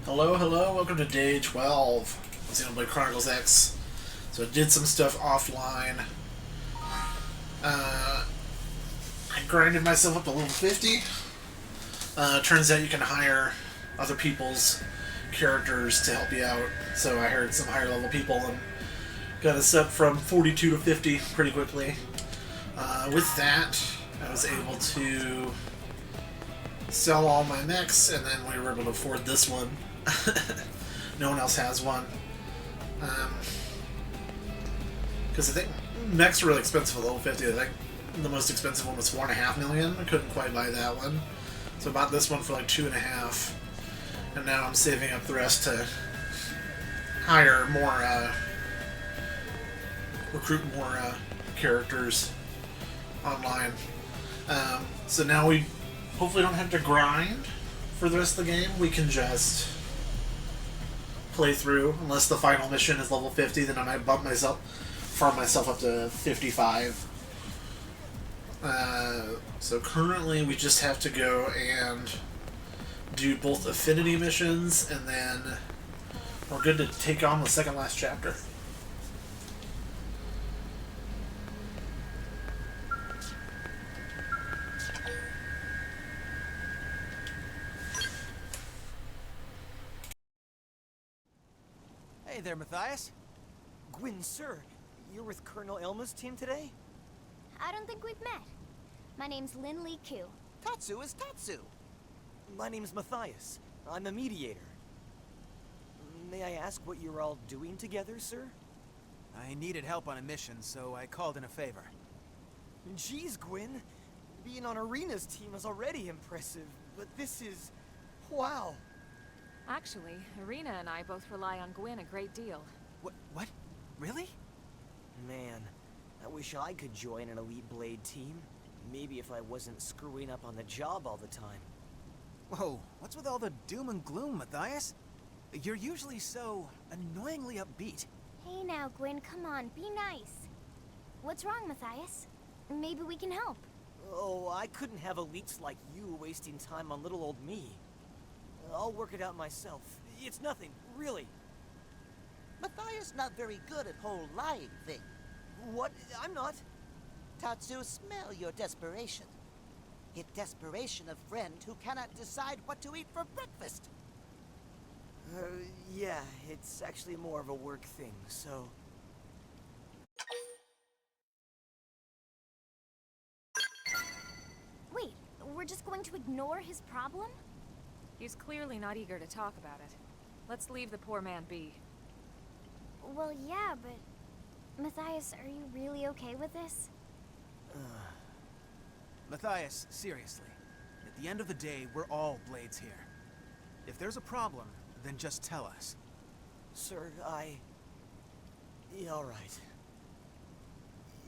Hello, hello, welcome to day 12 of Xenoblade Chronicles X. So I did some stuff offline. I grinded myself up to level 50. Turns out you can hire other people's characters to help you out. So I hired some higher level people and got us up from 42 to 50 pretty quickly. With that, I was able to sell all my mechs, and then we were able to afford this one. No one else has one. Because I think mechs are really expensive at level 50. I think the most expensive one was $4.5 million. I couldn't quite buy that one. So I bought this one for like $2.5. And now I'm saving up the rest to hire more, recruit more characters online. So now we hopefully don't have to grind for the rest of the game. We can just play through, unless the final mission is level 50, then I might farm myself up to 55. So currently we just have to go and do both affinity missions, and then we're good to take on the second last chapter. Hey there, Matthias. Gwyn, sir, you're with Colonel Elma's team today? I don't think we've met. My name's Lin Li Ku. Tatsu is Tatsu. My name's Matthias. I'm a mediator. May I ask what you're all doing together, sir? I needed help on a mission, so I called in a favor. Jeez, Gwyn. Being on Arena's team is already impressive, but this is... wow. Actually, Arena and I both rely on Gwyn a great deal. What? Really? Man, I wish I could join an elite blade team. Maybe if I wasn't screwing up on the job all the time. Whoa, what's with all the doom and gloom, Matthias? You're usually so annoyingly upbeat. Hey now, Gwyn, come on, be nice. What's wrong, Matthias? Maybe we can help. Oh, I couldn't have elites like you wasting time on little old me. I'll work it out myself. It's nothing, really. Matthias not very good at whole lying thing. What? I'm not. Tatsu, smell your desperation. It desperation of friend who cannot decide what to eat for breakfast. Yeah, it's actually more of a work thing, so... Wait, we're just going to ignore his problem? He's clearly not eager to talk about it. Let's leave the poor man be. Well, yeah, but... Matthias, are you really okay with this? Matthias, seriously. At the end of the day, we're all blades here. If there's a problem, then just tell us. Sir, yeah, all right.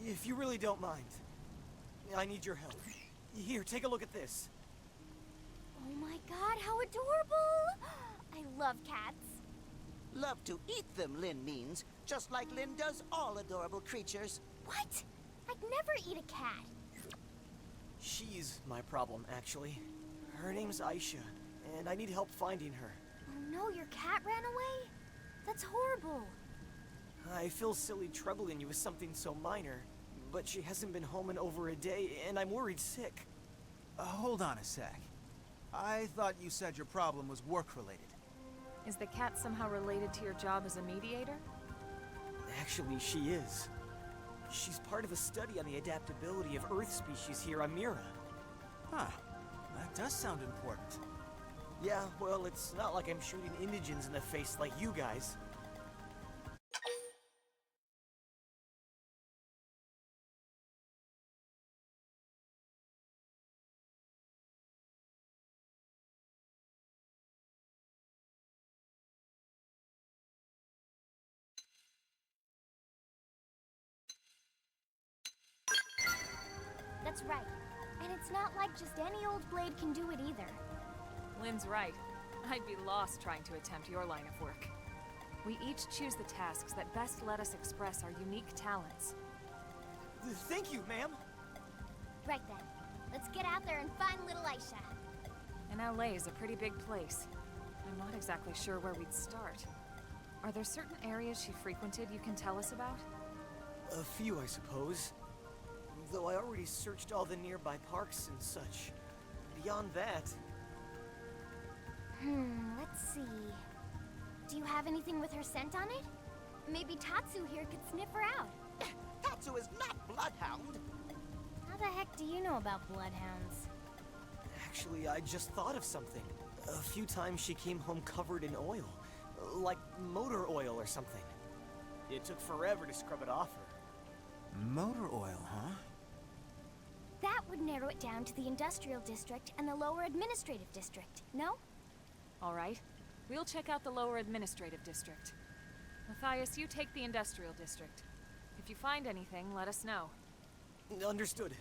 If you really don't mind, I need your help. Here, take a look at this. Oh my god, how adorable! I love cats. Love to eat them, Lin means, just like Lin does all adorable creatures. What? I'd never eat a cat. She's my problem, actually. Her name's Aisha, and I need help finding her. Oh no, your cat ran away? That's horrible. I feel silly troubling you with something so minor, but she hasn't been home in over a day, and I'm worried sick. Hold on a sec. I thought you said your problem was work-related. Is the cat somehow related to your job as a mediator? Actually, she is. She's part of a study on the adaptability of Earth species here on Mira. Huh. That does sound important. Yeah, well, it's not like I'm shooting indigents in the face like you guys. That's right. And it's not like just any old blade can do it either. Lynn's right. I'd be lost trying to attempt your line of work. We each choose the tasks that best let us express our unique talents. Thank you, ma'am. Right then. Let's get out there and find little Aisha. And LA is a pretty big place. I'm not exactly sure where we'd start. Are there certain areas she frequented you can tell us about? A few, I suppose. Though I already searched all the nearby parks and such. Beyond that... Let's see. Do you have anything with her scent on it? Maybe Tatsu here could sniff her out. Tatsu is not Bloodhound. How the heck do you know about bloodhounds? Actually, I just thought of something. A few times she came home covered in oil. Like motor oil or something. It took forever to scrub it off her. Motor oil, huh? That would narrow it down to the Industrial District and the Lower Administrative District, no? All right. We'll check out the lower administrative district. Matthias, you take the industrial district. If you find anything, let us know. Understood.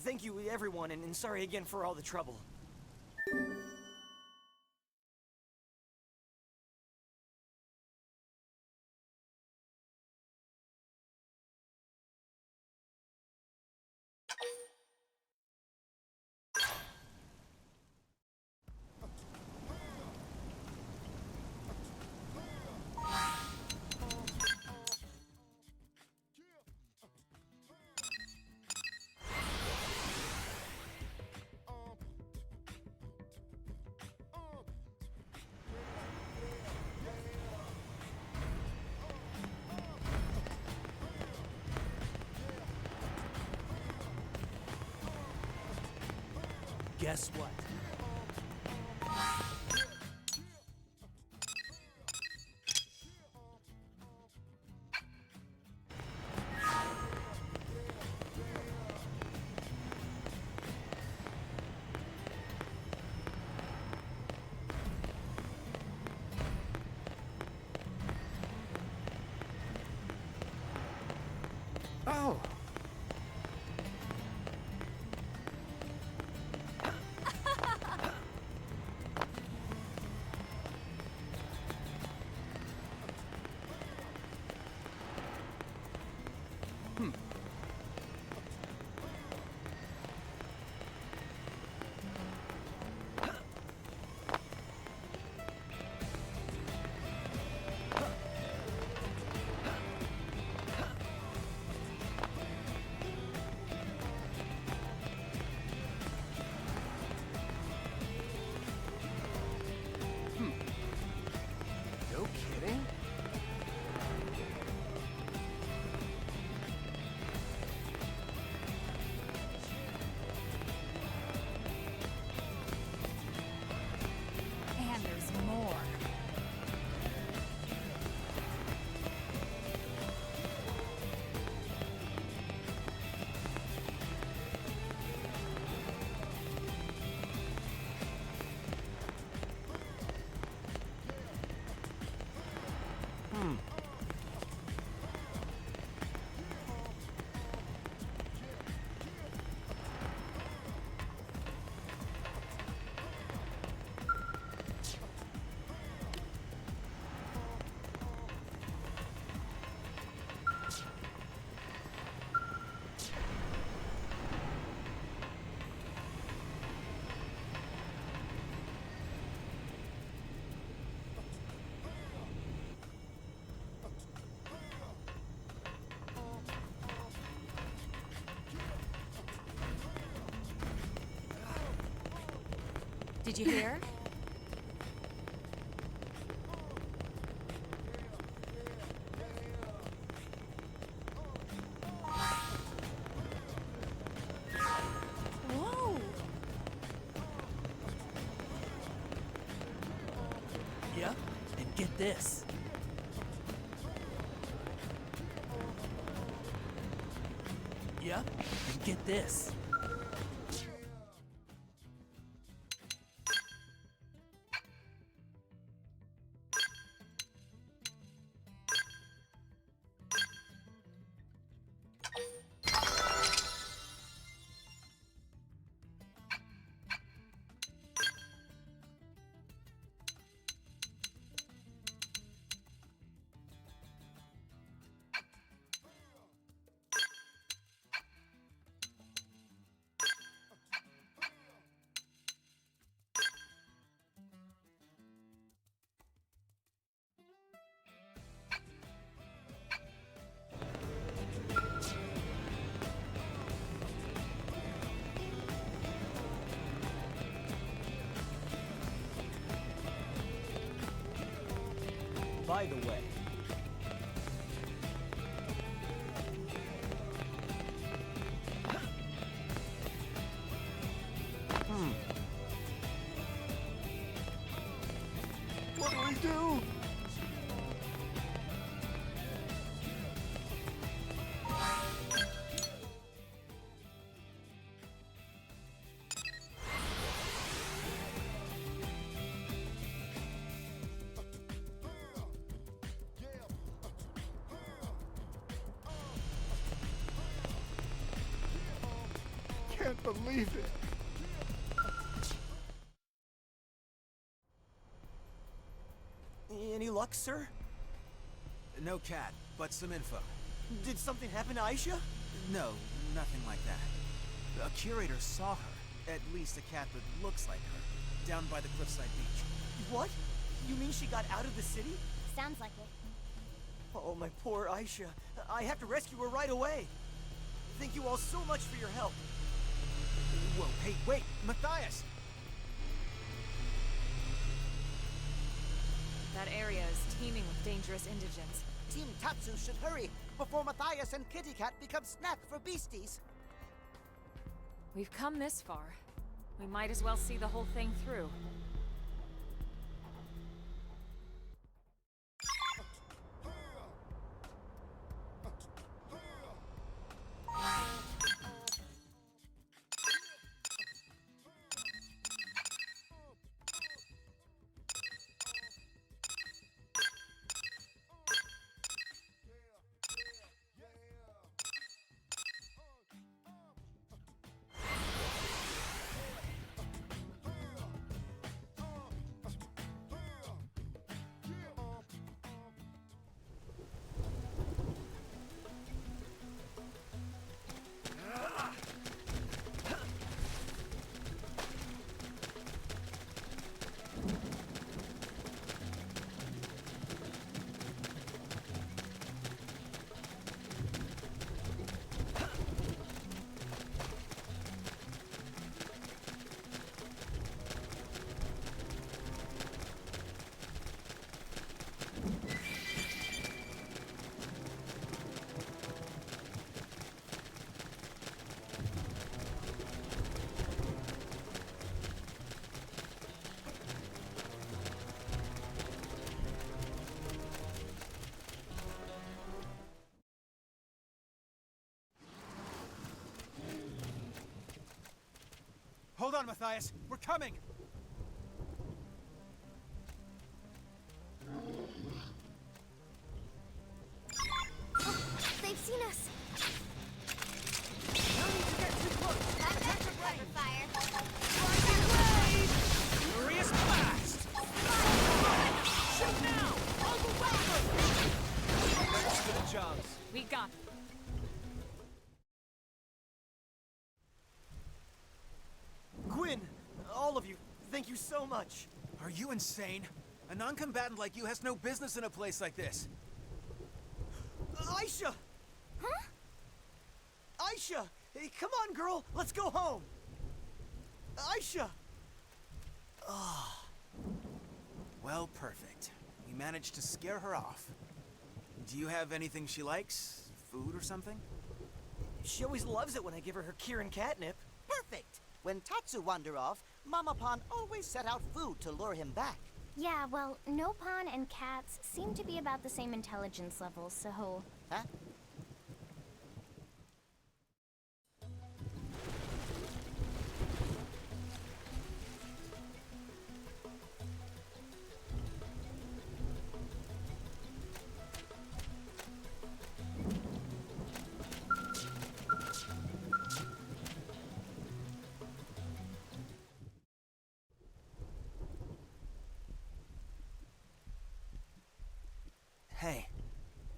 Thank you, everyone, and sorry again for all the trouble. Guess what? Oh! No kidding? And there's more. Did you hear? Whoa! Yep, and get this. Yep, and get this. By the way, what do we do? Can't believe it. Any luck, sir? No cat, but some info. Did something happen to Aisha? No, nothing like that. A curator saw her, at least a cat that looks like her, down by the cliffside beach. What? You mean she got out of the city? Sounds like it. Oh, my poor Aisha. I have to rescue her right away. Thank you all so much for your help. Whoa, hey, wait, Matthias! That area is teeming with dangerous indigents. Team Tatsu should hurry before Matthias and Kitty Cat become snack for beasties. We've come this far. We might as well see the whole thing through. Hold on, Matthias. We're coming! They've seen us. No need to get too close. That's cover fire. Furious blast! Shoot now! All the way! Thanks for the jobs. We got it. Gwyn, all of you, thank you so much. Are you insane? A non-combatant like you has no business in a place like this. Aisha! Huh? Aisha! Hey, come on, girl! Let's go home! Aisha! Well, perfect. We managed to scare her off. Do you have anything she likes? Food or something? She always loves it when I give her her Kirin catnip. Perfect! When Tatsu wander off, Mama Pon always set out food to lure him back. Yeah, well, Nopon and cats seem to be about the same intelligence level, so... Huh? Hey,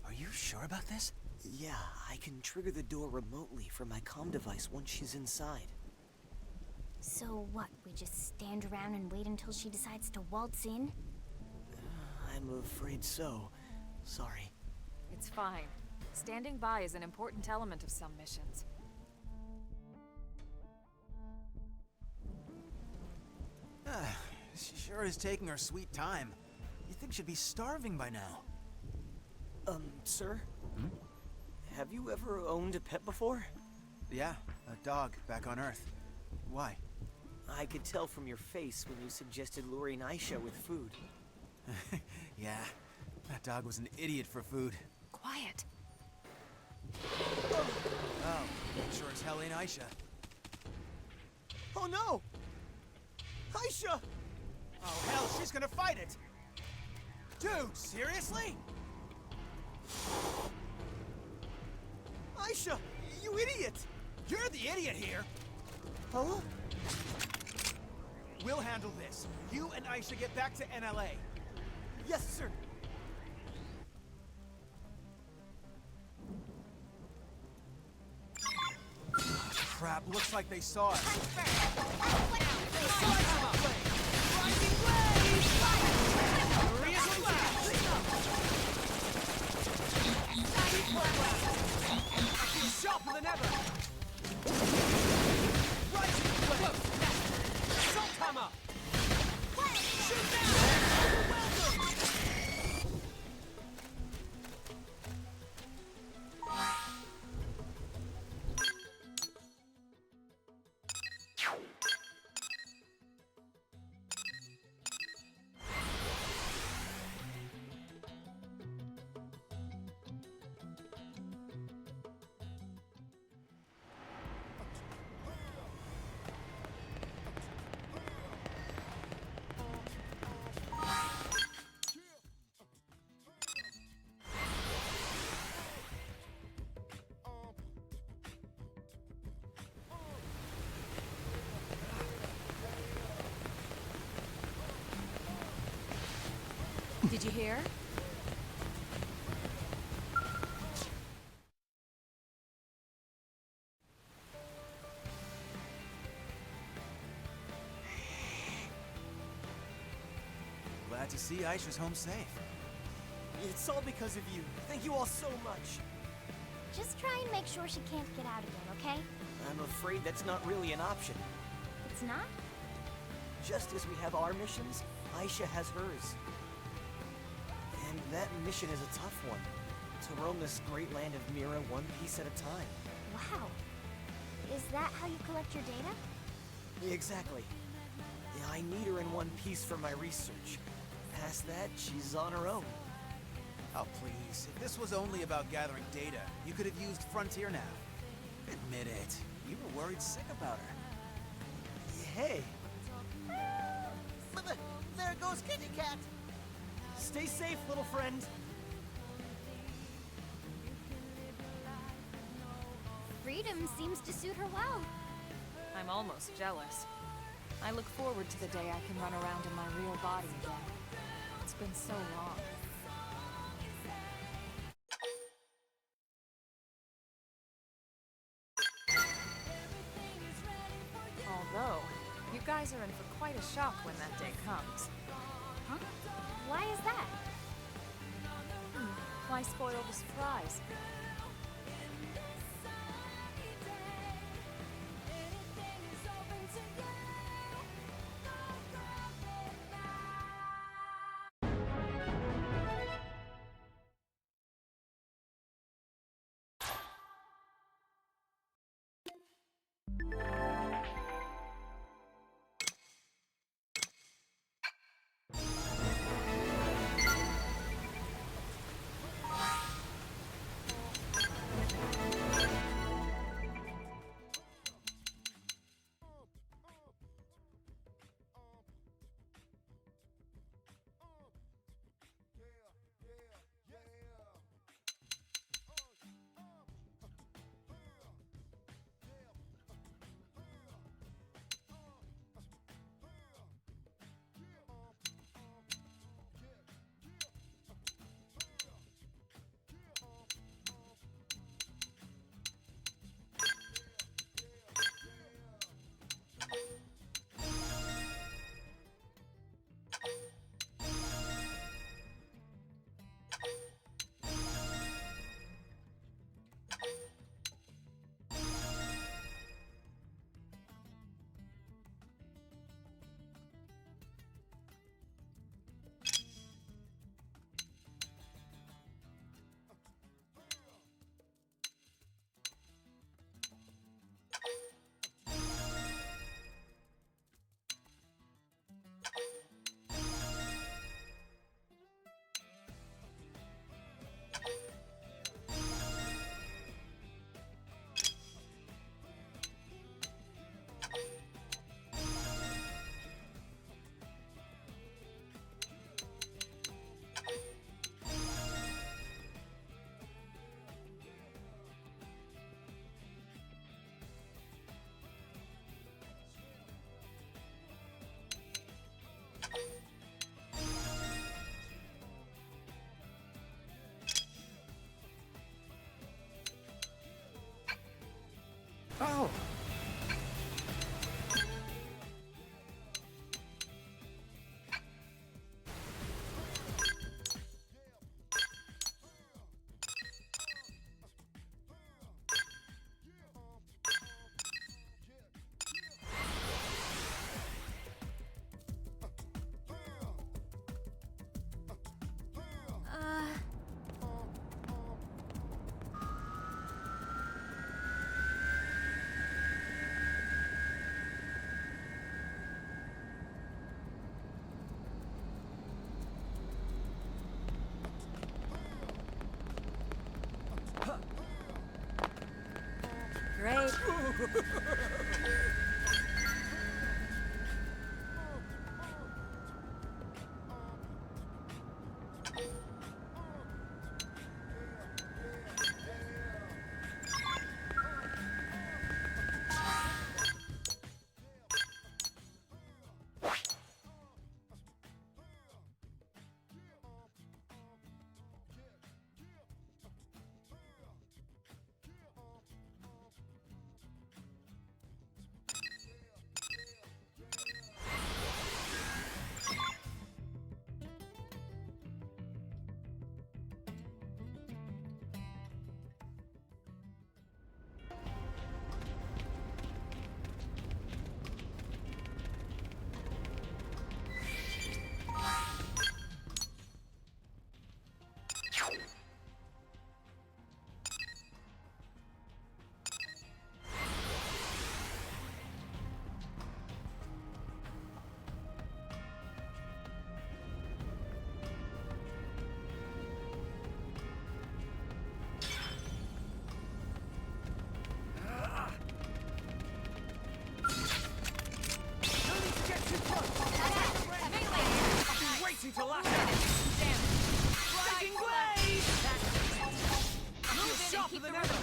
are you sure about this? Yeah, I can trigger the door remotely from my comm device once she's inside. So what, we just stand around and wait until she decides to waltz in? I'm afraid so. Sorry. It's fine. Standing by is an important element of some missions. She sure is taking her sweet time. You think she'd be starving by now. Sir? Have you ever owned a pet before? Yeah, a dog back on Earth. Why? I could tell from your face when you suggested luring Aisha with food. Yeah, that dog was an idiot for food. Quiet. Oh, sure as hell ain't Aisha. Oh no! Aisha! Oh hell, she's gonna fight it! Dude, seriously? Aisha! You idiot! You're the idiot here! Huh? We'll handle this. You and Aisha get back to NLA. Yes, sir. Crap, looks like they saw us. Sharper than ever! Rising blade! Assault hammer! Shoot down! Welcome! Did you hear? Glad to see Aisha's home safe. It's all because of you. Thank you all so much. Just try and make sure she can't get out again, okay? I'm afraid that's not really an option. It's not? Just as we have our missions, Aisha has hers. And that mission is a tough one. To roam this great land of Mira one piece at a time. Wow. Is that how you collect your data? Exactly. Yeah, I need her in one piece for my research. Past that, she's on her own. Oh, please. If this was only about gathering data, you could have used Frontier Nav. Admit it. You were worried sick about her. Hey, There goes Kitty Cat. stay safe, little friend. Freedom seems to suit her well. I'm almost jealous. I look forward to the day I can run around in my real body again. It's been so long. Although, you guys are in for quite a shock when that day comes. Huh? Why is that? Why spoil the surprise? Waiting to lash out! Rising blade! You're sharper than ever!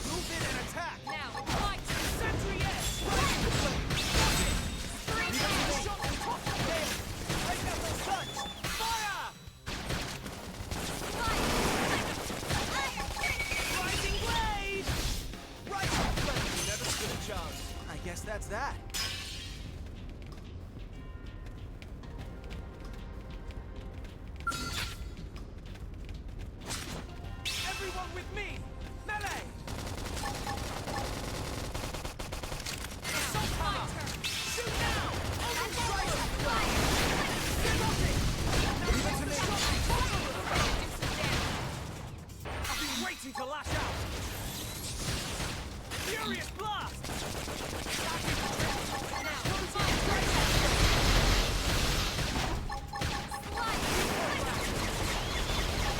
Move in and attack! Now, fight! Sentry edge! Shot on top of the head! Break out those guns! Fire! Rising blade! Rising blade! You never stood a chance. I guess that's that. Everyone with me! Melee! Assault hammer! Shoot now! Overstrike! Nothing! Leave it to me! I've been waiting to lash out! Furious blast!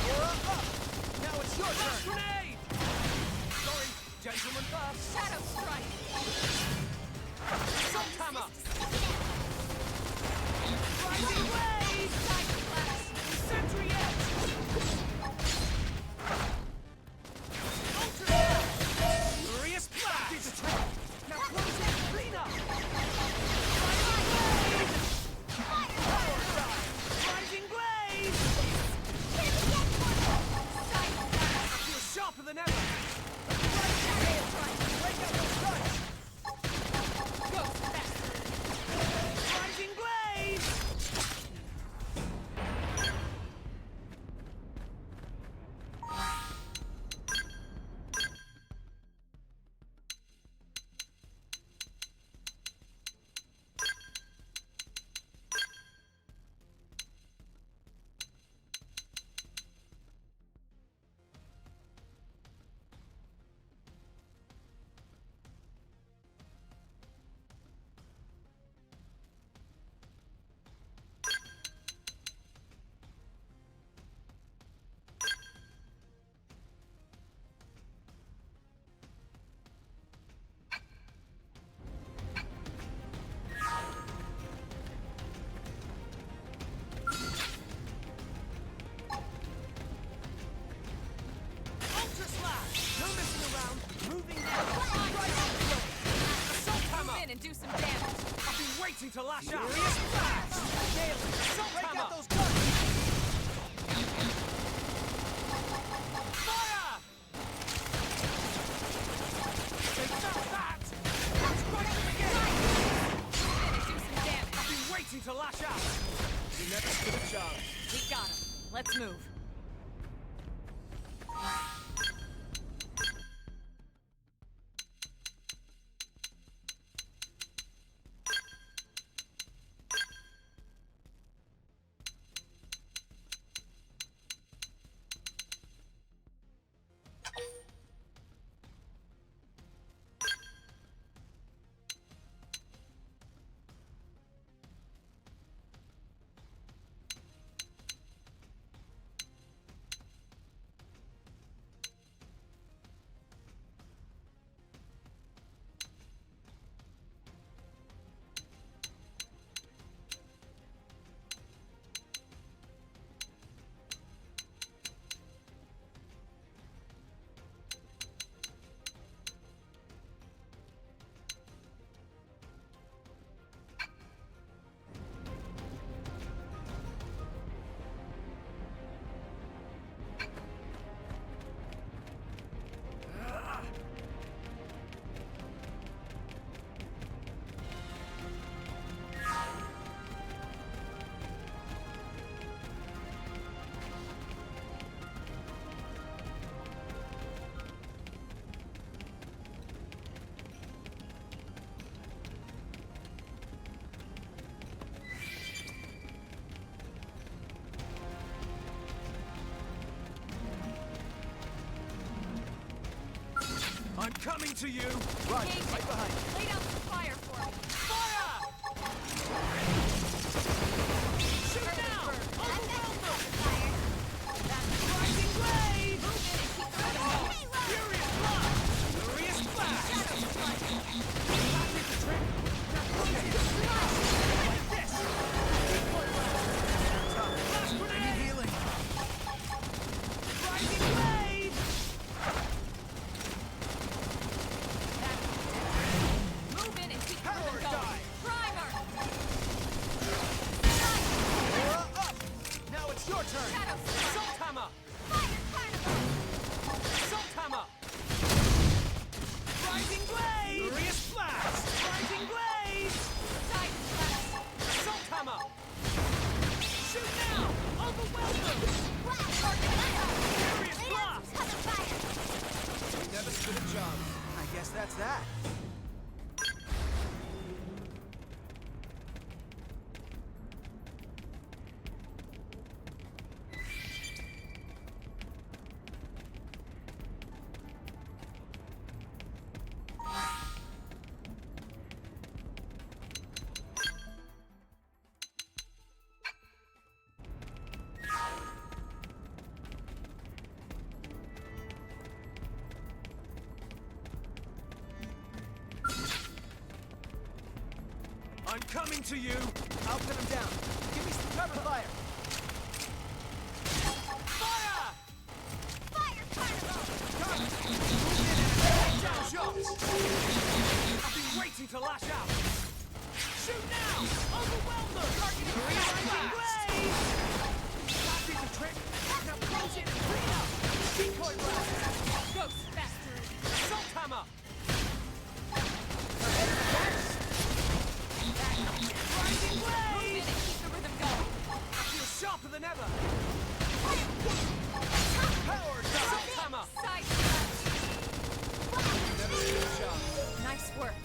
You're up! Now it's your turn! Grenade! Sorry, gentlemen first. Shadow strike! Assault hammer! Rising blade! Tiger flash! Sentry edge! Ultra blast! Furious blast! Now close it! Clean up! Rising blade! Power drive! Rising blade! I feel sharper than ever! Rising blade! Break out those guns! Ghost fast! Rising blade! Ultra slash! No messing around! Moving now! Assault hammer! Move in and do some damage! I've been waiting to lash out! Furious blast! Nail it! Assault Break hammer! out those guns! Fire! They felt that! Strike them again! Move in and do some damage! I've been waiting to lash out! You never stood a chance. We got him. Let's move. coming to you! Roger, Engage right it. behind you. Lay down some fire for me. Fire! Shoot now! Overwhelm them! Rising blade! Move in and keep the rhythm going. Furious blast! Furious blast! Practice the trick! Now close it! Like this! Blast grenade! Healing! Rising blade! Move in and keep the Power rhythm going. dive. Primer! Aura up! Now it's your turn! Shadow Assault hammer! Assault hammer! Rising blade! Furious blast! Rising blade! Side slash. Assault hammer! Shoot now! Overwhelm them! Furious blast! We never stood a chance. I guess that's that. I'm coming to you! I'll pin him down. Give me some cover fire! Fire! Got it! Move in and down shots! I've been waiting to lash out! Shoot now! Overwhelm them! Targeting Rising blade! That did the trick! Now close it and clean up! Decoy blast! Ghost bastard. Assault hammer! Rising Move blade! in and keep the rhythm going. I feel sharper than ever! Power Assault hammer! Side slash. Never stood a chance. Nice work.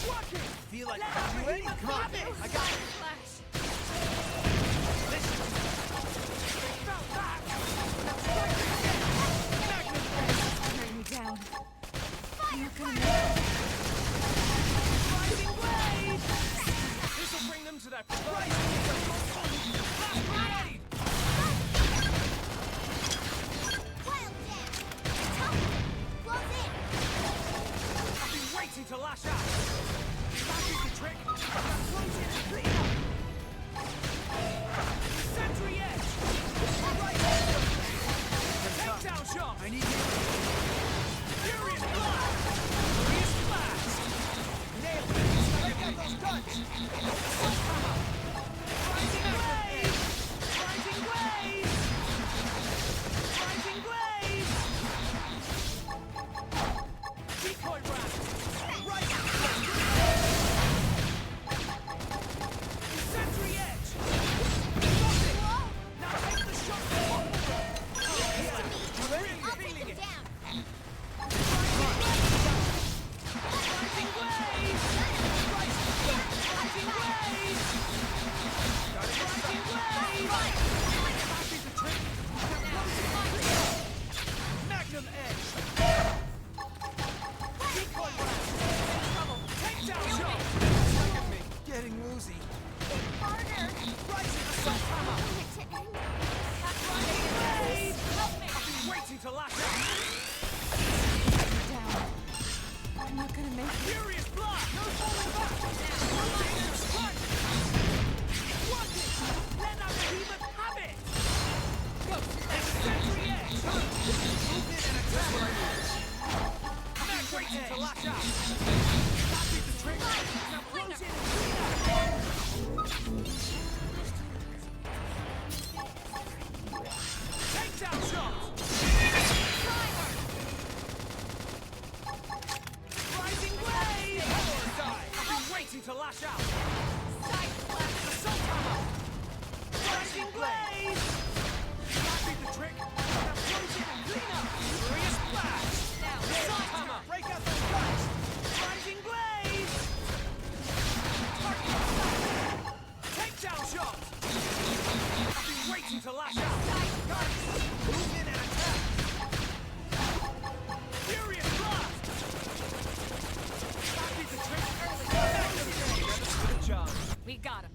Watch it! Feel like Let I can do that anything. behemoth have it! I got it. Flash. Felt that! Tearing me down. I'm not gonna make it. Rising blade! This'll bring them to their right. Blade! Wild dance! Tough! Close in! I've been waiting to lash out! That is the trick! Close in and clean up! Sentry edge! Right takedown shot! I need you. Furious blast! Furious blast! Nailed it. Break out those guns. Rising blade! Rising blade! Rising blade! Decoy ram! Right! Sentry edge! Got it! Now take the shot! I'll take Feeling him it! down! Rising blade! Rising blade! Rising blade! That is the trick! Magnum edge! Decoy blast! Takedown shot! Look at me, getting woozy. Harder! Rising assault hammer! Rising blade! I've been waiting to lash out! Down. I'm not gonna make it. Furious blast! No falling back! No dangerous strike! Want it! Let that behemoth have it! Go! Sentry edge! Movement and attack! Now waiting to lash out! That is the trick! Now close in and clean up! Takedown shot! Rising blade! I've been waiting to lash out! Side flash! Assault hammer! Rising blade! That be the trick! Now close in and clean up! Furious blast! Assault hammer! Break out those guns. Rising blade! Takedown shot! I've been waiting to lash out! Movement and attack! Furious blast! That be the trick! Good job. We got him.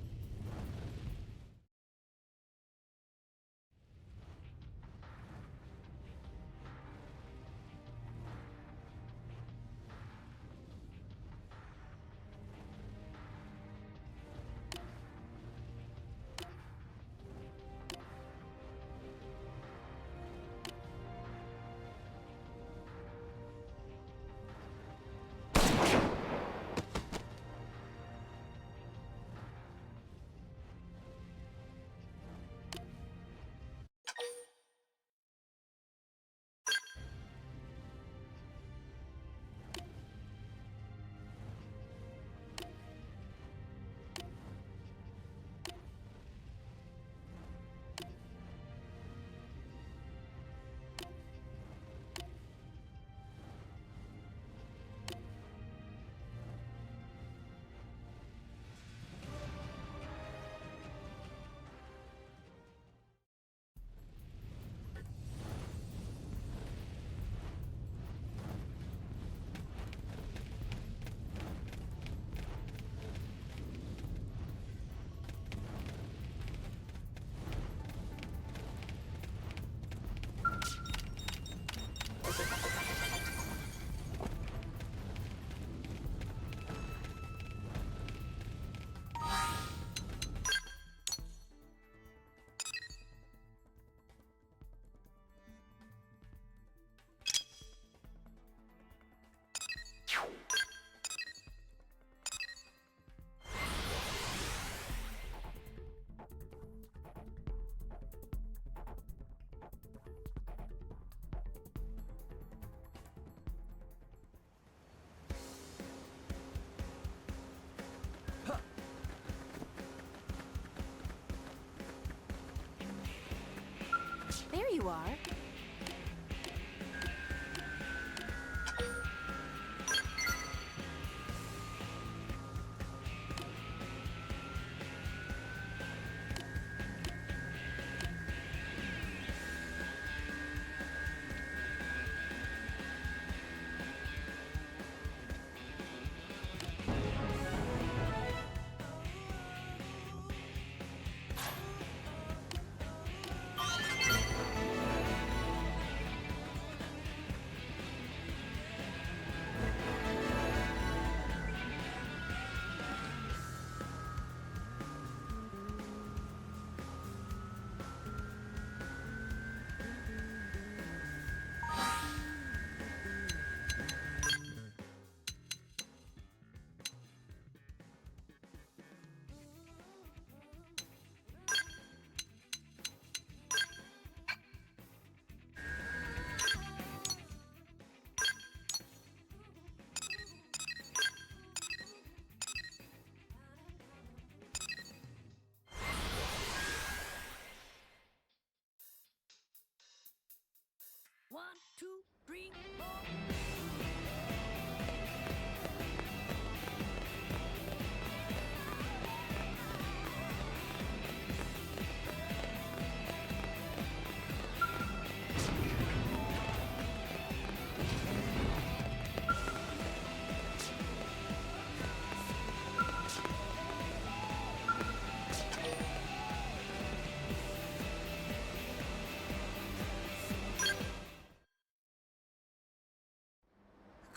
There you are.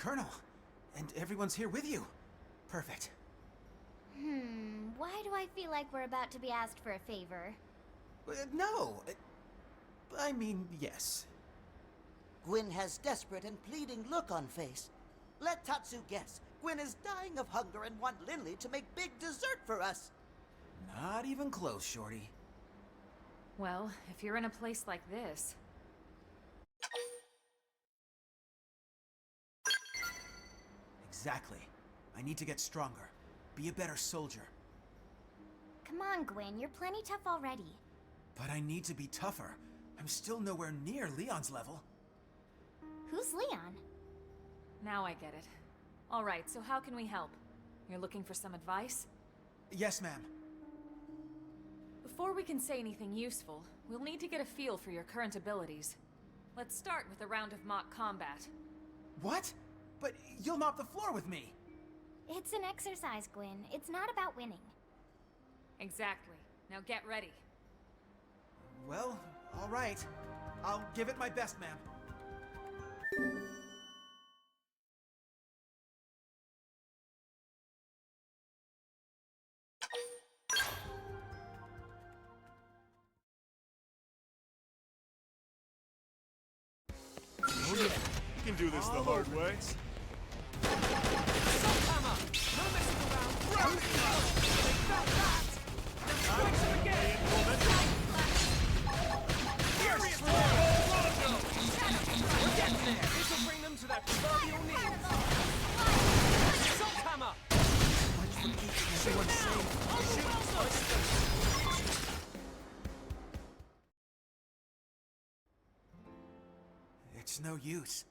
Colonel. And everyone's here with you. Perfect. Why do I feel like we're about to be asked for a favor? No. I mean, yes. Gwyn has desperate and pleading look on face. Let Tatsu guess. Gwyn is dying of hunger and want Linley to make big dessert for us. Not even close, Shorty. Well, if you're in a place like this... Exactly. I need to get stronger. Be a better soldier. Come on, Gwyn, you're plenty tough already. But I need to be tougher. I'm still nowhere near Leon's level. Who's Leon? Now I get it. Alright, so how can we help? You're looking for some advice? Yes, ma'am. Before we can say anything useful, we'll need to get a feel for your current abilities. Let's start with a round of mock combat. What? But you'll mop the floor with me! It's an exercise, Gwyn. It's not about winning. Exactly. Now get ready. Well, alright. I'll give it my best, ma'am. Oh yeah, you can do this the hard way. Hammer! No messing around! Take that! Now strike him again! Furious Rondo! We're getting there! This will bring them to their proverbial knees! Salt hammer! Much for keeping everyone safe. It's no use.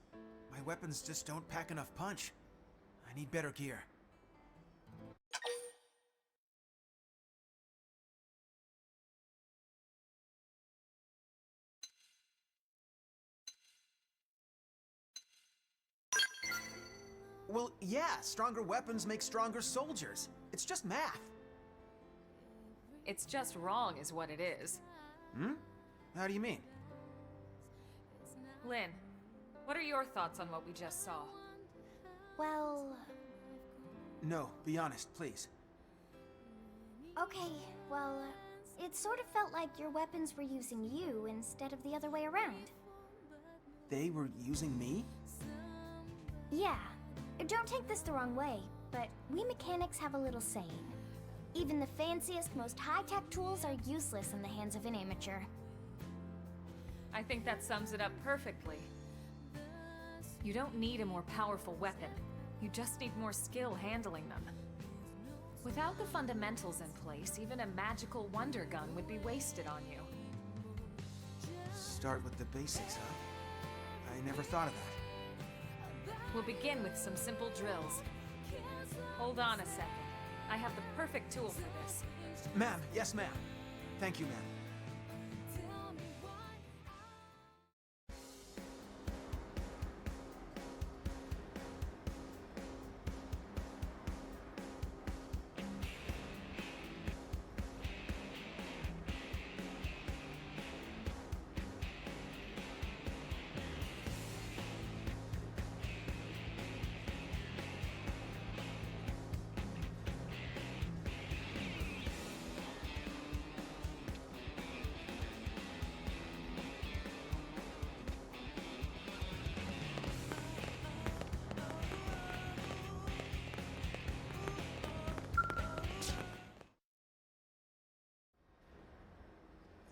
My weapons just don't pack enough punch. I need better gear. Well, yeah, stronger weapons make stronger soldiers. It's just math. It's just wrong is what it is. How do you mean? Lynn, what are your thoughts on what we just saw? Well... No, be honest, please. Okay, well, it sort of felt like your weapons were using you instead of the other way around. They were using me? Yeah. Don't take this the wrong way, but we mechanics have a little saying. Even the fanciest, most high-tech tools are useless in the hands of an amateur. I think that sums it up perfectly. You don't need a more powerful weapon. You just need more skill handling them. Without the fundamentals in place, even a magical wonder gun would be wasted on you. Start with the basics, huh? I never thought of that. We'll begin with some simple drills. Hold on a second. I have the perfect tool for this. Ma'am, yes ma'am. Thank you, ma'am.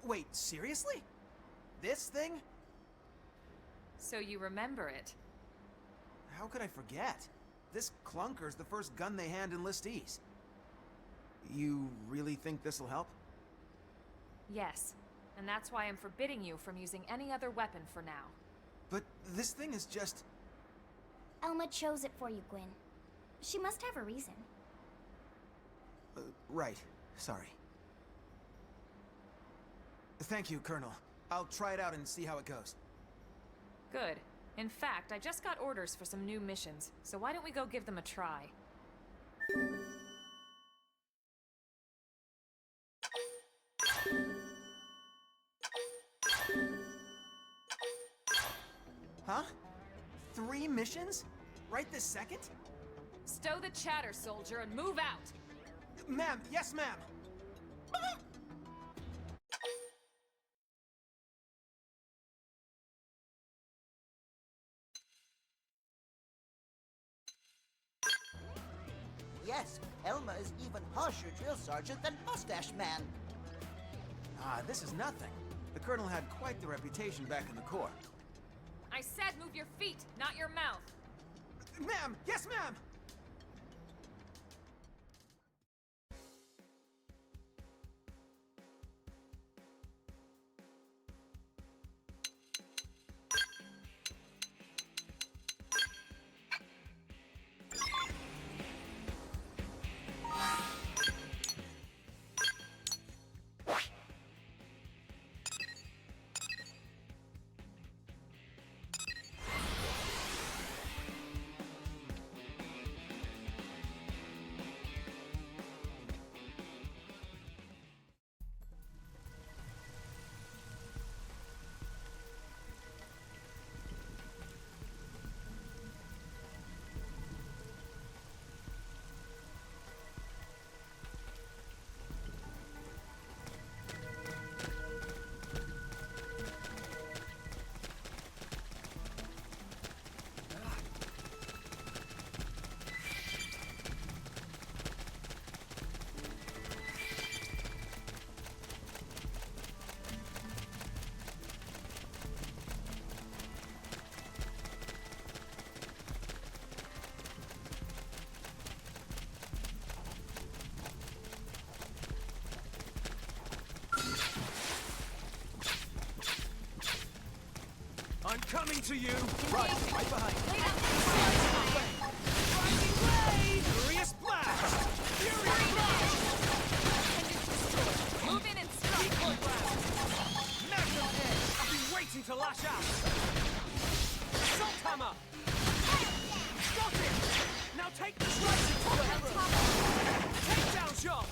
Wait, seriously? This thing? So you remember it. How could I forget? This clunker's the first gun they hand enlistees. You really think this'll help? Yes, and that's why I'm forbidding you from using any other weapon for now. But this thing is just... Elma chose it for you, Gwyn. She must have a reason. Right. Sorry. Thank you, Colonel. I'll try it out and see how it goes. Good. In fact, I just got orders for some new missions, so why don't we go give them a try? Huh? 3 missions? Right this second? Stow the chatter, soldier, and move out! Ma'am, yes, ma'am. Yes, Elma is even harsher drill sergeant than Mustache Man. Ah, this is nothing. The Colonel had quite the reputation back in the Corps. I said move your feet, not your mouth! Ma'am! Yes, ma'am! I'm coming to you! Right behind you! Furious blast! Furious blast! Move in and strike! Decoy blast! Magnum edge! I've been waiting to lash out! Assault hammer! Got it! Now take the slice into the hammer! Takedown shot!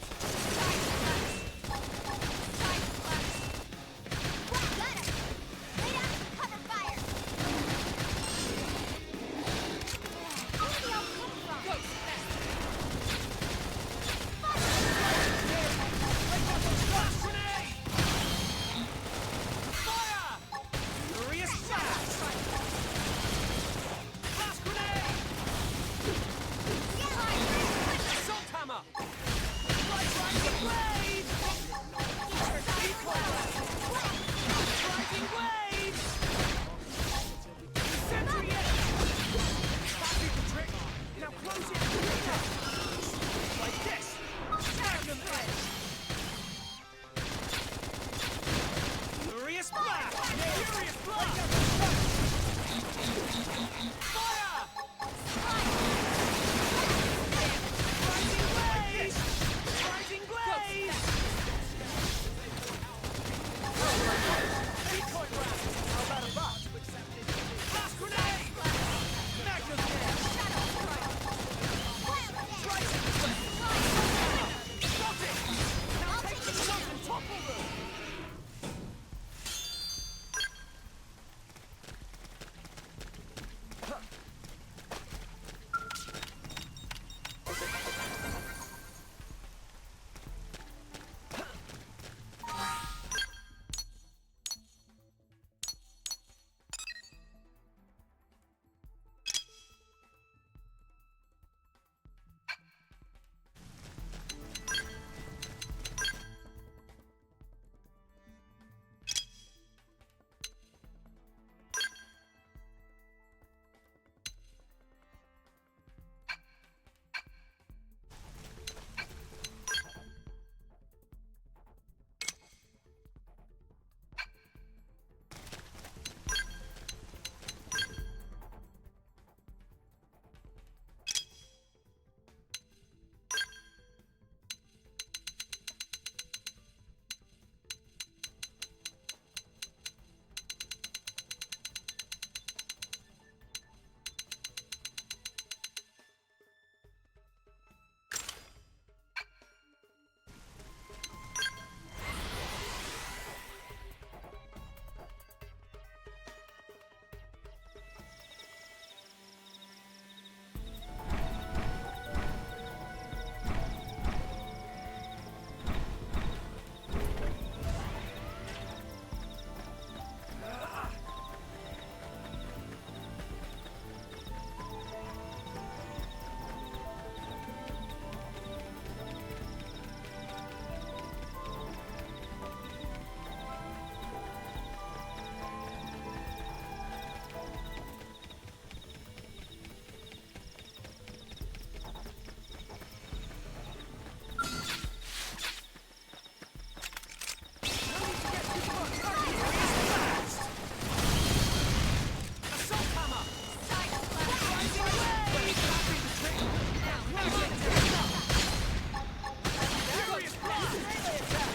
Furious blast! Melee attack!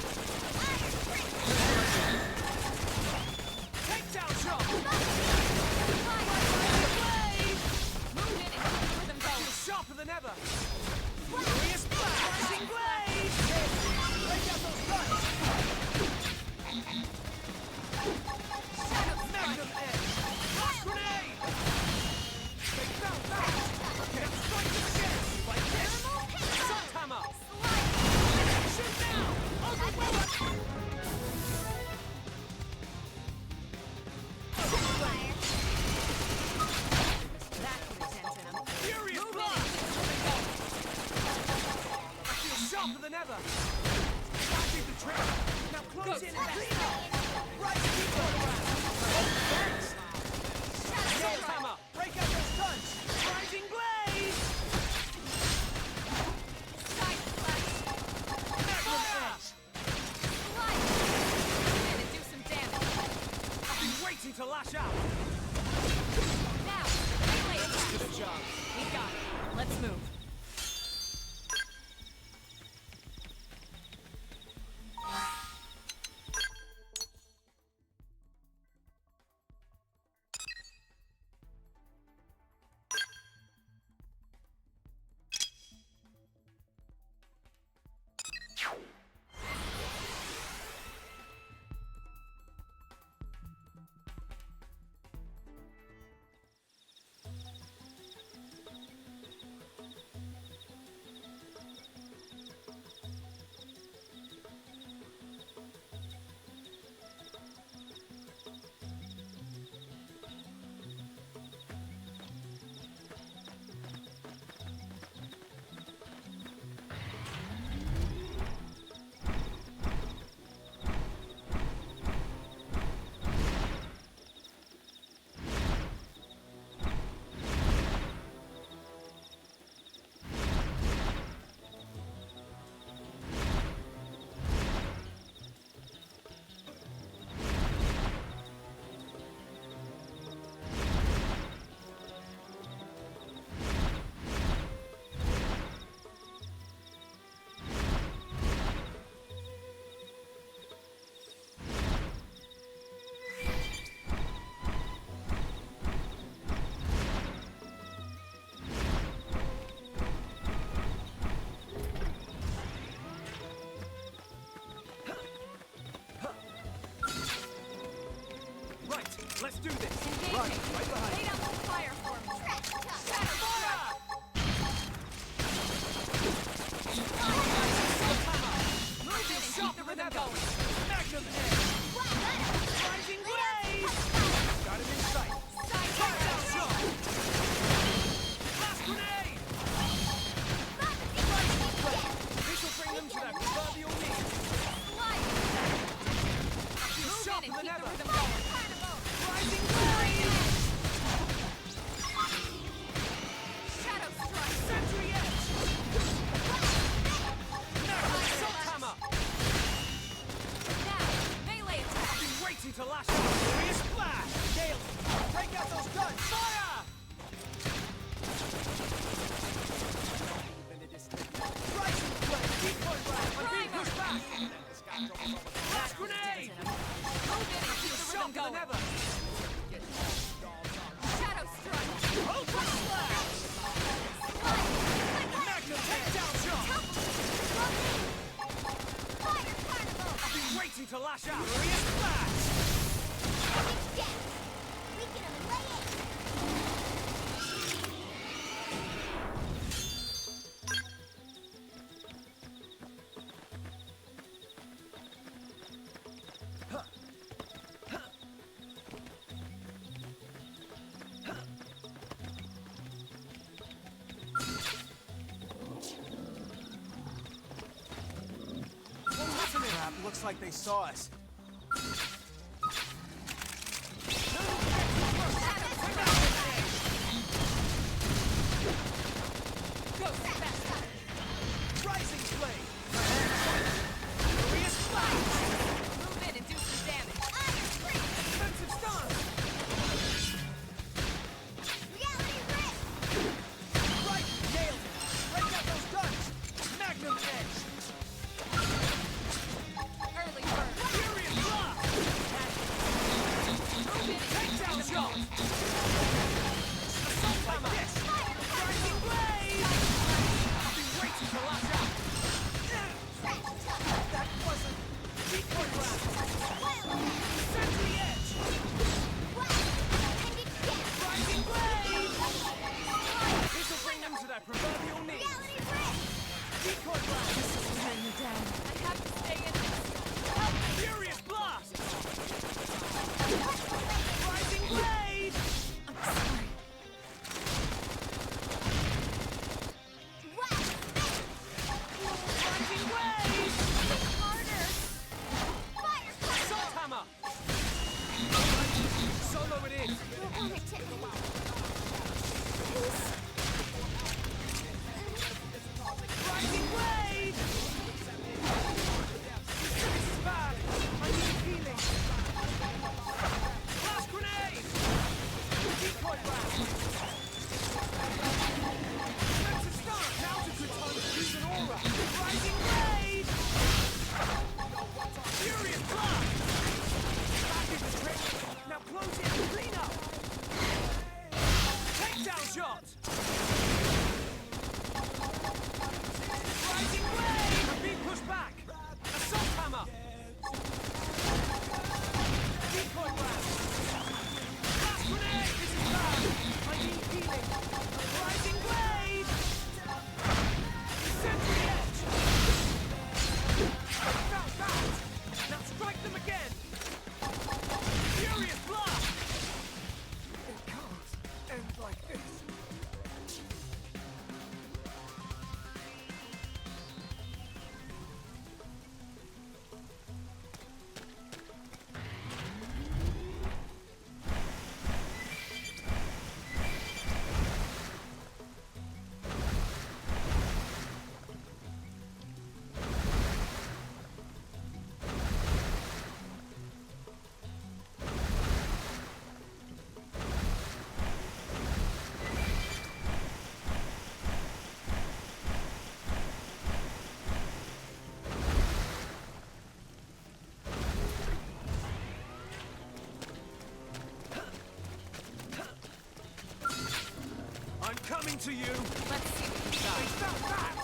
Takedown shot! Move in and keep the rhythm going. You're sharper than ever! Furious blast! Rising blade! Break out those guns! Magnum edge! Flash grenade! Take down fast! Get strike to the chin! Like this! Sun hammer! Shoot now! Overwhelm! That put a dent in him. Furious Move blast! in and I feel sharper than ever! Catching the trap! Now close in and back! Right, keep going around! Thanks! Nail hammer! Break out those guns! Rising blade! side slash. Magnum edge! Move in and do some damage. I've been waiting to lash out! Now, melee attack. Good job! We got it. Let's move. Let's do this! Engaging. Right behind Lay you! down the fire for me. Fire! Move in and keep the rhythm going. Magnum edge! Rising blade! Got him in sight! Side Takedown slash. shot! Blast grenade! This will bring them to that proverbial knee! Move in Sharper and than keep the ever! rhythm going. Rising blade! Shadow strike. Sentry edge! Magnum salt hammer! Now, melee attack. Been waiting to lash out! Furious splash! Nailed it! Break out those guns! Fire! Rising blade! Decoy blast! I'm being pushed back! Blast grenade! Move in and keep the rhythm Sharper than going. ever! Shadow strike. Ultra splash! Magnum takedown shot! I've been waiting to lash out! Furious splash! Crap, looks like they saw us. Rising blade! Furious splash! Move in and do some damage. Defensive stun! Right, nailed it! Break out Magnum Edge! Early bird. Furious Blast! Takedown shot! Assault hammer! Yes! Rising Blade! I've been waiting to lash out! That wasn't... Decoy blast! Sentry Edge! Rising Blade! This'll bring them to their proverbial knees! Decoy blast! This is wearing me down. I have to stay in this. Help me! Furious blast! Rising Blade! I'm sorry. Rising Blade! Assault hammer! Solo it is! Rising Blade! This is bad! I need healing! Blast grenade! Decoy blast! Let's start! Now's a good time to use an aura! Rising Blade! Furious blast! That is the trick! Now close it and clean up! Takedown shot! Rising Blade! I'm being pushed back! Assault hammer! Decoy blast! Blast grenade! This is bad! I need healing! Rising Blade! Sentry Edge! Found that! Now strike them again! Furious blast! It can't end like this. I'm coming to you! Let's see what you got. They found that!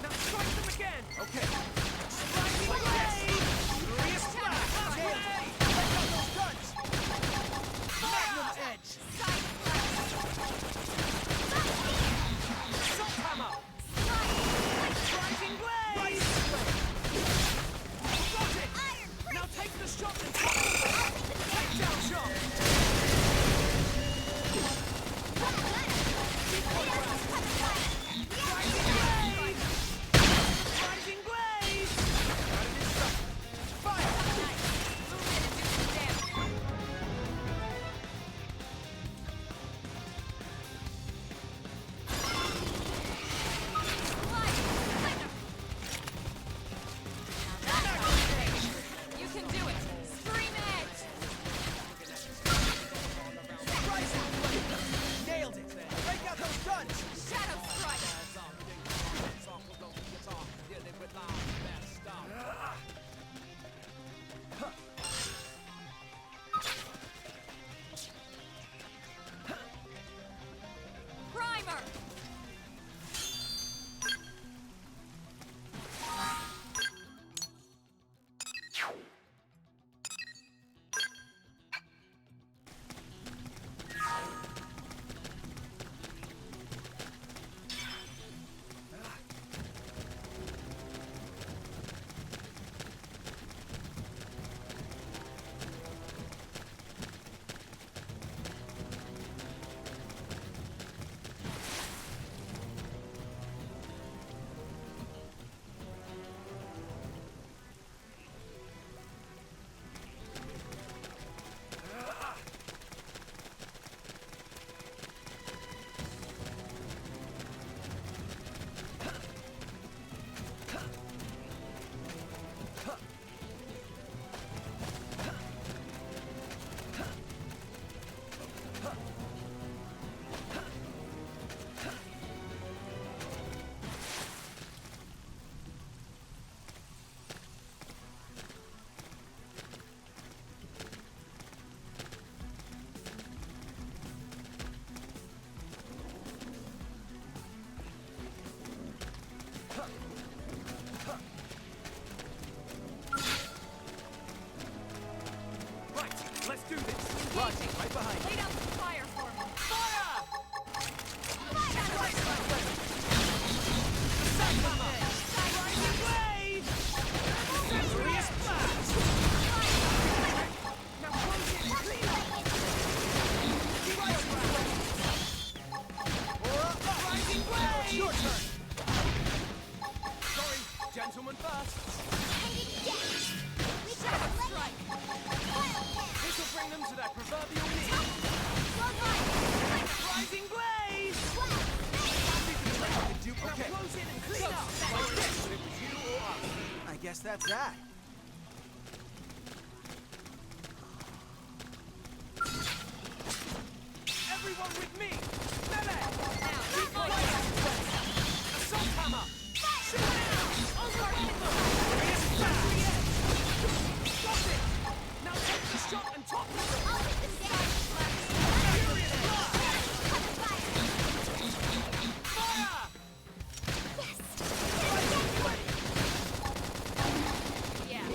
Now strike them again! Okay. Rising Blade! Furious blast! Blast grenade! Let go those guns! Magnum Edge! Assault hammer! Rising Blade! Got it! Now take the shot and takedown shot! Decoy blast! Rising Blade! Gentlemen first. Strike! This will bring them to their proverbial knees. Rising blaze! Okay. Now close in and clean up. Like this, if it was you or us. I guess that's that. Everyone with me! Melee! Assault hammer! Shoot now! Overwhelm! Got it! Now take the shot and top them! I'll take them down. Furious blast! Fire! Yes! Yeah.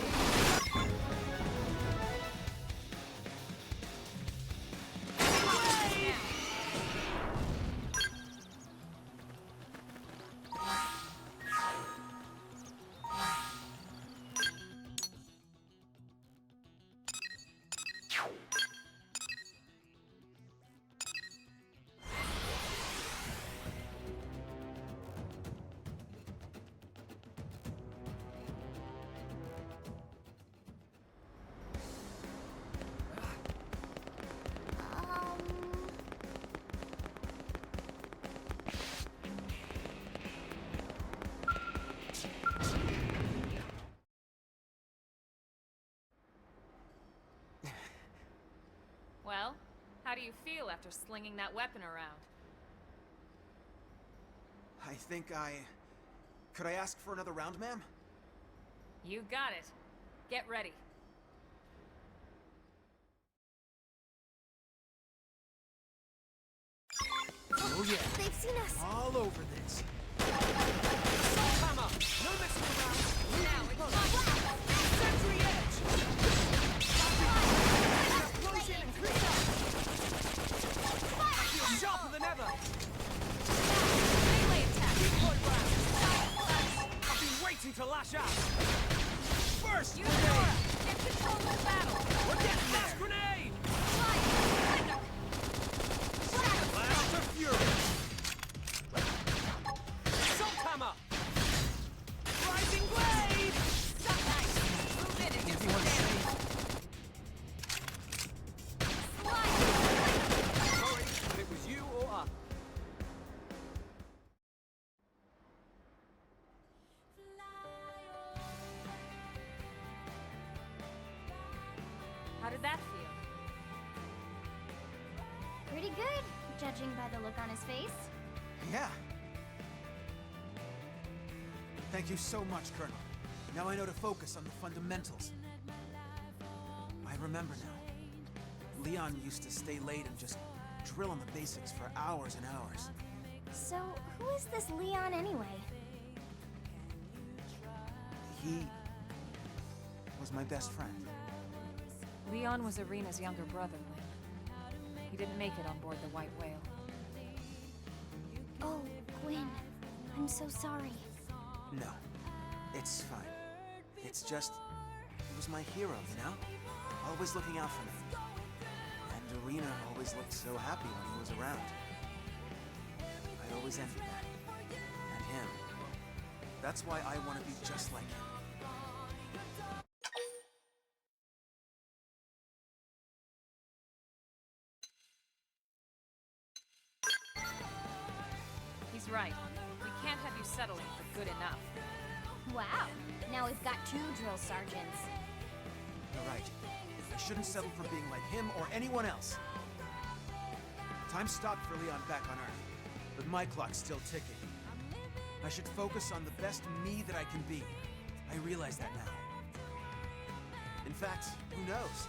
Well, how do you feel after slinging that weapon around? I think Could I ask for another round, ma'am? You got it. Get ready. Oh yeah. They've seen us. All over this. Assault hammer! No messing around! Now it's my Sentry edge! Now close in and clean up! I feel sharper than ever! melee attack. Decoy round! I've been waiting to lash out! First Use grenade! Nora. Get control of the battle. We're getting there! Fast grenade! Blast of fury! Assault hammer! Rising blade! Stop nice. Move in and get some Everyone damage. Sorry, but it was you or us. How did that feel? Pretty good, judging by the look on his face. Yeah. Thank you so much, Colonel. Now I know to focus on the fundamentals. I remember now. Leon used to stay late and just drill on the basics for hours and hours. So, who is this Leon anyway? He was my best friend. Leon was Irina's younger brother, Lynn. He didn't make it on board the White Whale. Oh, Gwen. I'm so sorry. No, it's fine. It's just, he was my hero, you know? Always looking out for me. And Irina always looked so happy when he was around. I always envied that. And him. That's why I want to be just like him. He's right. We can't have you settling for good enough. Wow. Now we've got 2 drill sergeants. You're right. I shouldn't settle for being like him or anyone else. Time stopped for Leon back on Earth, but my clock's still ticking. I should focus on the best me that I can be. I realize that now. In fact, who knows?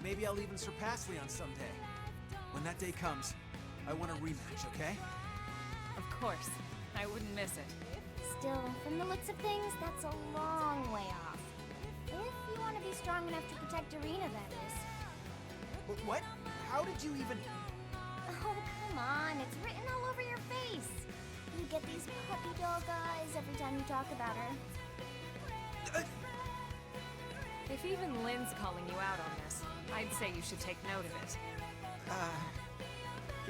Maybe I'll even surpass Leon someday. When that day comes, I want a rematch, okay? Of course. I wouldn't miss it. Still, from the looks of things, that's a long way off. If you want to be strong enough to protect Irina, that is. What? How did you even... Oh, come on. It's written all over your face. You get these puppy dog eyes every time you talk about her. If even Lynn's calling you out on this, I'd say you should take note of it.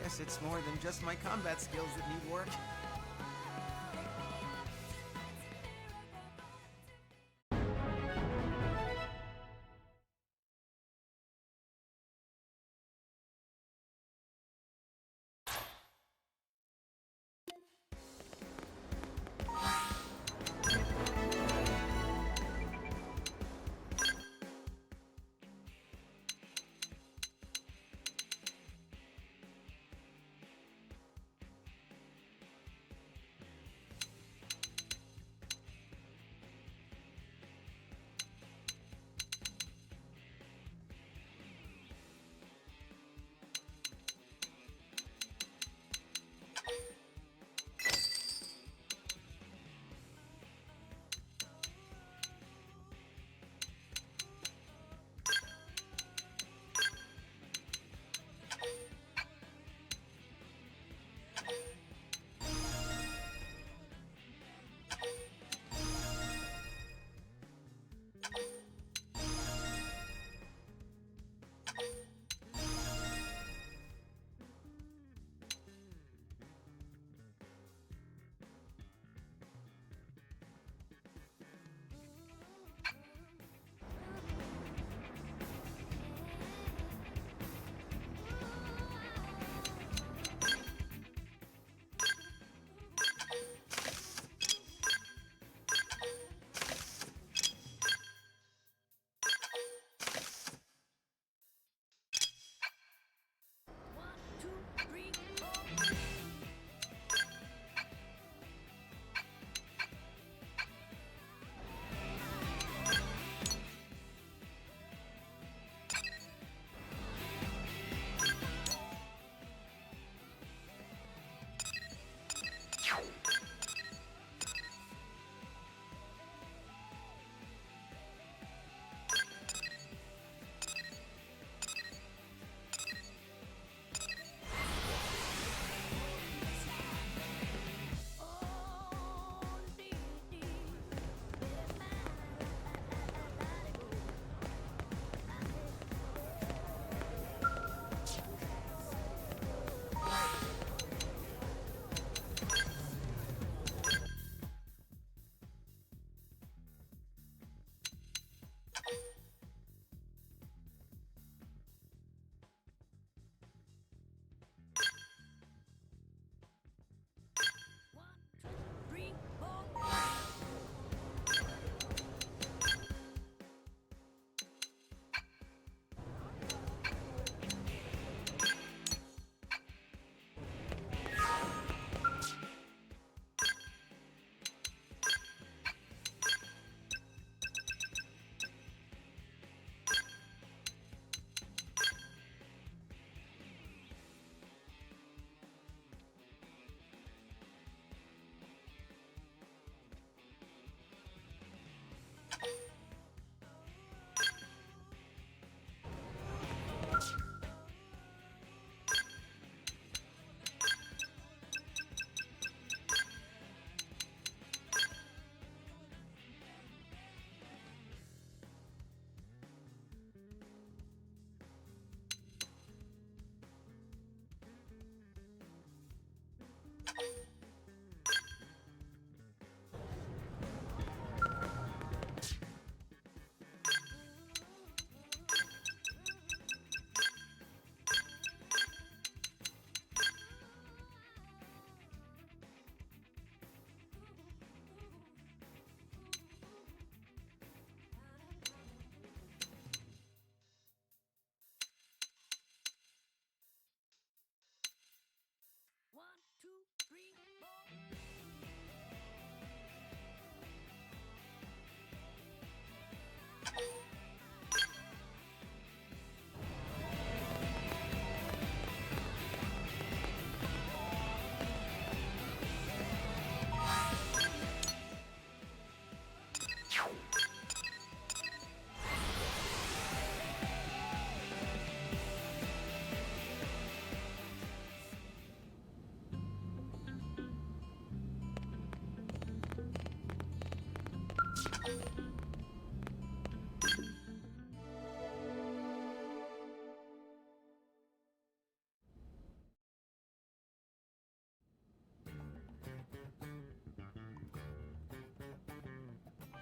Guess it's more than just my combat skills that need work.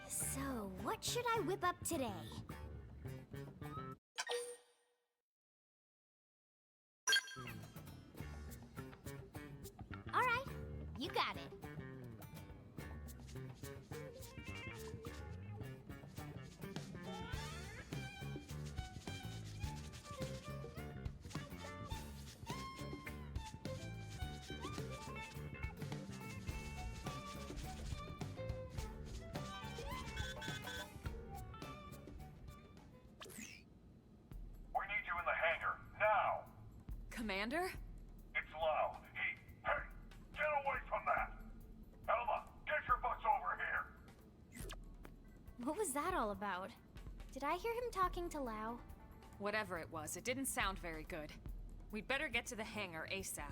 So, what should I whip up today? Alright, you got it. We need you in the hangar, now! Commander? It's Lau. Hey, get away from that! Elma, get your butts over here! What was that all about? Did I hear him talking to Lau? Whatever it was, it didn't sound very good. We'd better get to the hangar ASAP.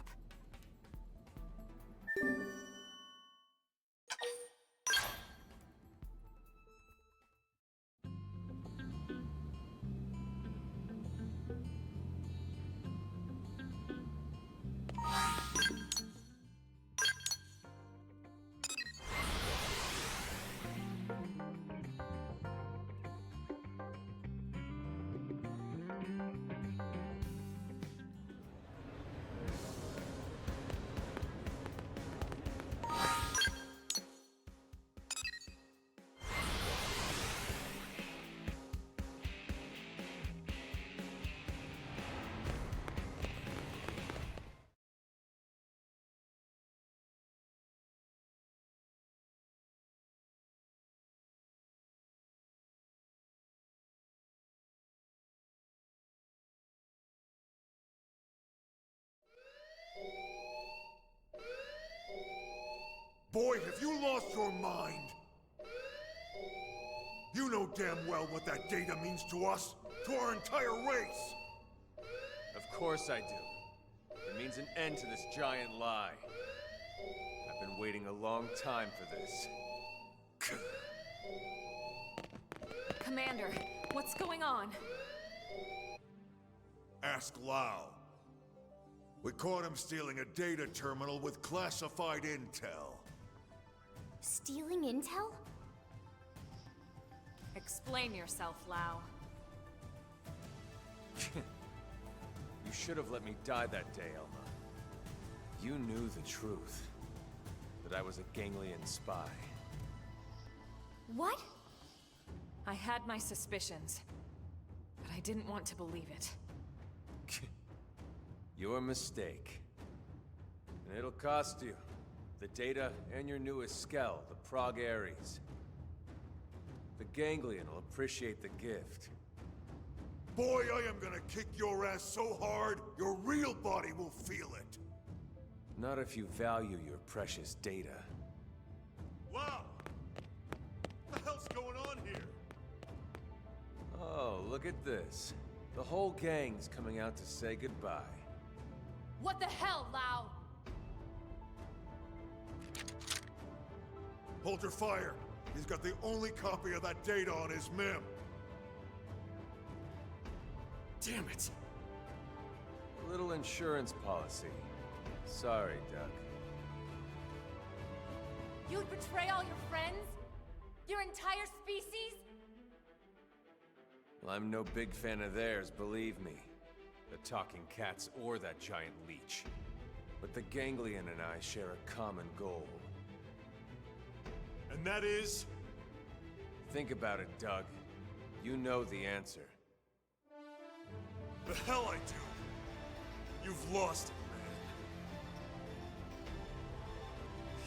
Boy, have you lost your mind! You know damn well what that data means to us, to our entire race! Of course I do. It means an end to this giant lie. I've been waiting a long time for this. Commander, what's going on? Ask Lau. We caught him stealing a data terminal with classified intel. Stealing intel? Explain yourself, Lau. You should have let me die that day, Elma. You knew the truth. That I was a ganglion spy. What? I had my suspicions, but I didn't want to believe it. Your mistake. And it'll cost you. The data and your newest skell, the Prog Ares. The ganglion will appreciate the gift. Boy, I am gonna kick your ass so hard, your real body will feel it. Not if you value your precious data. Wow! What the hell's going on here? Oh, look at this. The whole gang's coming out to say goodbye. What the hell, Lau? Hold your fire. He's got the only copy of that data on his MIM. Damn it! A little insurance policy. Sorry, Duck. You'd betray all your friends? Your entire species? Well, I'm no big fan of theirs, believe me. The talking cats or that giant leech. But the ganglion and I share a common goal. And that is? Think about it, Doug. You know the answer. The hell I do. You've lost it,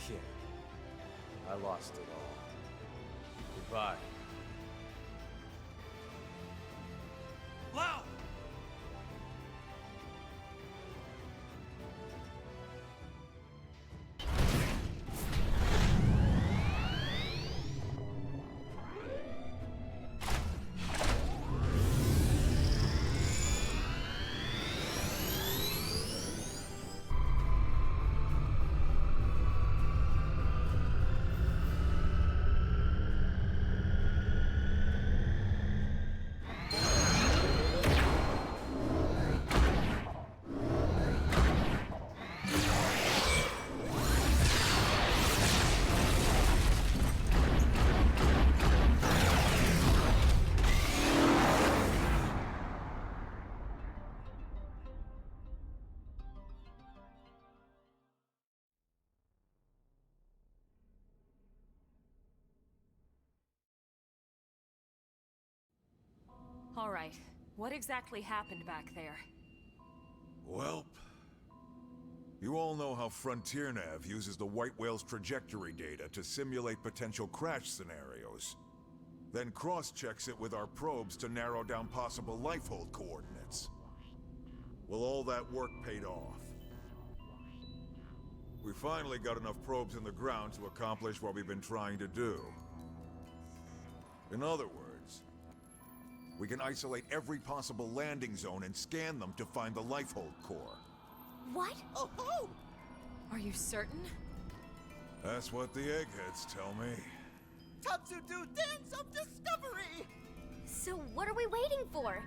man. Yeah. I lost it all. Goodbye. Lau! All right. What exactly happened back there? Welp. You all know how Frontier Nav uses the White Whale's trajectory data to simulate potential crash scenarios. Then cross-checks it with our probes to narrow down possible lifehold coordinates. Well, all that work paid off. We finally got enough probes in the ground to accomplish what we've been trying to do. In other words, we can isolate every possible landing zone and scan them to find the lifehold core. What? Oh ho! Are you certain? That's what the eggheads tell me. Tatsu do dance of discovery! So what are we waiting for?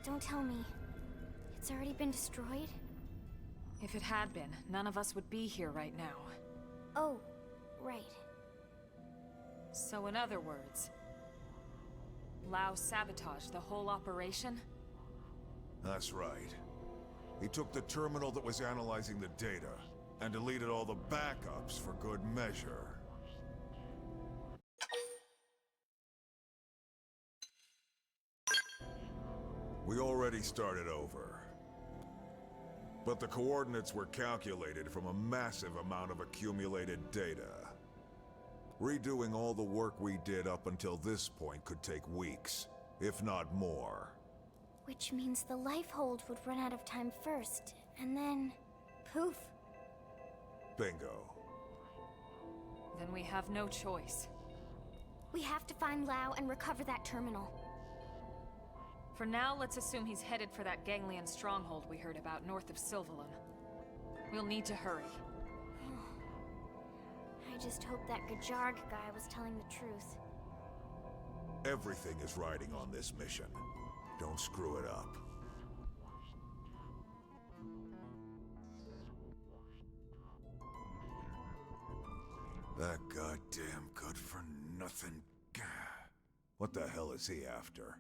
Don't tell me. It's already been destroyed? If it had been, none of us would be here right now. Oh, right. So in other words, Lao sabotaged the whole operation? That's right. He took the terminal that was analyzing the data and deleted all the backups for good measure. We already started over. But the coordinates were calculated from a massive amount of accumulated data. Redoing all the work we did up until this point could take weeks, if not more. Which means the lifehold would run out of time first, and then... poof. Bingo. Then we have no choice. We have to find Lao and recover that terminal. For now, let's assume he's headed for that ganglion stronghold we heard about north of Sylvalin. We'll need to hurry. I just hope that Gajarg guy was telling the truth. Everything is riding on this mission. Don't screw it up. That goddamn good-for-nothing... What the hell is he after?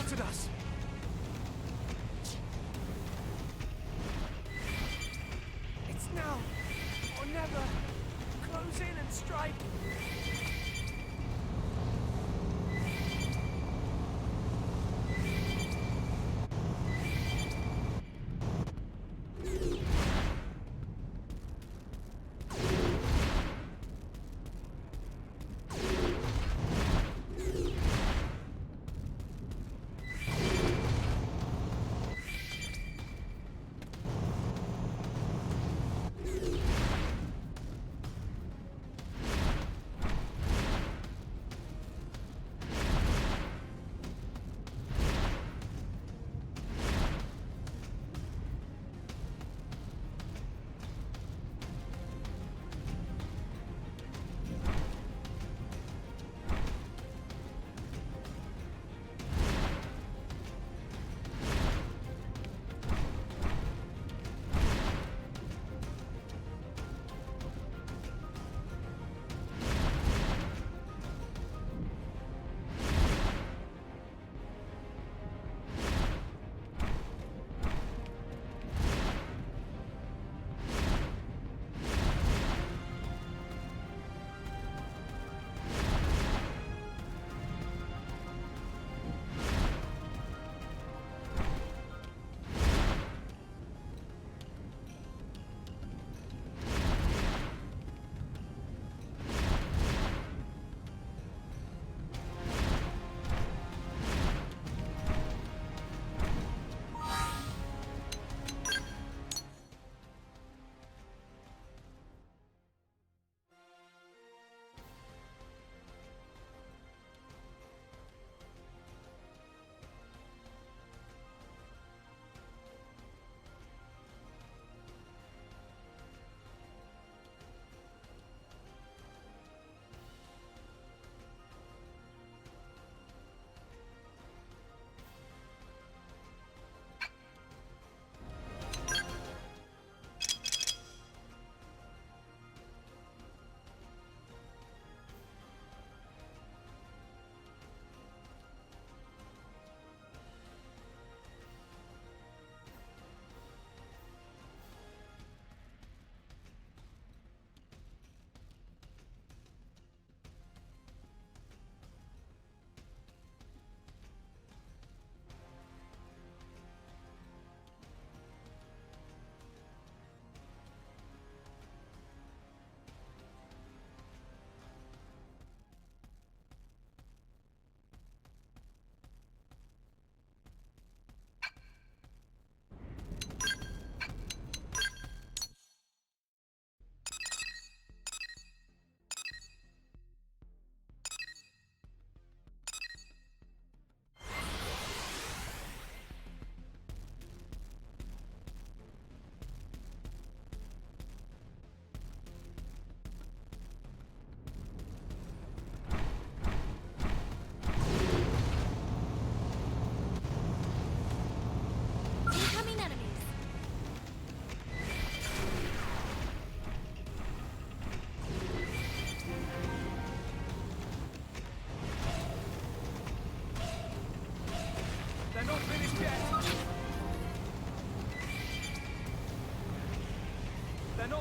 spotted us! It's now or never. Close in and strike.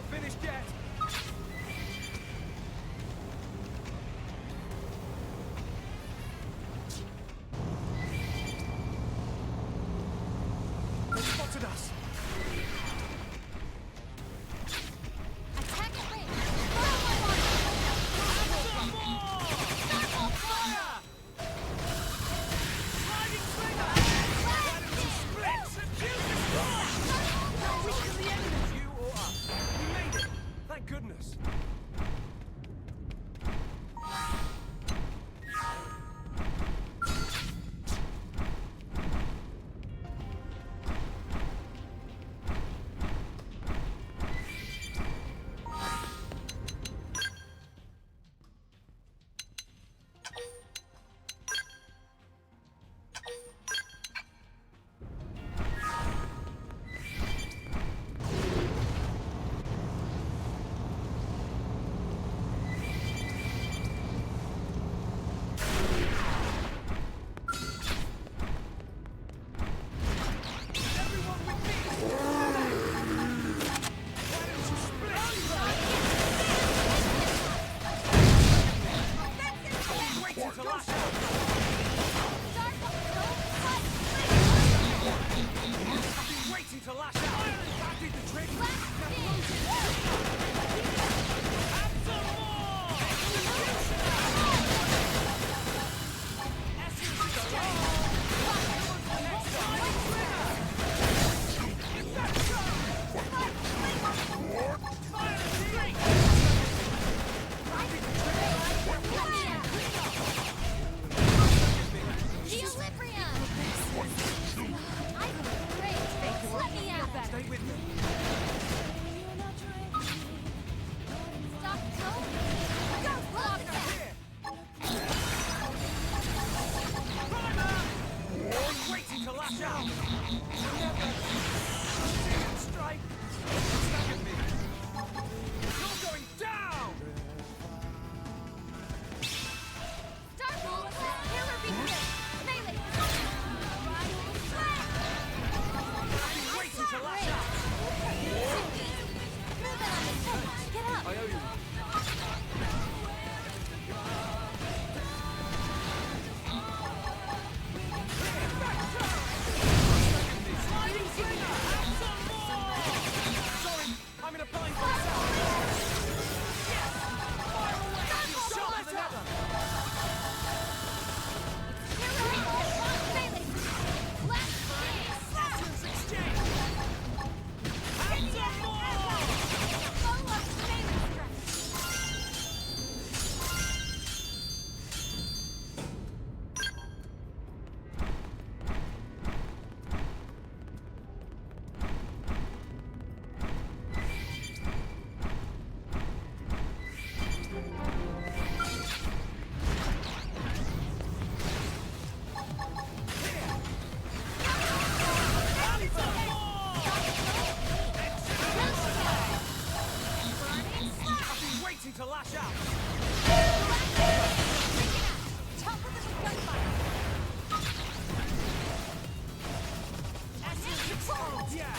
finished yet. They spotted us. Attack at range. Some more! Start on fire! Sliding trigger! Radical splits and you destroy! How weak are the enemies, you or us? We made it. Thank lash out! Strike! Stuck at me! You're going down! Starbolt, hammer begins! Melee! Waiting to lash out! Move it on the stage! Get up! I owe you. Sorry, I'm in a bind myself. Yes! Fire away! Sharper than ever! Melee! Last Essence exchange! And some more! Follow up melee strike! And some more! I've been waiting to lash out! Topple them with gunfire! Essence explode! Yeah!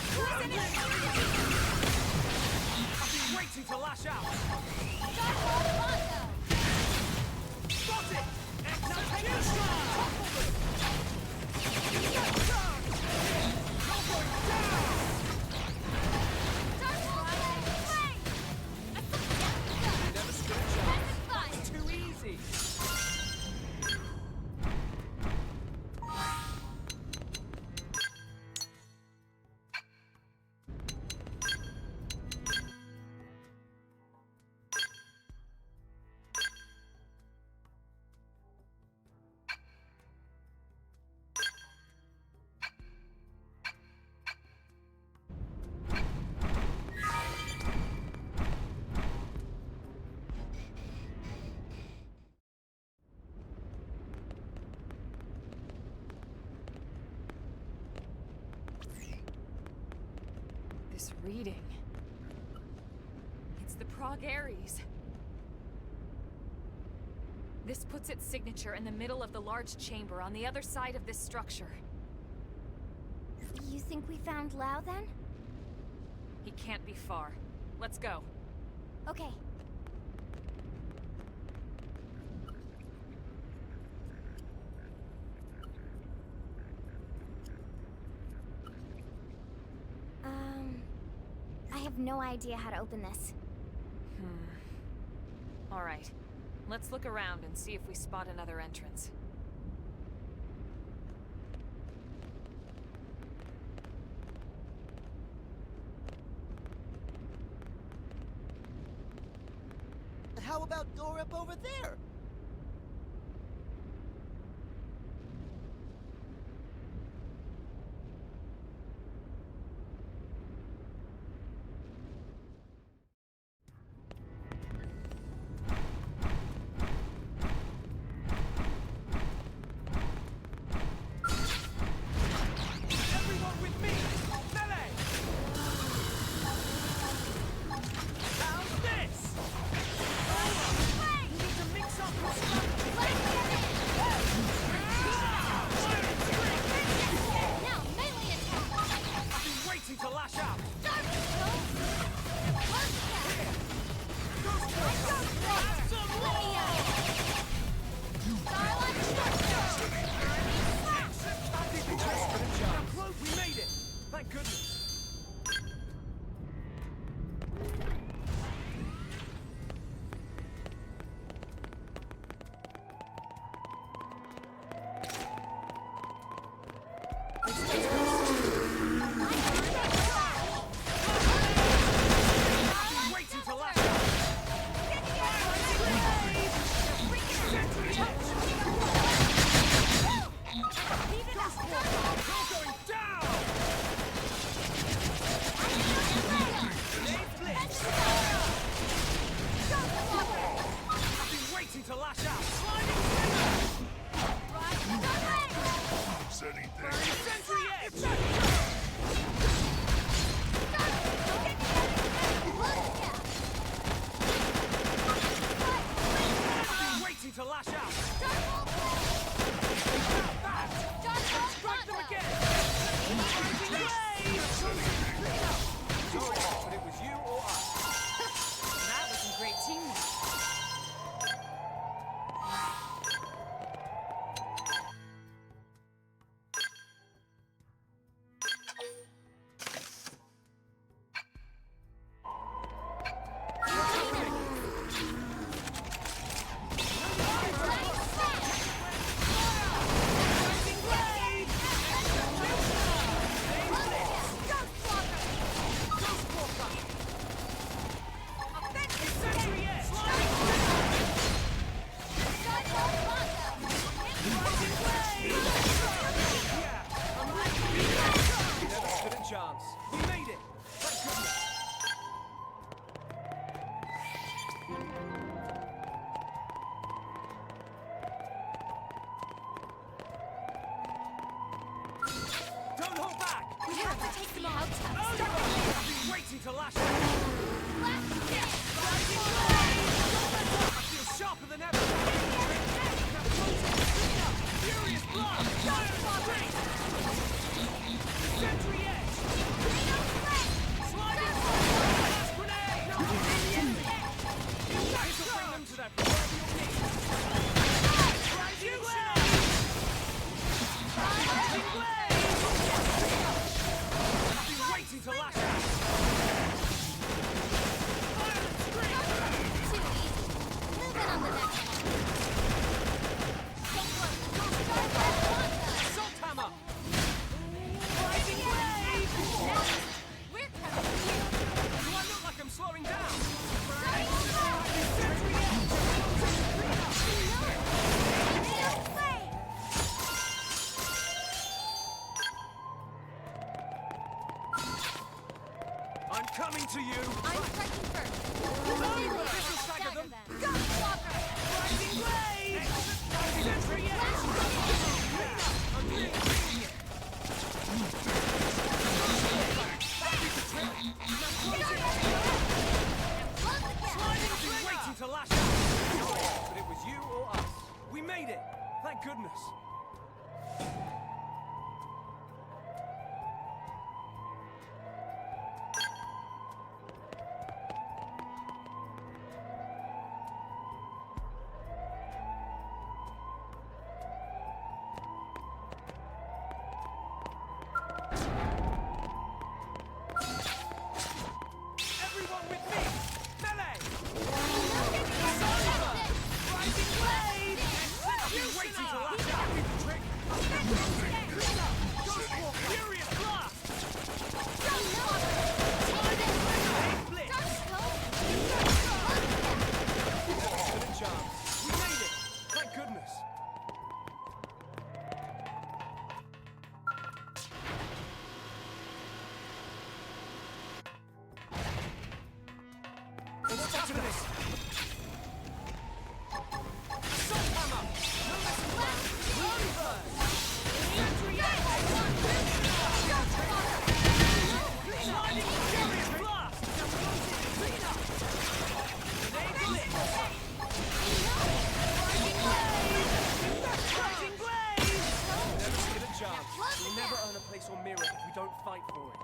I've been waiting to lash out! Got it! Execution! You're going down! Never stretch out. It's too easy. This reading. It's the Prague Aries. This puts its signature in the middle of the large chamber on the other side of this structure. You think we found Lao then? He can't be far. Let's go. Okay. I have no idea how to open this. All right. Let's look around and see if we spot another entrance. How about door up over there? Everyone with me! Melee! How's this? You need to mix up your strategy. Now, melee attack! I've been waiting to lash out. We made it! Thank goodness! Waiting to lash out! You're going down! I've been waiting to lash out! Anything. Sentry I've been waiting to lash out. Strike them again. Sorry, but it was you or us. That was some great teamwork. Never stood a chance. We made it. Thank goodness. Don't hold back. We have to take them out. I've been waiting to lash out. I feel sharper than ever. Furious blast. Sentry edge. Sliding blast grenade. This will bring them to their proverbial knees. Rising blade. Rising blade. I've been waiting to lash out. Violent scream. Too easy. Move it on the next one. Assault hammer. Rising blade. We're coming for you. Do I look like I'm slowing down? I'm coming to you. I'm striking first. This will stagger them. Rising blade. Sentry edge. I'm really feeling it. I've been waiting to lash out. But it was you or us. We made it. Thank goodness. Everyone with me! Melee! Rising blade! I've been waiting to lash out. Trick! Furious blast! Blitz! Never stood a chance. We made it! Thank goodness! Let's tackle this! Assault hammer! No messing around! Early bird! Sentry edge! Sliding furious blast! Grenade blitz! Rising blade! Never stood a chance. We'll never earn a place on Mirror if we don't fight for it.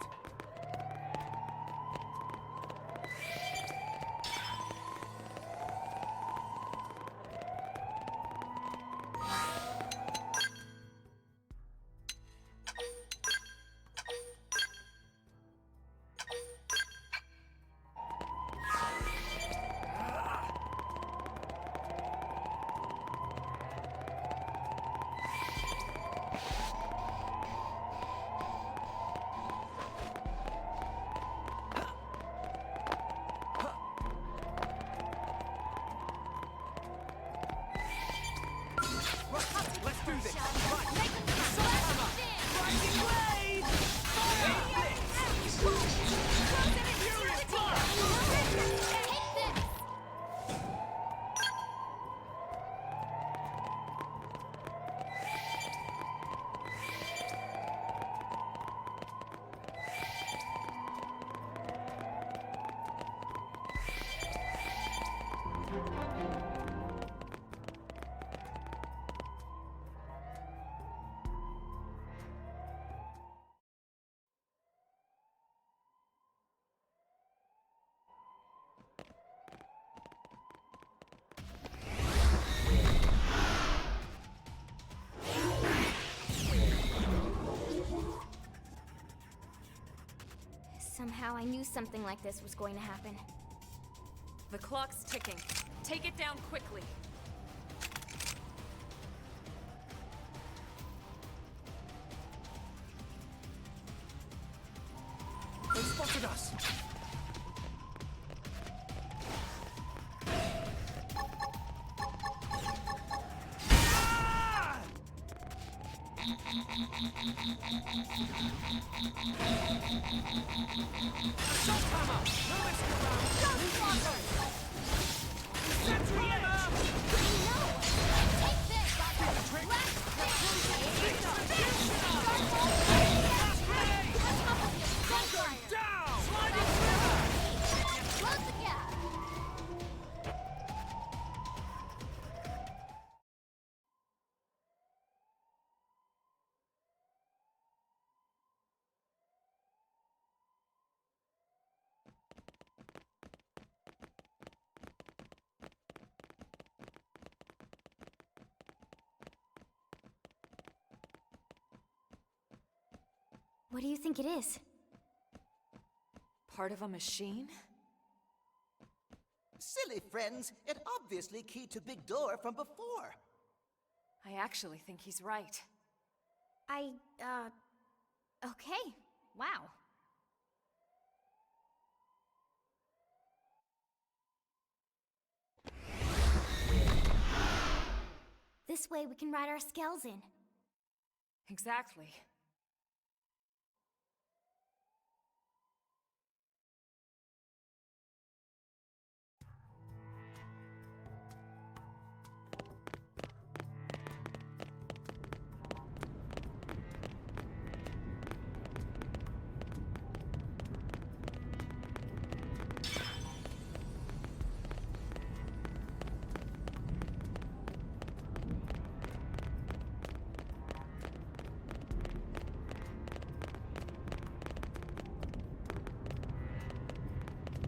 Somehow I knew something like this was going to happen. The clock's ticking. Take it down quickly. They spotted us! What do you think it is? Part of a machine? Silly friends, it obviously keyed to big door from before. I actually think he's right. Okay. Wow. This way we can ride our skells in. Exactly.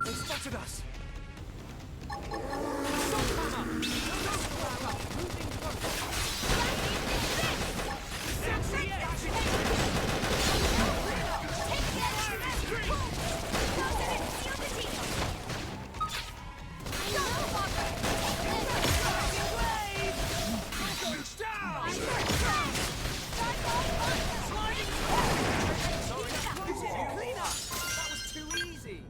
They spotted us! That was too easy!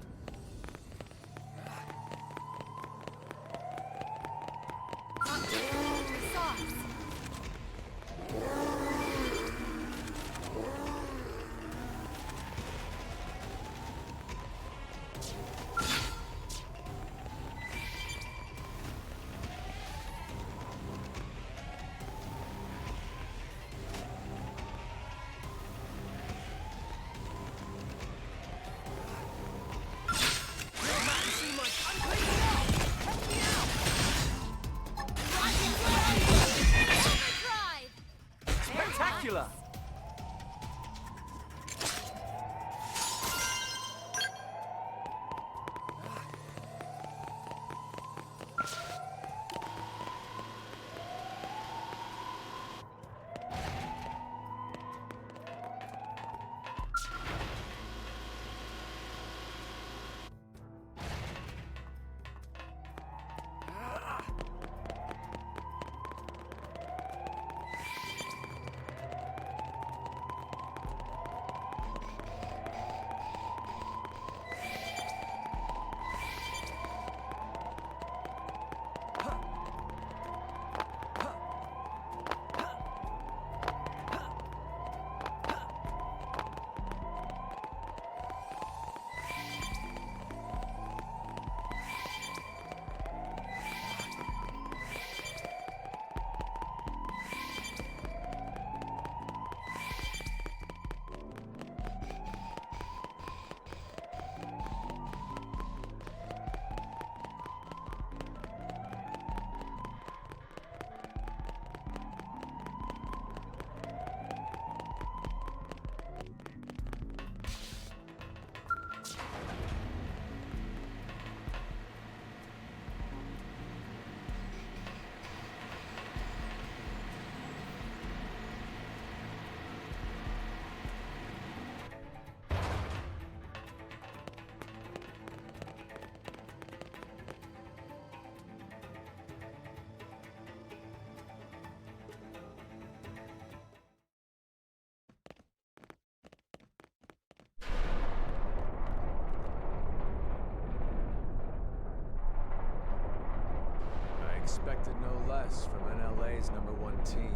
expected no less from NLA's #1 team.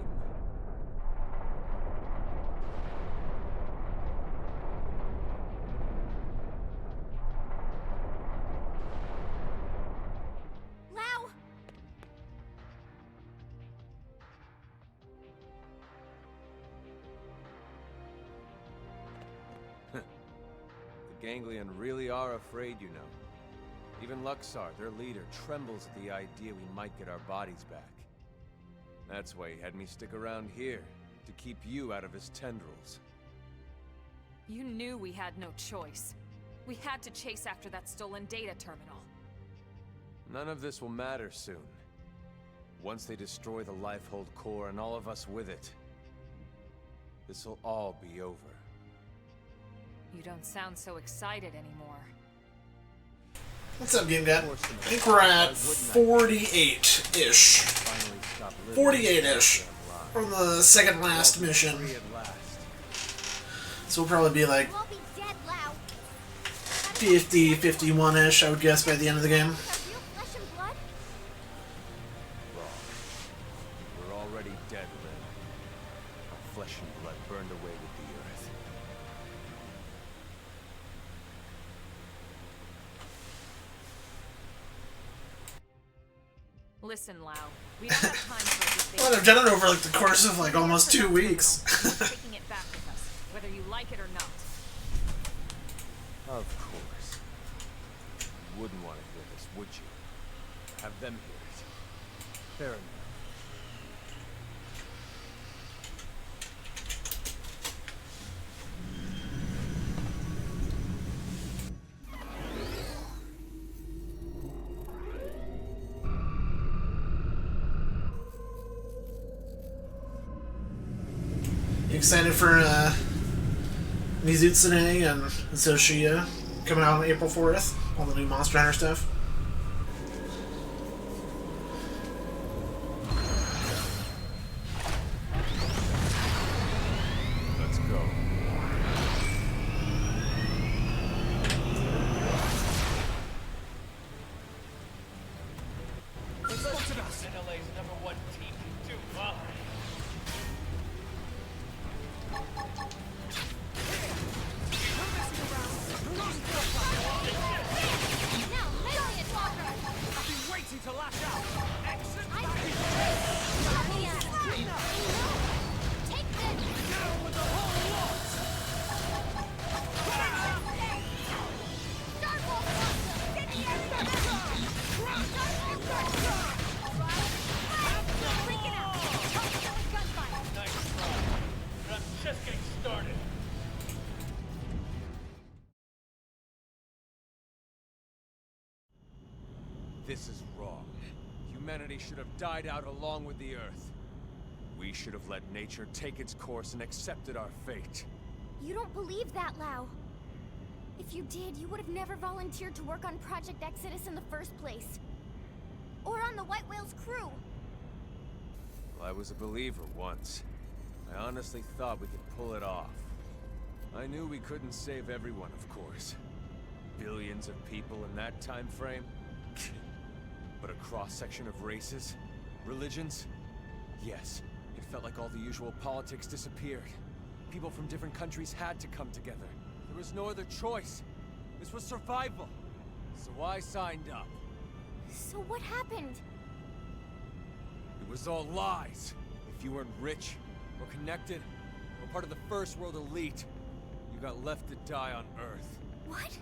Lau! The Ganglion really are afraid, you know. Even Luxar, their leader, trembles at the idea we might get our bodies back. That's why he had me stick around here, to keep you out of his tendrils. You knew we had no choice. We had to chase after that stolen data terminal. None of this will matter soon. Once they destroy the Lifehold core and all of us with it, this'll all be over. You don't sound so excited anymore. What's up, Game Dad? I think we're at 48-ish. 48-ish. From the second last mission. So we'll probably be like 50, 51-ish, I would guess, by the end of the game. We're already dead, Lynn. Our flesh and blood burned away with the earth. Listen, Lau. We don't have time for this Well, I've done it over like the course of like almost 2 weeks. taking it back with us, whether you like it or not. Of course. You wouldn't want to hear this, would you? Have them hear it. Fair enough. You excited for Mizutsune and Zoshia coming out on April 4th? All the new Monster Hunter stuff? Let's go. NLA's #1 team can do, huh? I've been waiting to lash out. Exit back. Take this! Down with the whole lot. Nice try. But I'm just getting started. This is wrong. Humanity should have died out along with the Earth. We should have let nature take its course and accepted our fate. You don't believe that, Lau. If you did, you would have never volunteered to work on Project Exodus in the first place. Or on the White Whale's crew. Well, I was a believer once. I honestly thought we could pull it off. I knew we couldn't save everyone, of course. Billions of people in that time frame. But a cross-section of races? Religions? Yes, it felt like all the usual politics disappeared. People from different countries had to come together. There was no other choice. This was survival. So I signed up. So what happened? It was all lies. If you weren't rich, or connected, or part of the First World elite, you got left to die on Earth. What?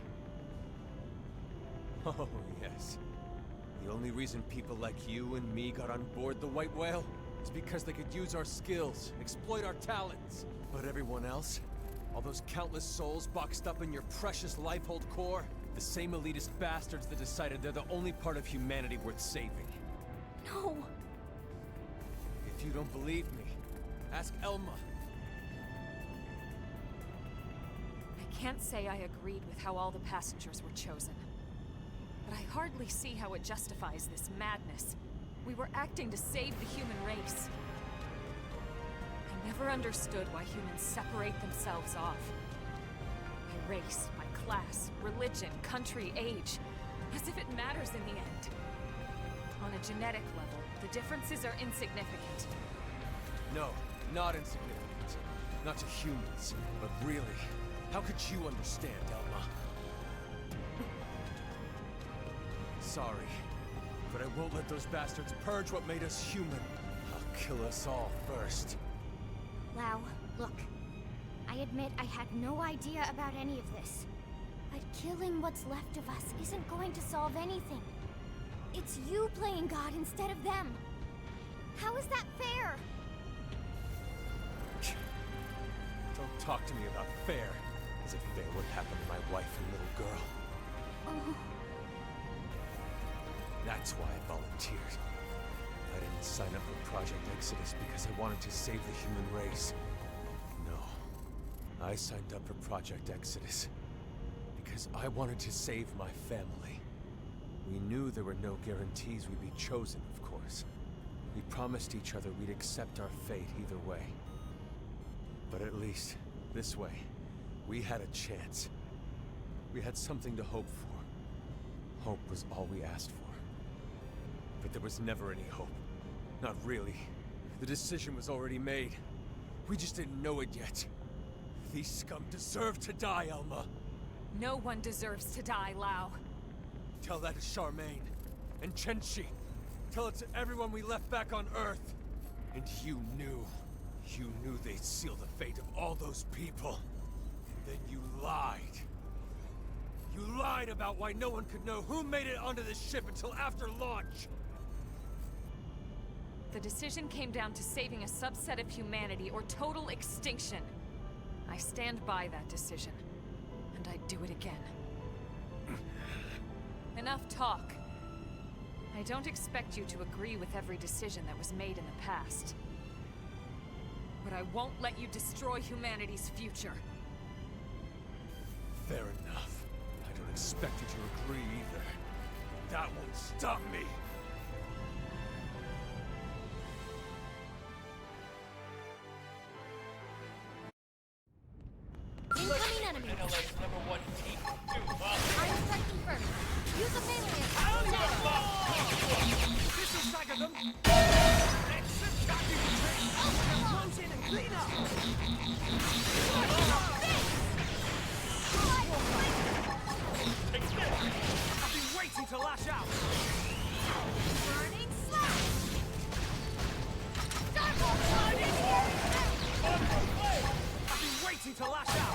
Oh, yes. The only reason people like you and me got on board the White Whale is because they could use our skills, exploit our talents. But everyone else, all those countless souls boxed up in your precious Lifehold core, the same elitist bastards that decided they're the only part of humanity worth saving. No. If you don't believe me, ask Elma. I can't say I agreed with how all the passengers were chosen. But I hardly see how it justifies this madness. We were acting to save the human race. I never understood why humans separate themselves off. My race, my class, religion, country, age. As if it matters in the end. On a genetic level, The differences are insignificant. No, not insignificant. Not to humans, but really, how could you understand, Elma? Sorry, but I won't let those bastards purge what made us human. I'll kill us all first. Lau, look. I admit I had no idea about any of this. But killing what's left of us isn't going to solve anything. It's you playing God instead of them. How is that fair? Don't talk to me about fair. Is it fair what happened to my wife and little girl? Oh. That's why I volunteered. I didn't sign up for Project Exodus because I wanted to save the human race. No. I signed up for Project Exodus because I wanted to save my family. We knew there were no guarantees we'd be chosen, of course. We promised each other we'd accept our fate either way. But at least, this way, we had a chance. We had something to hope for. Hope was all we asked for. But there was never any hope. Not really. The decision was already made. We just didn't know it yet. These scum deserve to die, Elma. No one deserves to die, Lau. Tell that to Charmaine. And Chenchi. Tell it to everyone we left back on Earth. And you knew they'd seal the fate of all those people. And then you lied. You lied about why no one could know who made it onto this ship until after launch. The decision came down to saving a subset of humanity or total extinction. I stand by that decision. And I'd do it again. Enough talk. I don't expect you to agree with every decision that was made in the past. But I won't let you destroy humanity's future. Fair enough. I don't expect you to agree either. That won't stop me! Incoming enemy. I'm striking first. Use a melee attack. This will stagger them. Close in and clean up. I've been waiting to lash out. Burning slash. I've been waiting to lash out.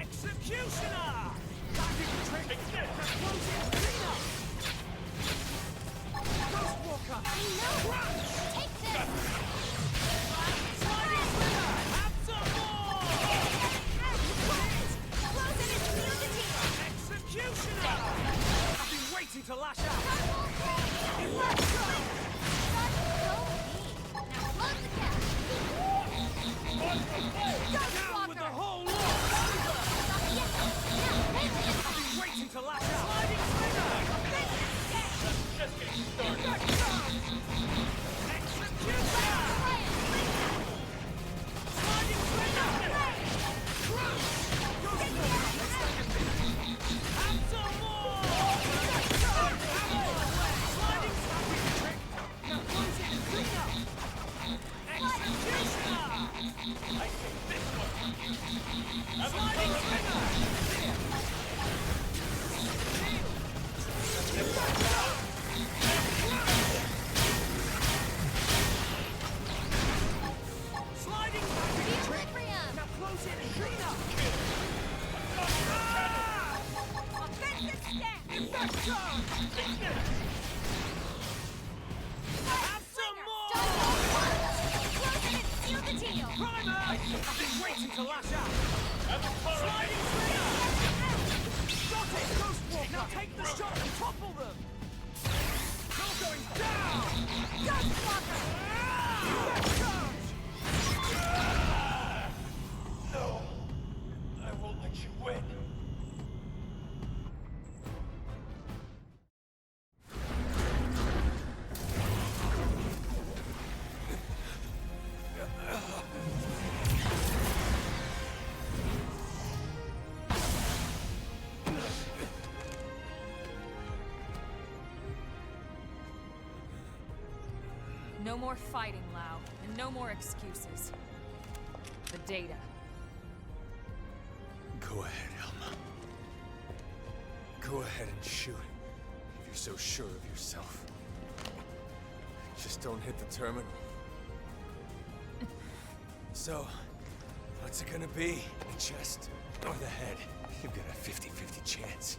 Executioner! That didn't trick. Close in, clean up. Ghostwalker! Take this. Sliding Slither! Have some more! Close it and seal the deal. Executioner! I've been waiting to lash out. Down with the whole lot! I've been waiting to lash out. Sliding Slither! Just getting started. Executioner! Sliding Slither! Crush! Have some more! Sliding Slither! Now close it and clean up! Executioner! I think this one. Sliding Slither! Sliding Equilibrium. Now close in and clean up! Offensive step. Infection! Have some more! Close it and seal the deal. Primer! I've been waiting to lash out! Sliding Slinger! Got it! Ghostwalker! Now take the shot and topple them! You're going down! Ghostwalker. Infection! No! I won't let you win! No more fighting, Lau, and no more excuses. The data. Go ahead, Elma. Go ahead and shoot, if you're so sure of yourself. Just don't hit the terminal. So, what's it gonna be? The chest or the head? You've got a 50-50 chance.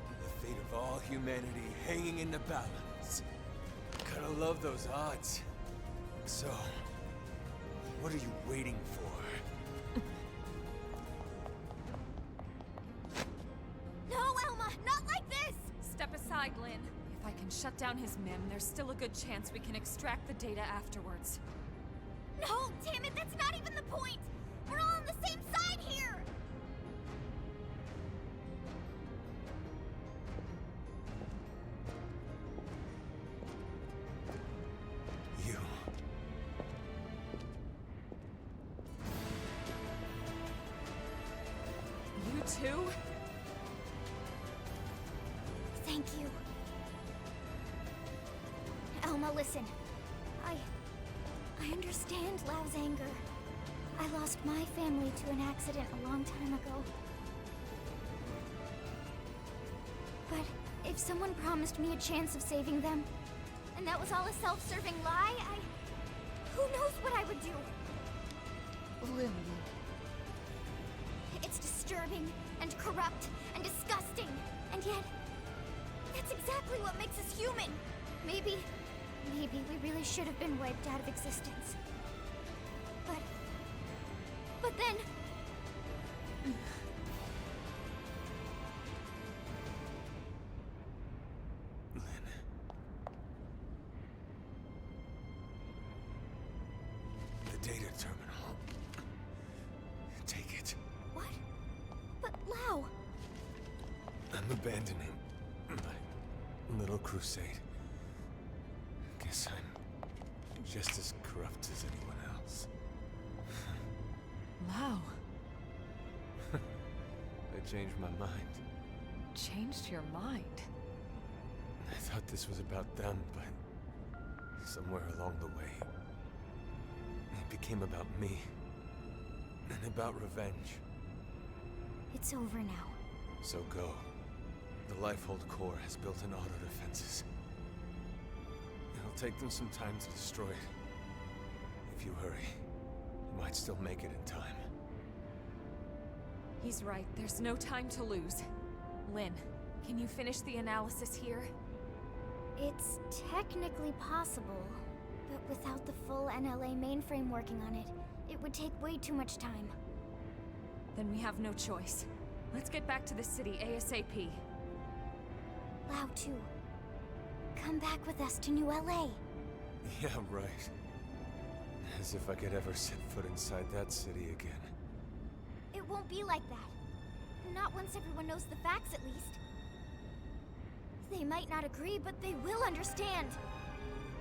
The fate of all humanity hanging in the balance. Gotta love those odds. So, what are you waiting for? No, Elma! Not like this! Step aside, Lynn. If I can shut down his MIM, there's still a good chance we can extract the data afterwards. No, damn it, that's not even the point! We're all on the same side here! You. You too? Thank you. Elma, listen. I understand Lau's anger. I lost my family to an accident a long time ago. But if someone promised me a chance of saving them, and that was all a self-serving lie, who knows what I would do? Lily. It's disturbing, and corrupt, and disgusting, and yet, that's exactly what makes us human. Maybe we really should have been wiped out of existence. But then... Lynn. The data terminal. Take it. What? But Lau... I'm abandoning my little crusade. Guess I'm just as corrupt as anyone else. Lau. I changed my mind. Changed your mind? I thought this was about them, but somewhere along the way, it became about me. And about revenge. It's over now. So go. The Lifehold core has built-in auto defenses. It'll take them some time to destroy it. If you hurry, you might still make it in time. He's right. There's no time to lose. Lynn, can you finish the analysis here? It's technically possible, but without the full NLA mainframe working on it, it would take way too much time. Then we have no choice. Let's get back to the city ASAP. Lau too. Come back with us to New LA. Yeah, right. As if I could ever set foot inside that city again. It won't be like that. Not once everyone knows the facts, at least. They might not agree, but they will understand.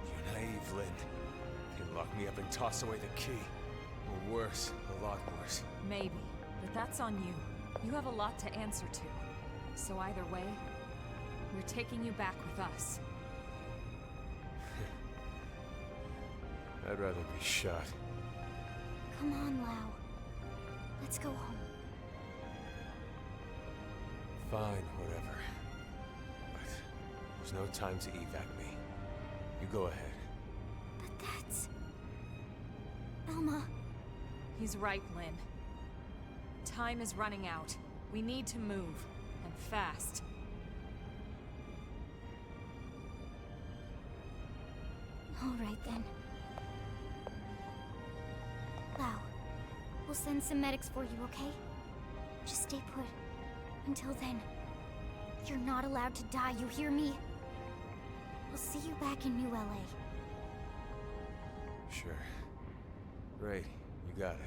You're naive, Lynn. They lock me up and toss away the key. Or worse, a lot worse. Maybe, but that's on you. You have a lot to answer to. So either way, we're taking you back with us. I'd rather be shot. Come on, Lau. Let's go home. Fine, whatever. But there's no time to evac me. You go ahead. But that's... Elma. He's right, Lynn. Time is running out. We need to move. And fast. All right, then. Lau, we'll send some medics for you, okay? Just stay put. Until then, you're not allowed to die, you hear me? We'll see you back in New LA. Sure. Great, you got it.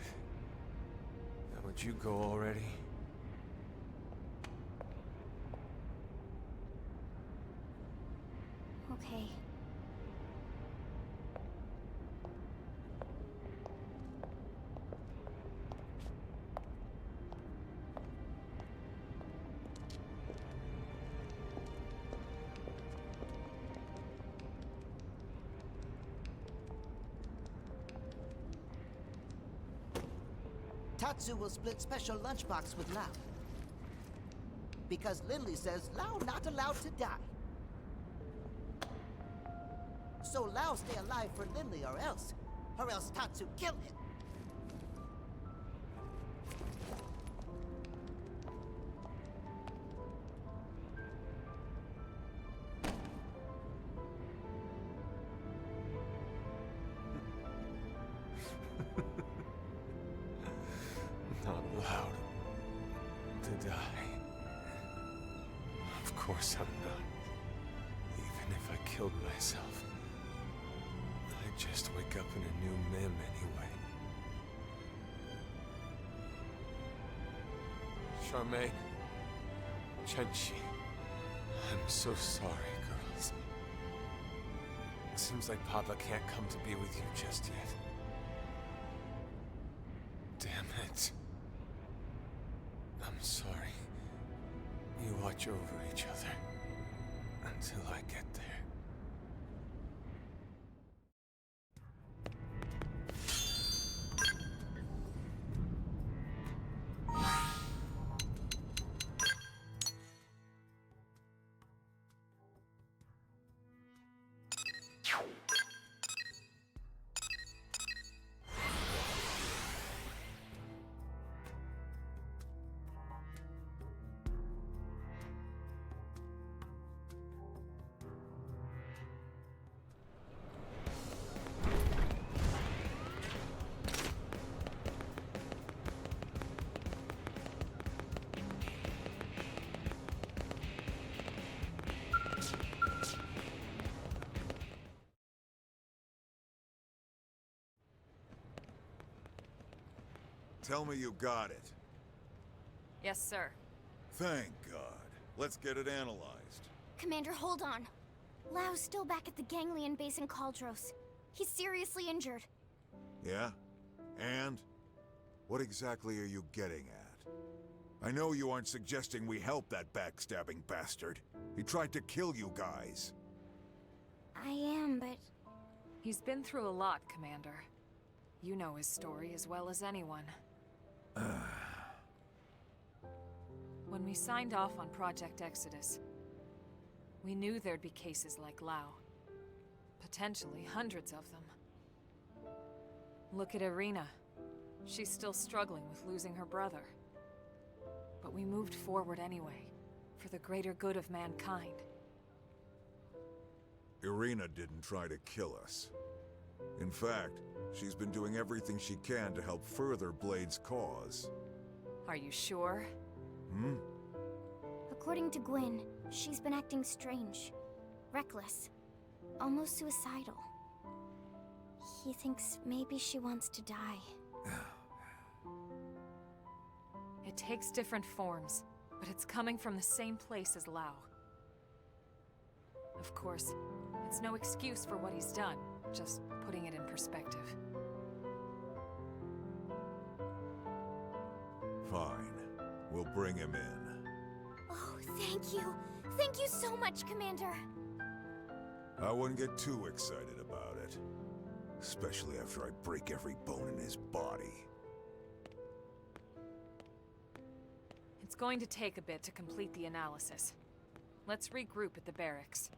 Now would you go already? Okay. Tatsu will split special lunchbox with Lao. Because Lindley says Lao not allowed to die. So Lao stay alive for Lindley or else Tatsu kill him. Not allowed to die. Of course I'm not. Even if I killed myself, I'd just wake up in a new Mim anyway. Charmaine, Chenchi, I'm so sorry, girls. It seems like Papa can't come to be with you just yet. Damn it. I'm sorry. You watch over each other until I get there. Tell me you got it. Yes, sir. Thank God. Let's get it analyzed. Commander, hold on. Lau's still back at the Ganglion base in Caldros. He's seriously injured. Yeah? And? What exactly are you getting at? I know you aren't suggesting we help that backstabbing bastard. He tried to kill you guys. I am, but... He's been through a lot, Commander. You know his story as well as anyone. When we signed off on Project Exodus, we knew there'd be cases like Lao. Potentially hundreds of them. Look at Irina. She's still struggling with losing her brother. But we moved forward anyway, for the greater good of mankind. Irina didn't try to kill us. In fact, she's been doing everything she can to help further Blade's cause. Are you sure? Hmm? According to Gwyn, she's been acting strange. Reckless. Almost suicidal. He thinks maybe she wants to die. It takes different forms, but it's coming from the same place as Lao. Of course, it's no excuse for what he's done, just putting it in perspective. Fine. We'll bring him in. Oh, thank you. Thank you so much, Commander. I wouldn't get too excited about it. Especially after I break every bone in his body. It's going to take a bit to complete the analysis. Let's regroup at the barracks.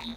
Hey!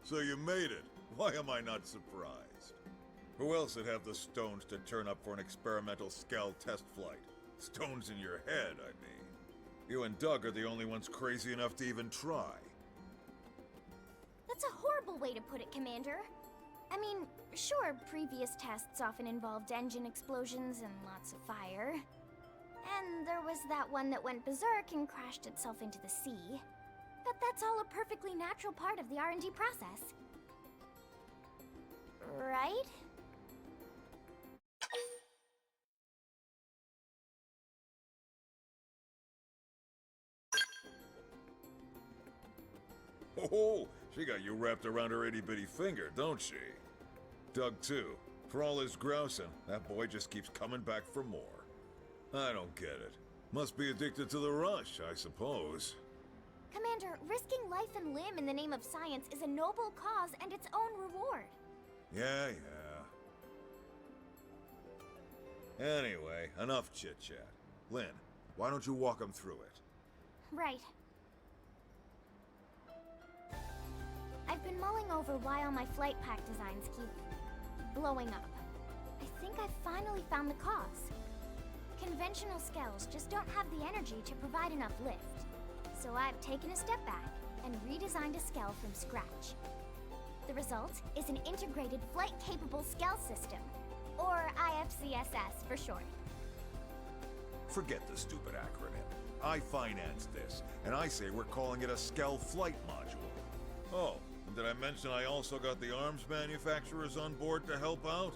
So you made it. Why am I not surprised? Who else would have the stones to turn up for an experimental Skell test flight? Stones in your head, I mean. You and Doug are the only ones crazy enough to even try. That's a horrible way to put it, Commander. I mean, sure, previous tests often involved engine explosions and lots of fire. And there was that one that went berserk and crashed itself into the sea. But that's all a perfectly natural part of the R&D process. Right? Oh, she got you wrapped around her itty-bitty finger, don't she? Doug, too. For all his grousing, that boy just keeps coming back for more. I don't get it. Must be addicted to the rush, I suppose. Commander, risking life and limb in the name of science is a noble cause and its own reward. Yeah. Anyway, enough chit-chat. Lynn, why don't you walk him through it? Right. I've been mulling over why all my flight pack designs keep blowing up. I think I've finally found the cause. Conventional skells just don't have the energy to provide enough lift. So I've taken a step back and redesigned a skell from scratch. The result is an integrated flight-capable skell system, or IFCSS for short. Forget the stupid acronym. I financed this, and I say we're calling it a Skell Flight Module. Oh, and did I mention I also got the arms manufacturers on board to help out?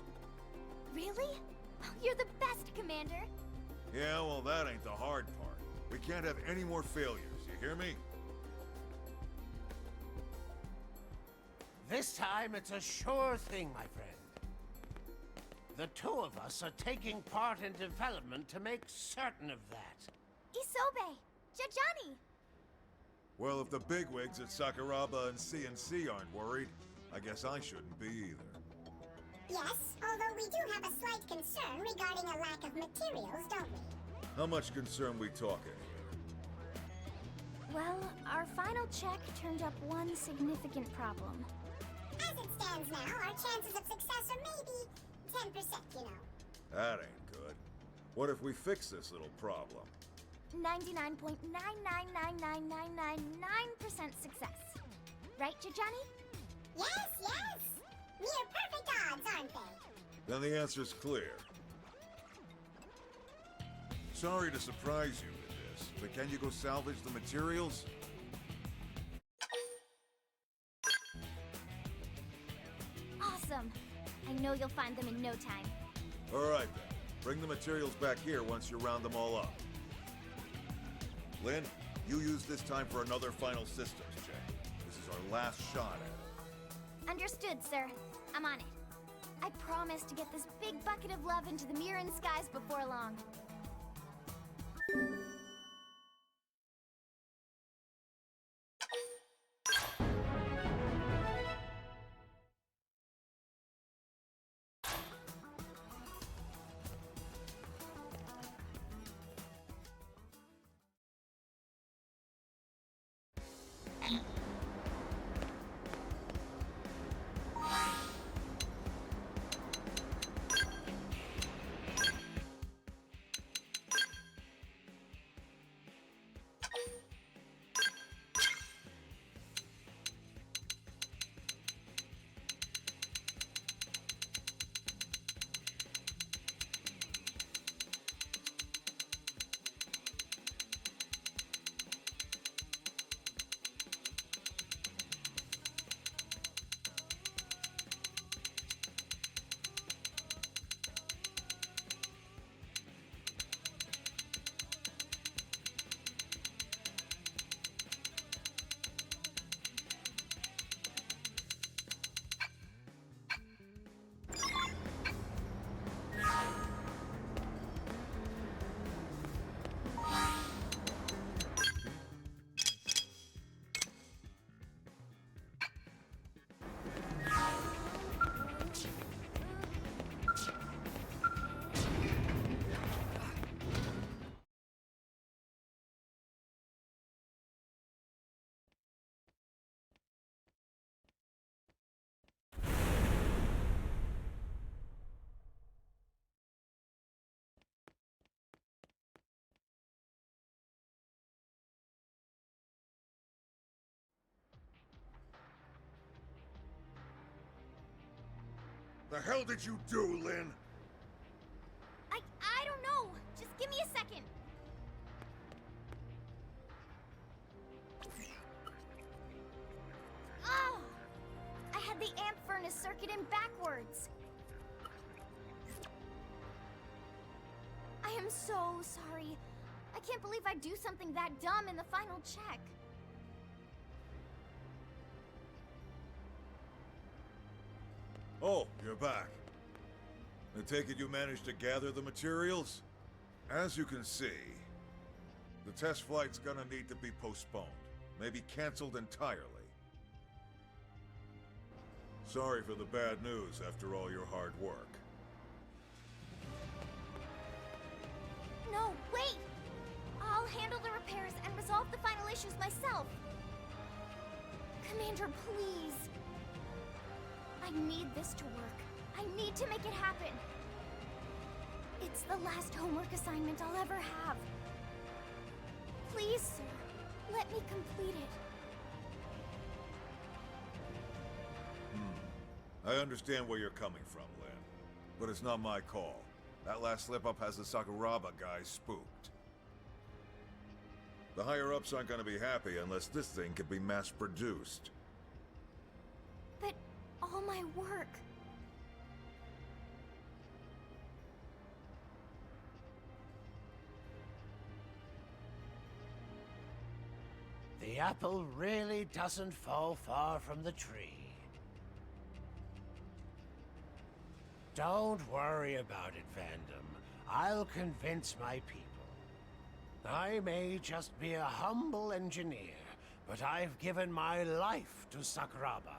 Really? Oh, you're the best, Commander! Yeah, well, that ain't the hard part. We can't have any more failures, you hear me? This time it's a sure thing, my friend. The two of us are taking part in development to make certain of that. Isobe! Jajani! Well, if the bigwigs at Sakuraba and CNC aren't worried, I guess I shouldn't be either. Yes, although we do have a slight concern regarding a lack of materials, don't we? How much concern we talking here? Well, our final check turned up one significant problem. As it stands now, our chances of success are maybe 10%, you know. That ain't good. What if we fix this little problem? 99.9999999% success. Right, Jajani? Yes, yes! Near perfect odds, aren't they? Then the answer's clear. Sorry to surprise you with this, but can you go salvage the materials? Awesome. I know you'll find them in no time. All right, then. Bring the materials back here once you round them all up. Lynn, you use this time for another final systems check. This is our last shot at it. Understood, sir. I'm on it. I promise to get this big bucket of love into the Mirren skies before long. The hell did you do, Lynn? I don't know. Just give me a second. Oh! I had the amp furnace circuit in backwards. I am so sorry. I can't believe I'd do something that dumb in the final check. Oh, you're back. I take it you managed to gather the materials? As you can see, the test flight's gonna need to be postponed. Maybe canceled entirely. Sorry for the bad news after all your hard work. No, wait! I'll handle the repairs and resolve the final issues myself. Commander, please. I need this to work. I need to make it happen. It's the last homework assignment I'll ever have. Please, sir, let me complete it. I understand where you're coming from, Lynn. But it's not my call. That last slip-up has the Sakuraba guys spooked. The higher-ups aren't gonna be happy unless this thing can be mass-produced. But all my work... The apple really doesn't fall far from the tree. Don't worry about it, Fandom. I'll convince my people. I may just be a humble engineer, but I've given my life to Sakuraba.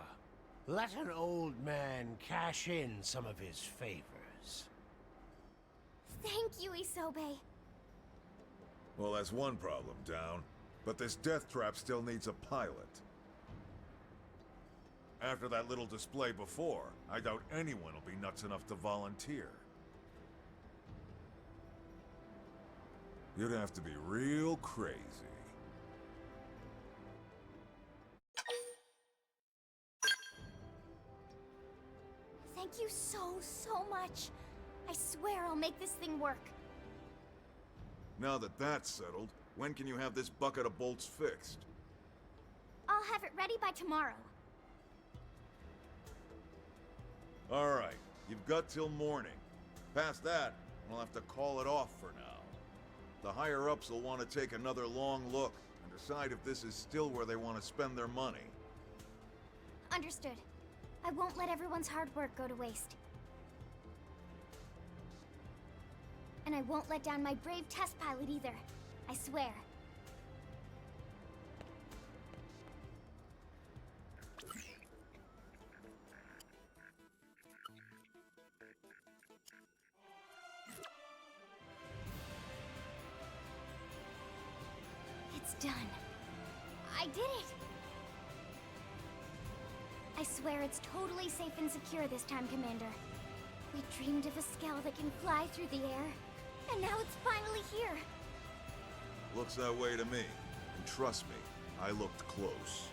Let an old man cash in some of his favors. Thank you, Isobe. Well, that's one problem down. But this death trap still needs a pilot. After that little display before, I doubt anyone will be nuts enough to volunteer. You'd have to be real crazy. Thank you so much. I swear I'll make this thing work. Now that that's settled, when can you have this bucket of bolts fixed? I'll have it ready by tomorrow. Alright, you've got till morning. Past that, we'll have to call it off for now. The higher-ups will want to take another long look and decide if this is still where they want to spend their money. Understood. I won't let everyone's hard work go to waste. And I won't let down my brave test pilot either. I swear. It's done. I did it! I swear it's totally safe and secure this time, Commander. We dreamed of a Skell that can fly through the air, and now it's finally here. Looks that way to me. And trust me, I looked close.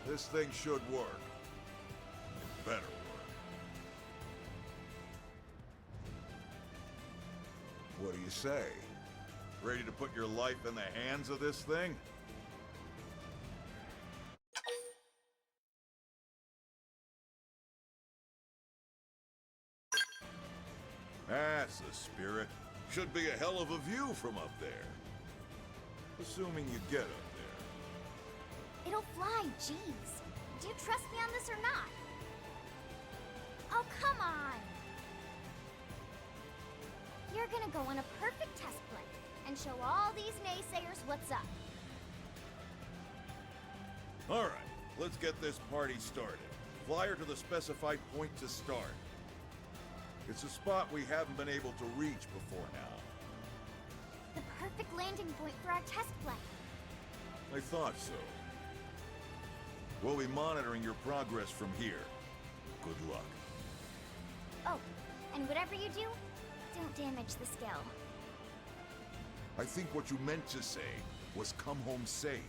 This thing should work. It better work. What do you say? Ready to put your life in the hands of this thing? That's the spirit. Should be a hell of a view from up there. Assuming you get up there. It'll fly, jeez. Do you trust me on this or not? Oh, come on! You're gonna go on a perfect test flight and show all these naysayers what's up. Alright, let's get this party started. Fly her to the specified point to start. It's a spot we haven't been able to reach before now. The perfect landing point for our test flight. I thought so. We'll be monitoring your progress from here. Good luck. Oh, and whatever you do, don't damage the Skell. I think what you meant to say was come home safe.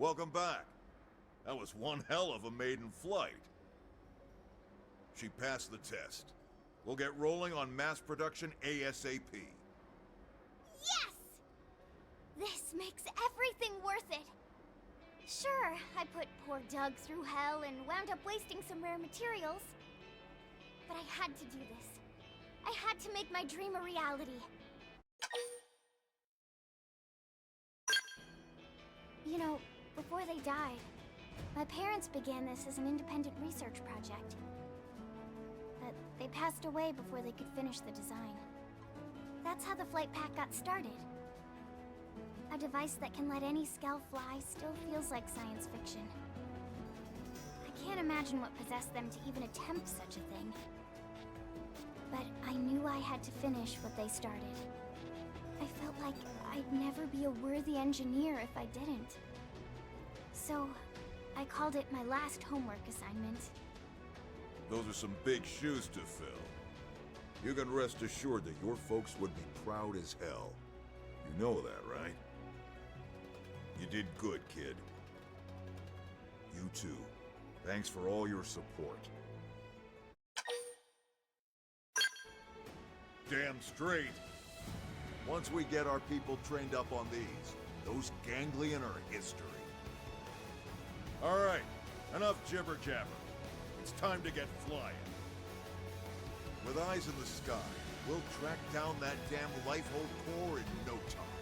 Welcome back. That was one hell of a maiden flight. She passed the test. We'll get rolling on mass production ASAP. Yes! This makes everything worth it. Sure, I put poor Doug through hell and wound up wasting some rare materials. But I had to do this. I had to make my dream a reality. You know, before they died, my parents began this as an independent research project. But they passed away before they could finish the design. That's how the flight pack got started. A device that can let any Skell fly still feels like science fiction. I can't imagine what possessed them to even attempt such a thing. But I knew I had to finish what they started. I felt like I'd never be a worthy engineer if I didn't. So, I called it my last homework assignment. Those are some big shoes to fill. You can rest assured that your folks would be proud as hell. You know that, right? You did good, kid. You too. Thanks for all your support. Damn straight. Once we get our people trained up on these, those ganglion are history. All right, enough jibber-jabber. It's time to get flying. With eyes in the sky, we'll track down that damn Lifehold core in no time.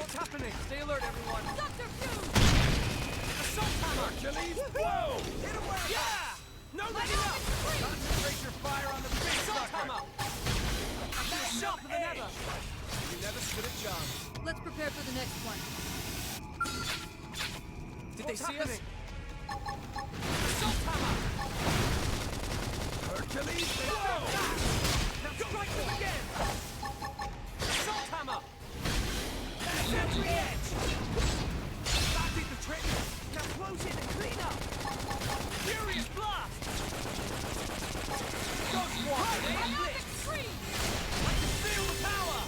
What's happening? Stay alert, everyone. Dr. Fuse! Assault hammer! Hercules! Whoa! Get away! Yeah! No letting up! Concentrate your fire on the big assault hammer! That's sharper than ever! You never stood a chance. Let's prepare for the next one. Did they see us? Assault hammer! Hercules! Whoa! Now strike them again! Assault hammer! That's every edge! That did the trick! Now close it and clean up! Furious blast! Ghost one! Blitz! I can feel the power!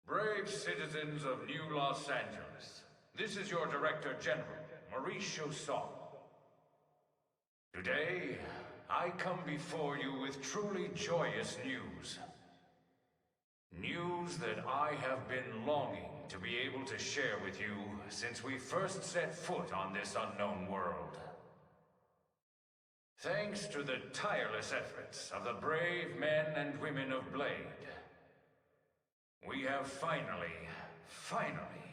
Brave citizens of New Los Angeles, this is your Director General, Maurice Chausson. Today, I come before you with truly joyous news. News that I have been longing to be able to share with you since we first set foot on this unknown world. Thanks to the tireless efforts of the brave men and women of Blade, we have finally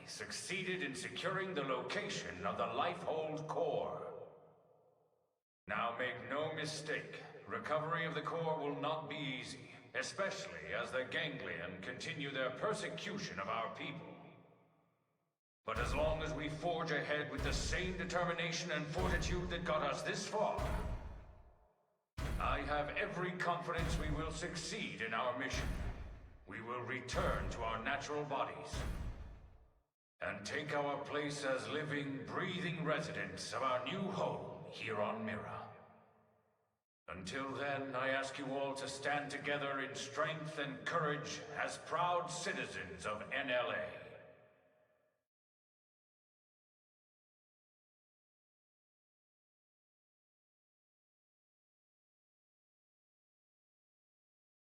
succeeded in securing the location of the Lifehold Core. Now make no mistake, recovery of the core will not be easy, especially as the Ganglion continue their persecution of our people. But as long as we forge ahead with the same determination and fortitude that got us this far, I have every confidence we will succeed in our mission. We will return to our natural bodies and take our place as living, breathing residents of our new home here on Mira. Until then, I ask you all to stand together in strength and courage as proud citizens of NLA.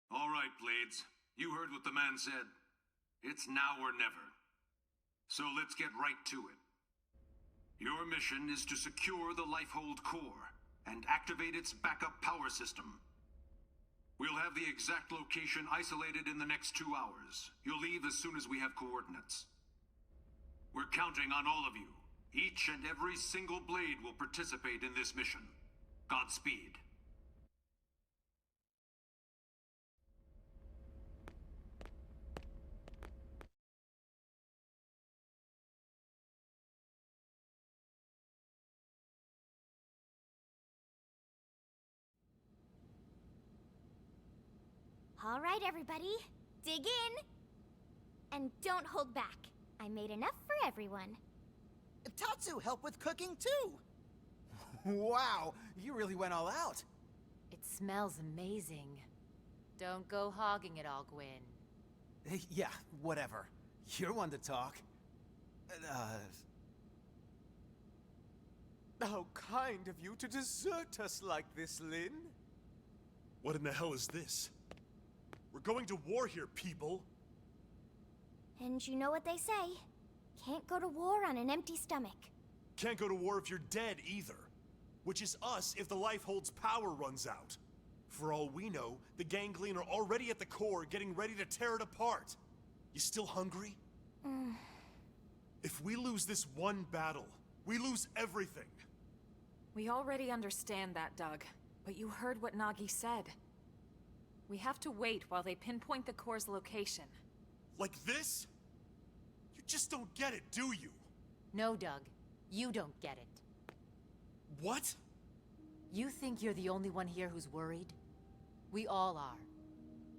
All right, Blades. You heard what the man said. It's now or never. So let's get right to it. Your mission is to secure the Lifehold Core and activate its backup power system. We'll have the exact location isolated in the next 2 hours. You'll leave as soon as we have coordinates. We're counting on all of you. Each and every single Blade will participate in this mission. Godspeed. All right, everybody, dig in. And don't hold back. I made enough for everyone. Tatsu helped with cooking too. Wow, you really went all out. It smells amazing. Don't go hogging it all, Gwyn. Yeah, whatever. You're one to talk. How kind of you to desert us like this, Lynn. What in the hell is this? We're going to war here, people! And you know what they say. Can't go to war on an empty stomach. Can't go to war if you're dead, either. Which is us if the Lifehold's power runs out. For all we know, the Ganglion are already at the core, getting ready to tear it apart. You still hungry? If we lose this one battle, we lose everything. We already understand that, Doug. But you heard what Nagi said. We have to wait while they pinpoint the core's location. Like this? You just don't get it, do you? No, Doug. You don't get it. What? You think you're the only one here who's worried? We all are.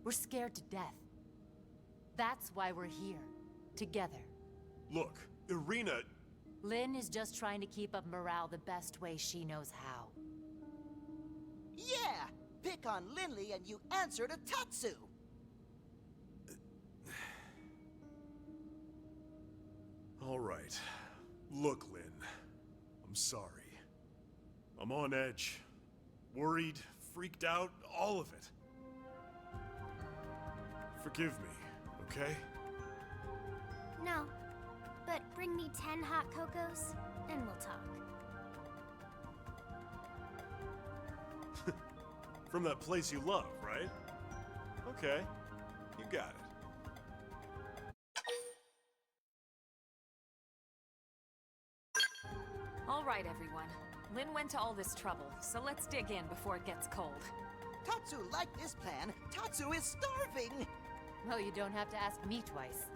We're scared to death. That's why we're here. Together. Look, Irina... Lynn is just trying to keep up morale the best way she knows how. Yeah! Pick on Lindley and you answer to Tatsu! All right. Look, Lynn. I'm sorry. I'm on edge. Worried, freaked out, all of it. Forgive me, okay? No. But bring me 10 hot cocos, and we'll talk. From that place you love, right? Okay. You got it. All right, everyone. Lynn went to all this trouble, so let's dig in before it gets cold. Tatsu liked this plan. Tatsu is starving! Well, you don't have to ask me twice.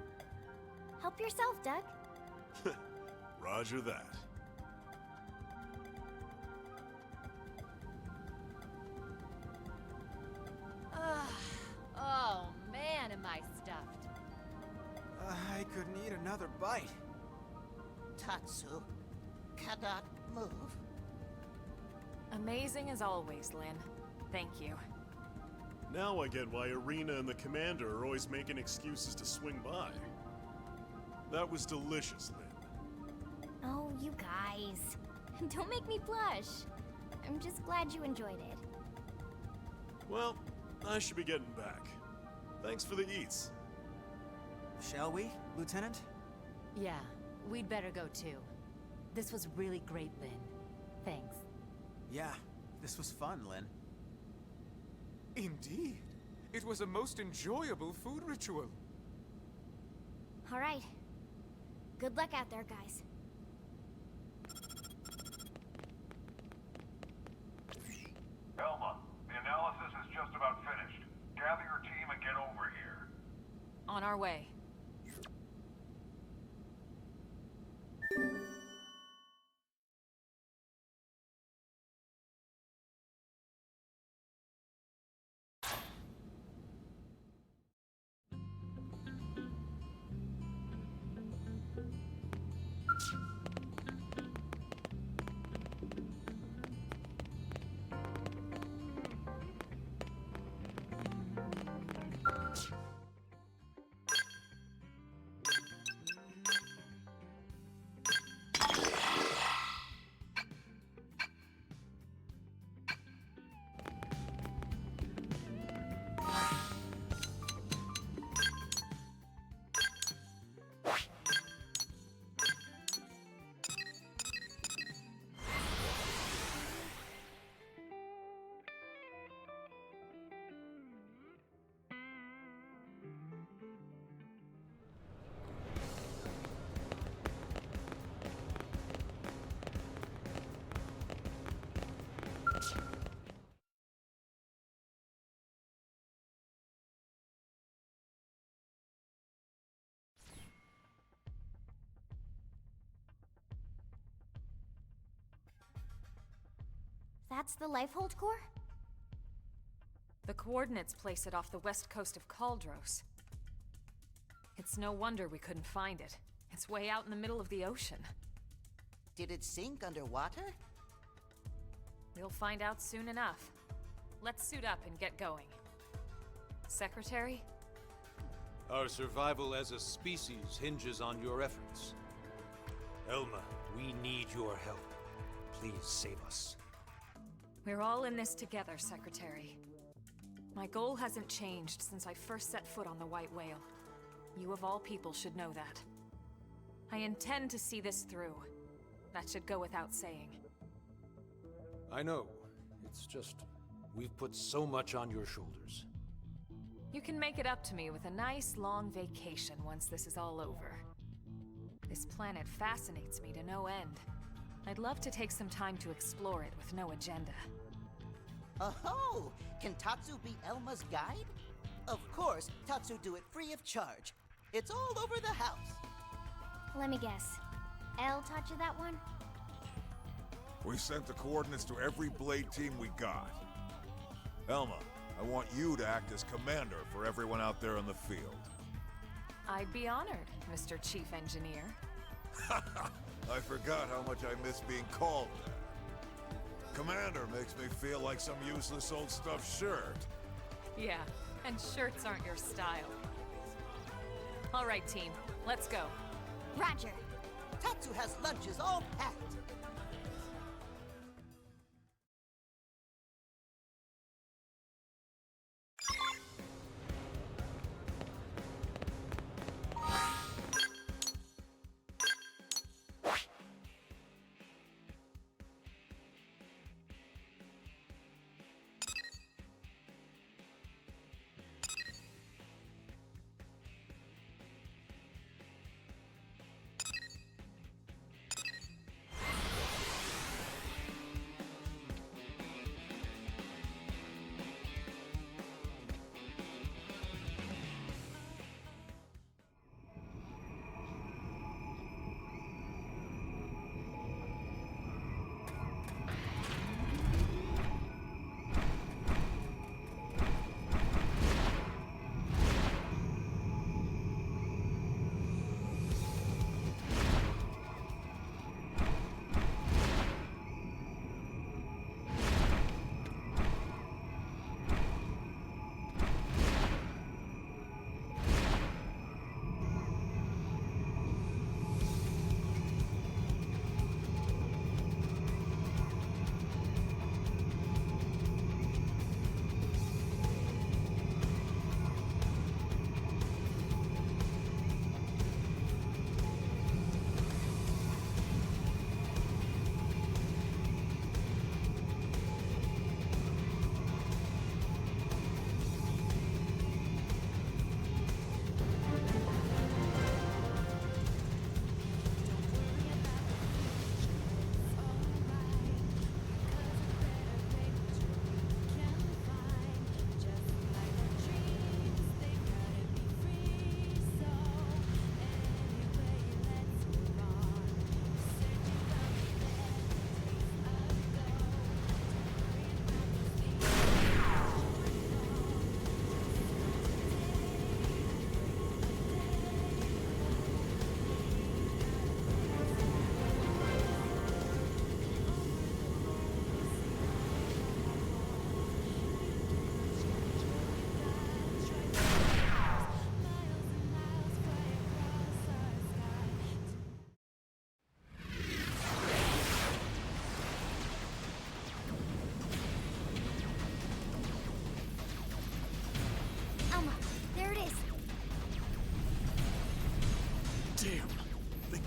Help yourself, Doug. Roger that. Oh, man, am I stuffed. I couldn't eat another bite. Tatsu cannot move. Amazing as always, Lynn. Thank you. Now I get why Irina and the Commander are always making excuses to swing by. That was delicious, Lynn. Oh, you guys. Don't make me blush. I'm just glad you enjoyed it. Well, I should be getting back. Thanks for the eats. Shall we, Lieutenant? Yeah, we'd better go too. This was really great, Lynn. Thanks. Yeah, this was fun, Lynn. Indeed. It was a most enjoyable food ritual. All right. Good luck out there, guys. Elma, the analysis is just about finished. Gather your team and get over here. On our way. That's the Lifehold core? The coordinates place it off the west coast of Caldros. It's no wonder we couldn't find it. It's way out in the middle of the ocean. Did it sink underwater? We'll find out soon enough. Let's suit up and get going. Secretary? Our survival as a species hinges on your efforts. Elma, we need your help. Please save us. We're all in this together, Secretary. My goal hasn't changed since I first set foot on the White Whale. You of all people should know that. I intend to see this through. That should go without saying. I know. It's just, we've put so much on your shoulders. You can make it up to me with a nice long vacation once this is all over. This planet fascinates me to no end. I'd love to take some time to explore it with no agenda. Oh, can Tatsu be Elma's guide? Of course, Tatsu do it free of charge. It's all over the house. Let me guess. Elle taught you that one? We sent the coordinates to every Blade team we got. Elma, I want you to act as commander for everyone out there in the field. I'd be honored, Mr. Chief Engineer. I forgot how much I miss being called that. Commander makes me feel like some useless old stuffed shirt. Yeah, and shirts aren't your style. All right, team, let's go. Roger. Tatsu has lunches all packed.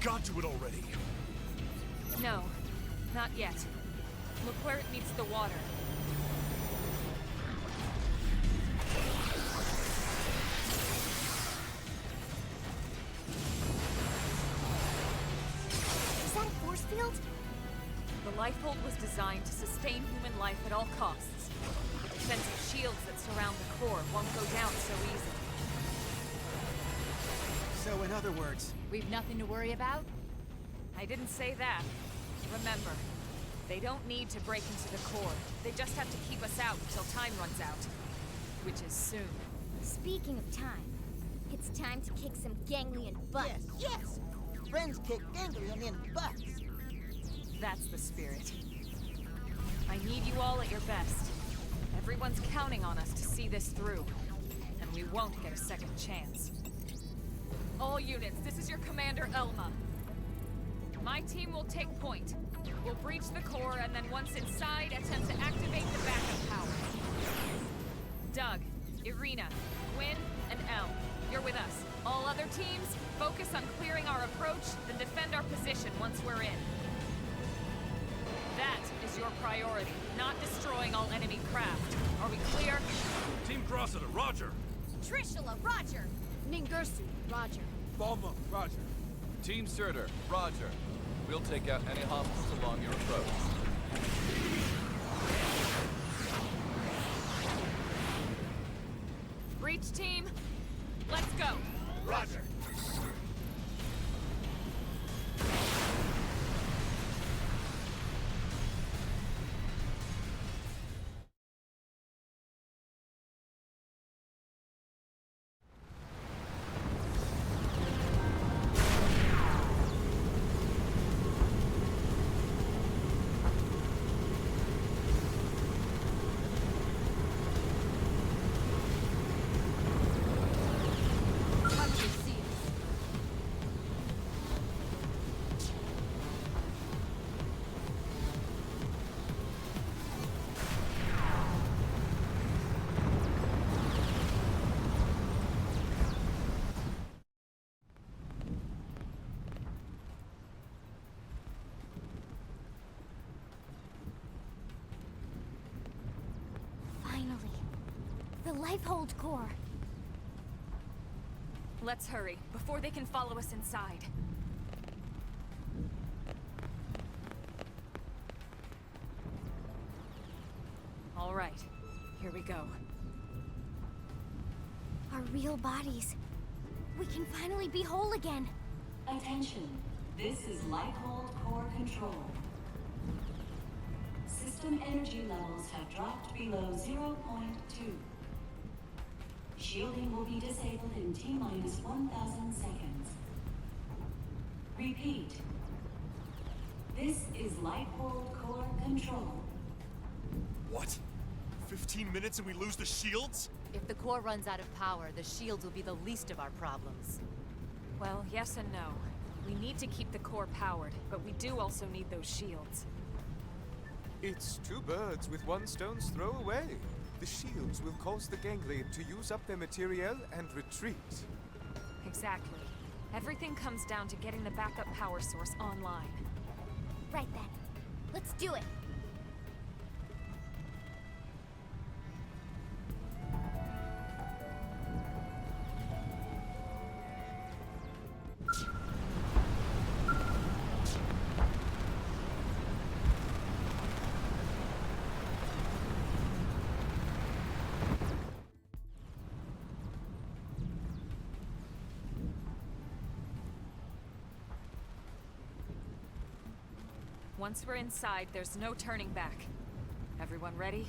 Got to it already. No, not yet. Look where it meets the water. Is that a force field? The Lifehold was designed to sustain human life at all costs. The defensive shields that surround the core won't go down so easily. So in other words, we've nothing to worry about? I didn't say that. Remember, they don't need to break into the core. They just have to keep us out until time runs out. Which is soon. Speaking of time, it's time to kick some ganglion butt. Yes! Friends kick ganglion in butts. That's the spirit. I need you all at your best. Everyone's counting on us to see this through. And we won't get a second chance. All units, this is your commander, Elma. My team will take point. We'll breach the core, and then once inside, attempt to activate the backup power. Doug, Irina, Gwyn, and Elle. You're with us. All other teams, focus on clearing our approach, then defend our position once we're in. That is your priority, not destroying all enemy craft. Are we clear? Team Cressida, roger! Trishula, roger! Ningirsu, roger. Balma, roger. Team Surtur, roger. We'll take out any hostiles along your approach. Breach team, let's go. Roger. The Lifehold core. Let's hurry, before they can follow us inside. All right, here we go. Our real bodies. We can finally be whole again. Attention. This is Lifehold core control. System energy levels have dropped below 0.2. Shielding will be disabled in T-minus 1,000 seconds. Repeat. This is Lifehold core control. What? 15 minutes and we lose the shields? If the core runs out of power, the shields will be the least of our problems. Well, yes and no. We need to keep the core powered, but we do also need those shields. It's two birds with one stone's throw away. The shields will cause the ganglion to use up their materiel and retreat. Exactly. Everything comes down to getting the backup power source online. Right then. Let's do it. Once we're inside, there's no turning back. Everyone ready?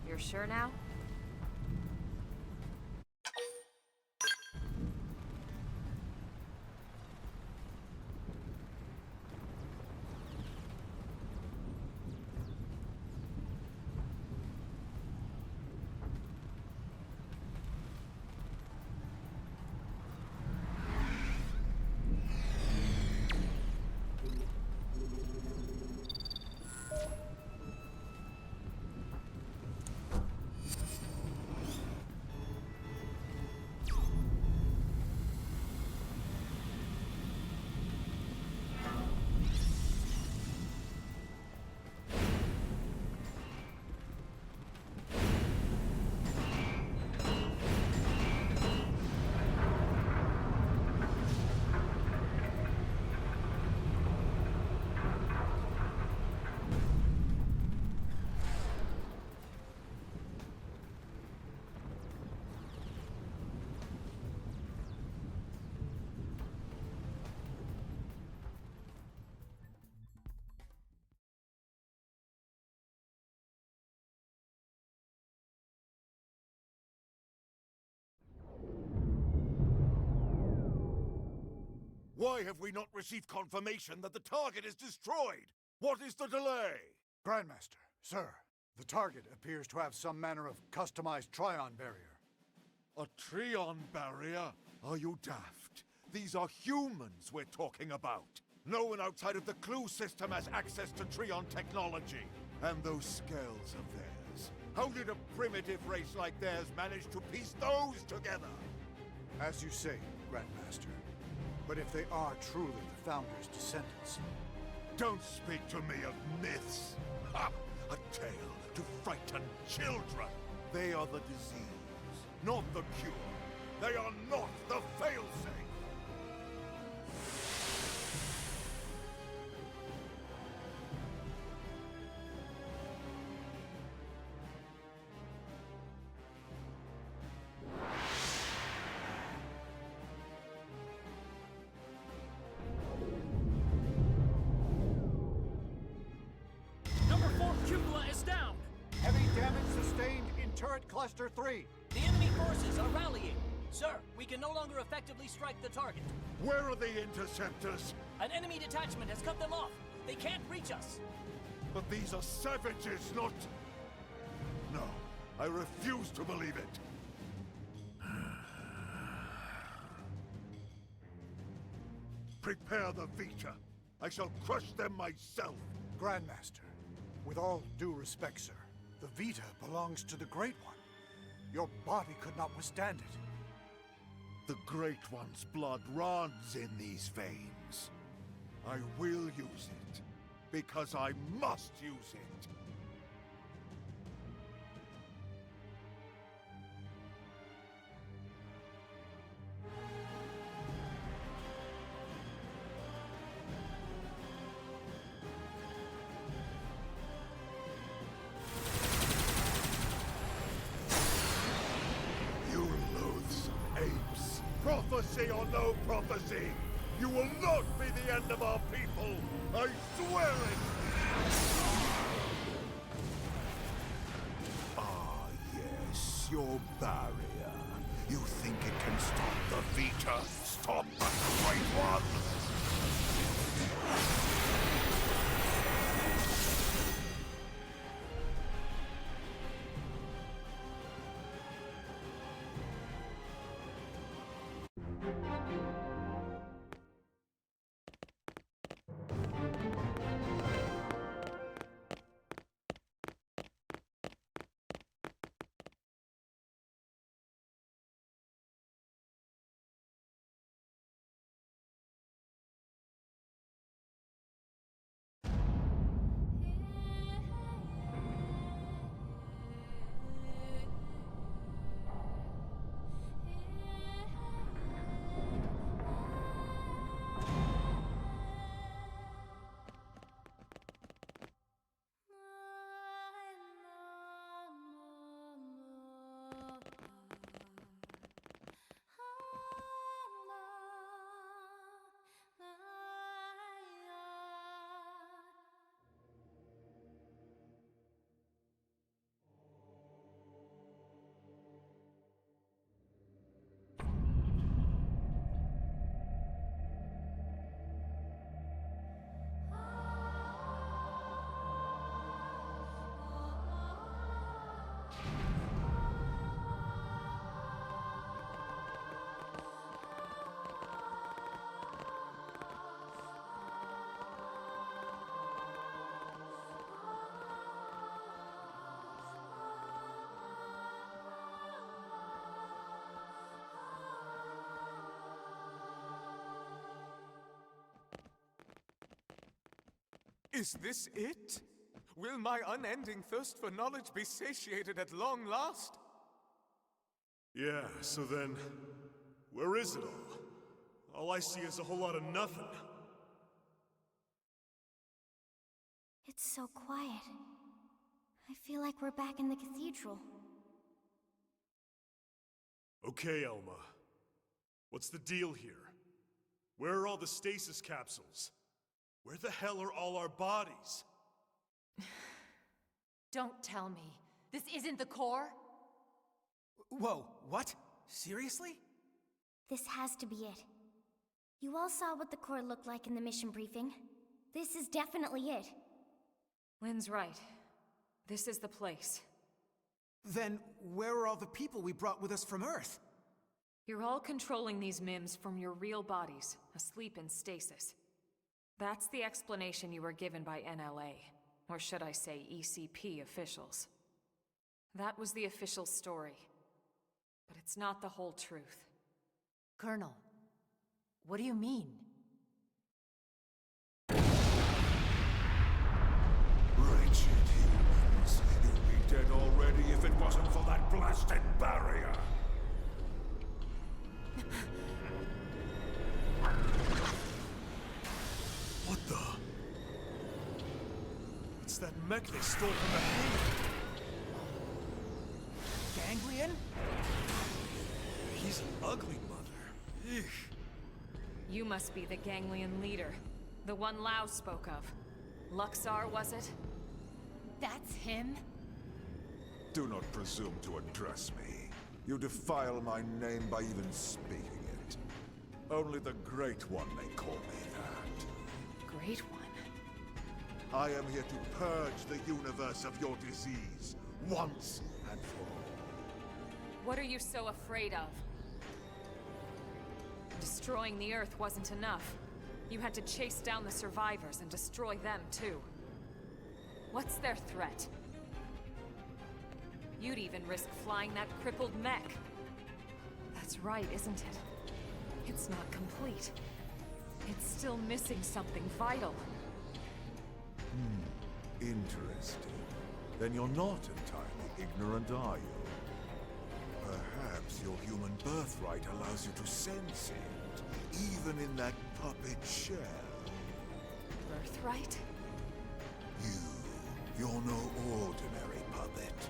You're sure now? Why have we not received confirmation that the target is destroyed? What is the delay? Grandmaster, sir, the target appears to have some manner of customized Trion barrier. A Treon barrier? Are you daft? These are humans we're talking about. No one outside of the clue system has access to Treon technology. And those scales of theirs. How did a primitive race like theirs manage to piece those together? As you say, Grandmaster. But if they are truly the Founder's descendants... Don't speak to me of myths! Ha! A tale to frighten children! They are the disease, not the cure. They are not the failsafe! Number 4 cupola is down! Heavy damage sustained in Turret Cluster 3. The enemy forces are rallying. Sir, we can no longer effectively strike the target. Where are the interceptors? An enemy detachment has cut them off. They can't reach us. But these are savages, not... No, I refuse to believe it. Prepare the Vita. I shall crush them myself. Grandmaster, with all due respect, sir, the Vita belongs to the Great One. Your body could not withstand it. The Great One's blood runs in these veins. I will use it, because I must use it. You loathsome apes! Prophecy or no prophecy, you will not be the end of our people! I swear it! Ah, yes, your barrier. You think it can stop the Vita? Stop the Great One! Is this it? Will my unending thirst for knowledge be satiated at long last? Yeah, so then, where is it all? All I see is a whole lot of nothing. It's so quiet. I feel like we're back in the cathedral. Okay, Elma. What's the deal here? Where are all the stasis capsules? Where the hell are all our bodies? Don't tell me. This isn't the core? Whoa, what? Seriously? This has to be it. You all saw what the core looked like in the mission briefing. This is definitely it. Lynn's right. This is the place. Then where are all the people we brought with us from Earth? You're all controlling these MIMs from your real bodies, asleep in stasis. That's the explanation you were given by NLA, or should I say ECP officials. That was the official story. But it's not the whole truth. Colonel, what do you mean? Wretched humans. You'd be dead already if it wasn't for that blasted barrier. What the? It's that mech they stole from the hangar. Ganglion? He's an ugly mother. Eek. You must be the Ganglion leader. The one Lao spoke of. Luxar, was it? That's him? Do not presume to address me. You defile my name by even speaking it. Only the Great One may call me that. Great One? I am here to purge the universe of your disease, once and for all. What are you so afraid of? Destroying the Earth wasn't enough. You had to chase down the survivors and destroy them, too. What's their threat? You'd even risk flying that crippled mech. That's right, isn't it? It's not complete. It's still missing something vital. Interesting. Then you're not entirely ignorant, are you? Perhaps your human birthright allows you to sense it, even in that puppet shell. Birthright? You're no ordinary puppet.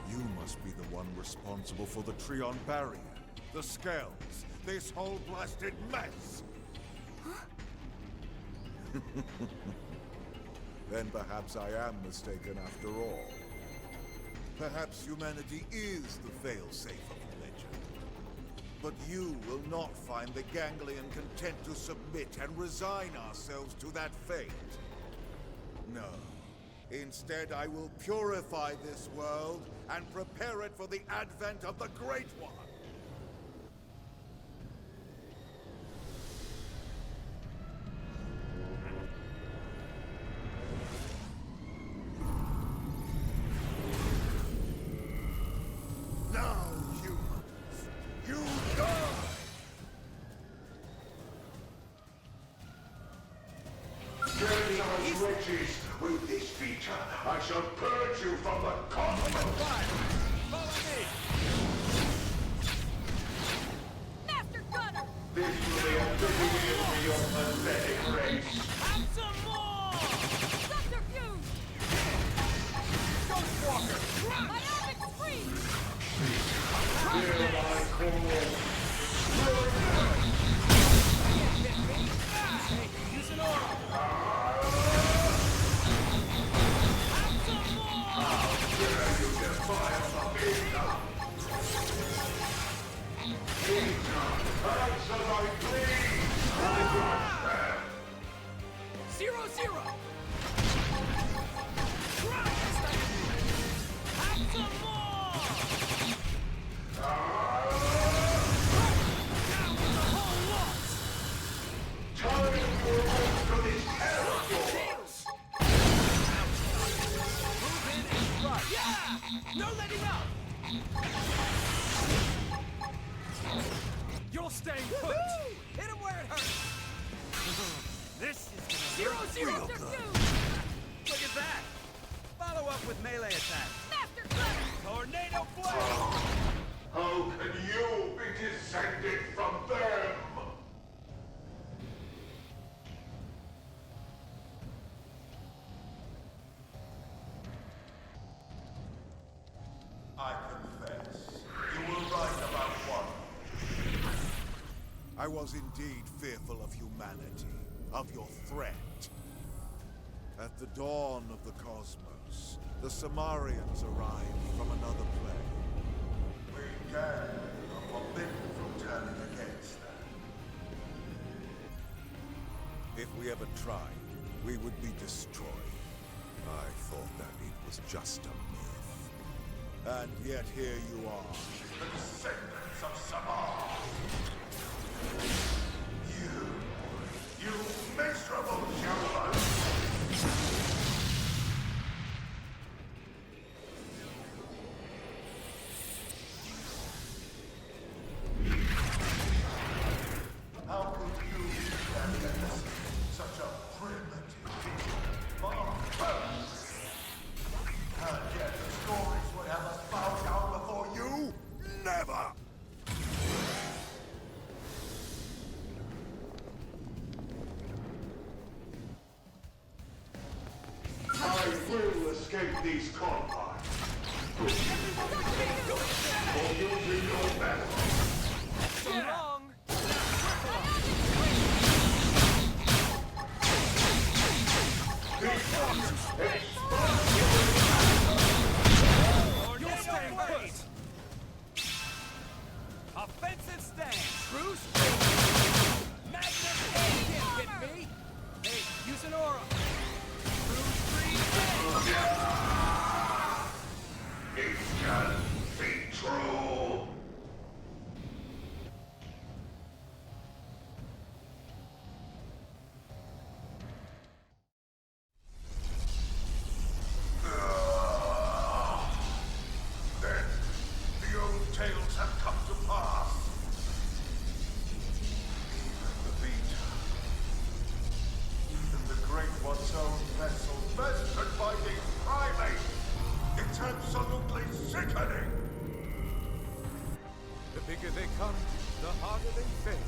You must be the one responsible for the Trion barrier, the Skells, this whole blasted mess! Then perhaps I am mistaken after all. Perhaps humanity is the failsafe of religion. But you will not find the Ganglion content to submit and resign ourselves to that fate. No. Instead, I will purify this world and prepare it for the advent of the Great One. Now, humans, you die! Dirty as wretches, with this feature, I shall purge you from the cosmos! Follow me! Master Gunner! This will be a fitting end to your pathetic race. Have some more! Subterfuge! Ghostwalker! Biotic freeze! Hear my call. Hey, use an aura! How dare you defile the Vita? Vita, answer my plea! I grant them! 0-0! Have some more! Down with the whole lot! Time to move to this territory! Move in and strike! Yeah! No letting up! You're staying put! Hit him where it hurts! This is 0-0! Real good. Look at that! Follow up with melee attack! Master Gunner! Tornado blade! How can you be descended from them? I confess, you were right about one. I was indeed fearful of humanity, of your threat. At the dawn of the cosmos, the Samarians arrived from another plane. We dared are forbidden from turning against them. If we ever tried, we would be destroyed. I thought that it was just a myth. And yet here you are, the descendants of Samar. You miserable coward! How could you against such a primitive barbarian? And yet the stories would have us bow down before you? Never! I will escape these confines. For using your method. So long! You'll stay put! Offensive stance! Bruce! Magnus can't get me! Hey, use an aura! Bruce freeze! It can be true! Then, the old tales have come to pass. Even the Vita. Even the Great One's own vessel, bested by these primates. It's absolutely sickening! The bigger they come, the harder they fail.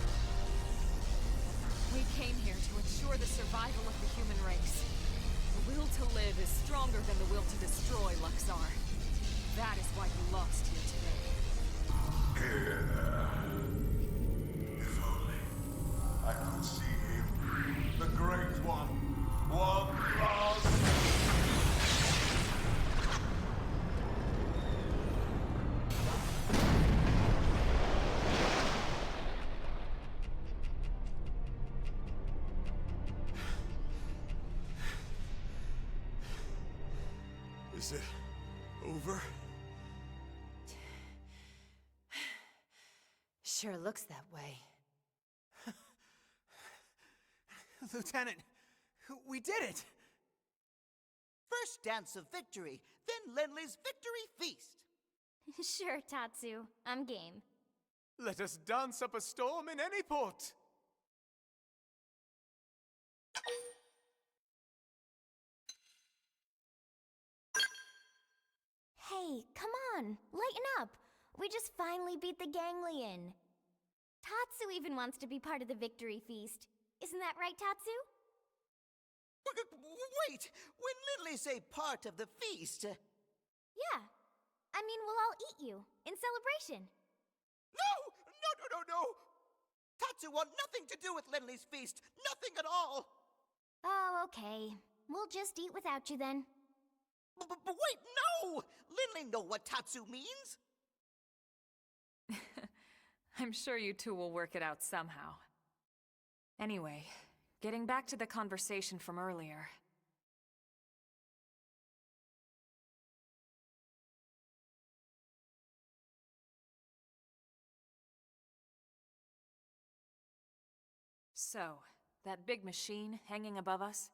We came here to ensure the survival of the human race. The will to live is stronger than the will to destroy, Luxar. That is why you lost here today. If only I could see him, the Great One, one last... Is it over? Sure looks that way. Lieutenant, we did it! First dance of victory, then Lenley's victory feast. Sure, Tatsu. I'm game. Let us dance up a storm in any port. Hey, come on, lighten up. We just finally beat the Ganglion. Tatsu even wants to be part of the victory feast. Isn't that right, Tatsu? Wait! When Lindley say part of the feast... Yeah. I mean, we'll all eat you, in celebration. No! Tatsu want nothing to do with Lindley's feast. Nothing at all. Oh, okay. We'll just eat without you then. But wait, no! Lindley know what Tatsu means. I'm sure you two will work it out somehow. Anyway, getting back to the conversation from earlier. So, that big machine hanging above us?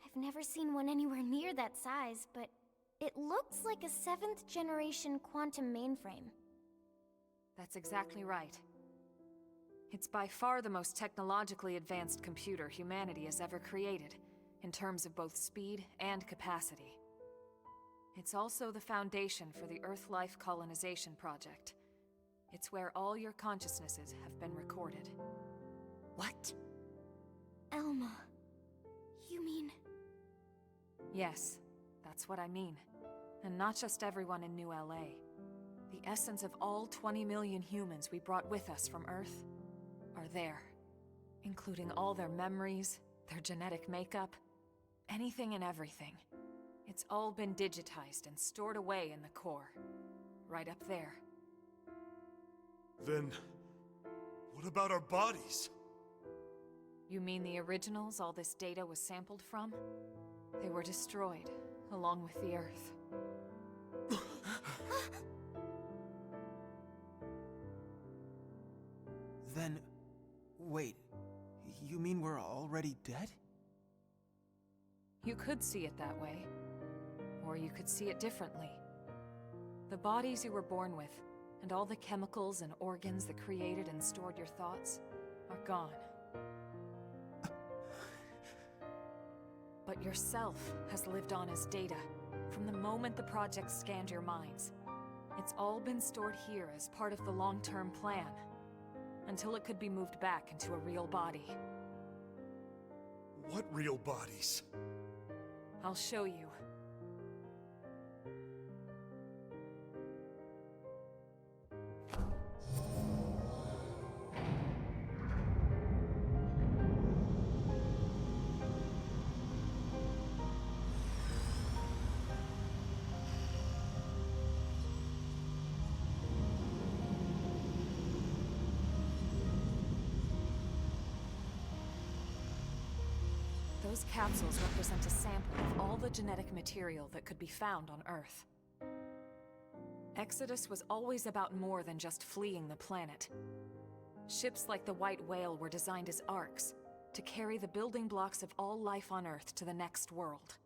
I've never seen one anywhere near that size, but it looks like a 7th generation quantum mainframe. That's exactly right. It's by far the most technologically advanced computer humanity has ever created, in terms of both speed and capacity. It's also the foundation for the Earth Life Colonization Project. It's where all your consciousnesses have been recorded. What? Elma, you mean... Yes, that's what I mean. And not just everyone in New LA. The essence of all 20 million humans we brought with us from Earth are there. Including all their memories, their genetic makeup, anything and everything. It's all been digitized and stored away in the core. Right up there. Then, what about our bodies? You mean the originals all this data was sampled from? They were destroyed, along with the Earth. Then... wait. You mean we're already dead? You could see it that way. Or you could see it differently. The bodies you were born with, and all the chemicals and organs that created and stored your thoughts, are gone. But yourself has lived on as data, from the moment the project scanned your minds. It's all been stored here as part of the long-term plan, until it could be moved back into a real body. What real bodies? I'll show you. Those capsules represent a sample of all the genetic material that could be found on Earth. Exodus was always about more than just fleeing the planet. Ships like the White Whale were designed as arks, to carry the building blocks of all life on Earth to the next world.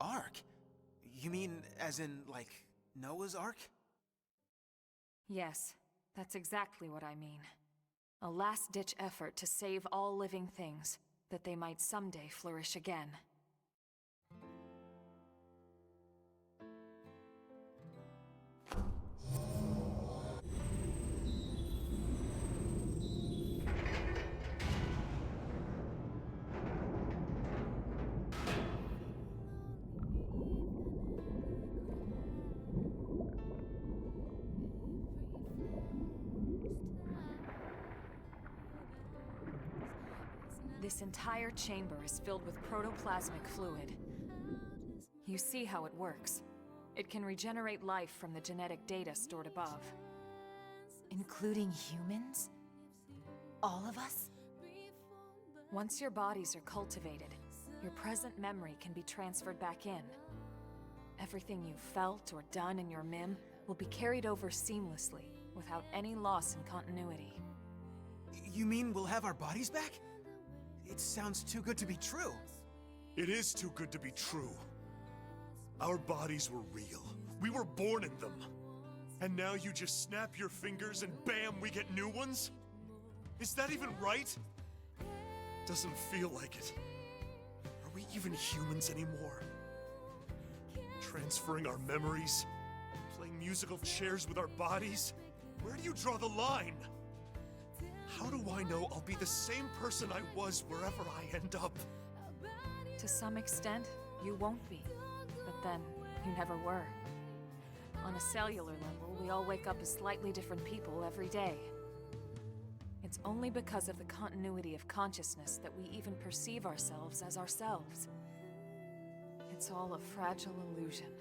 Ark? You mean as in, like, Noah's Ark? Yes, that's exactly what I mean. A last-ditch effort to save all living things, that they might someday flourish again. This entire chamber is filled with protoplasmic fluid. You see how it works. It can regenerate life from the genetic data stored above. Including humans? All of us? Once your bodies are cultivated, your present memory can be transferred back in. Everything you've felt or done in your MIM will be carried over seamlessly, without any loss in continuity. You mean we'll have our bodies back? It sounds too good to be true. It is too good to be true. Our bodies were real. We were born in them. And now you just snap your fingers and bam, we get new ones? Is that even right? Doesn't feel like it. Are we even humans anymore? Transferring our memories? Playing musical chairs with our bodies? Where do you draw the line? How do I know I'll be the same person I was wherever I end up? To some extent, you won't be. But then, you never were. On a cellular level, we all wake up as slightly different people every day. It's only because of the continuity of consciousness that we even perceive ourselves as ourselves. It's all a fragile illusion.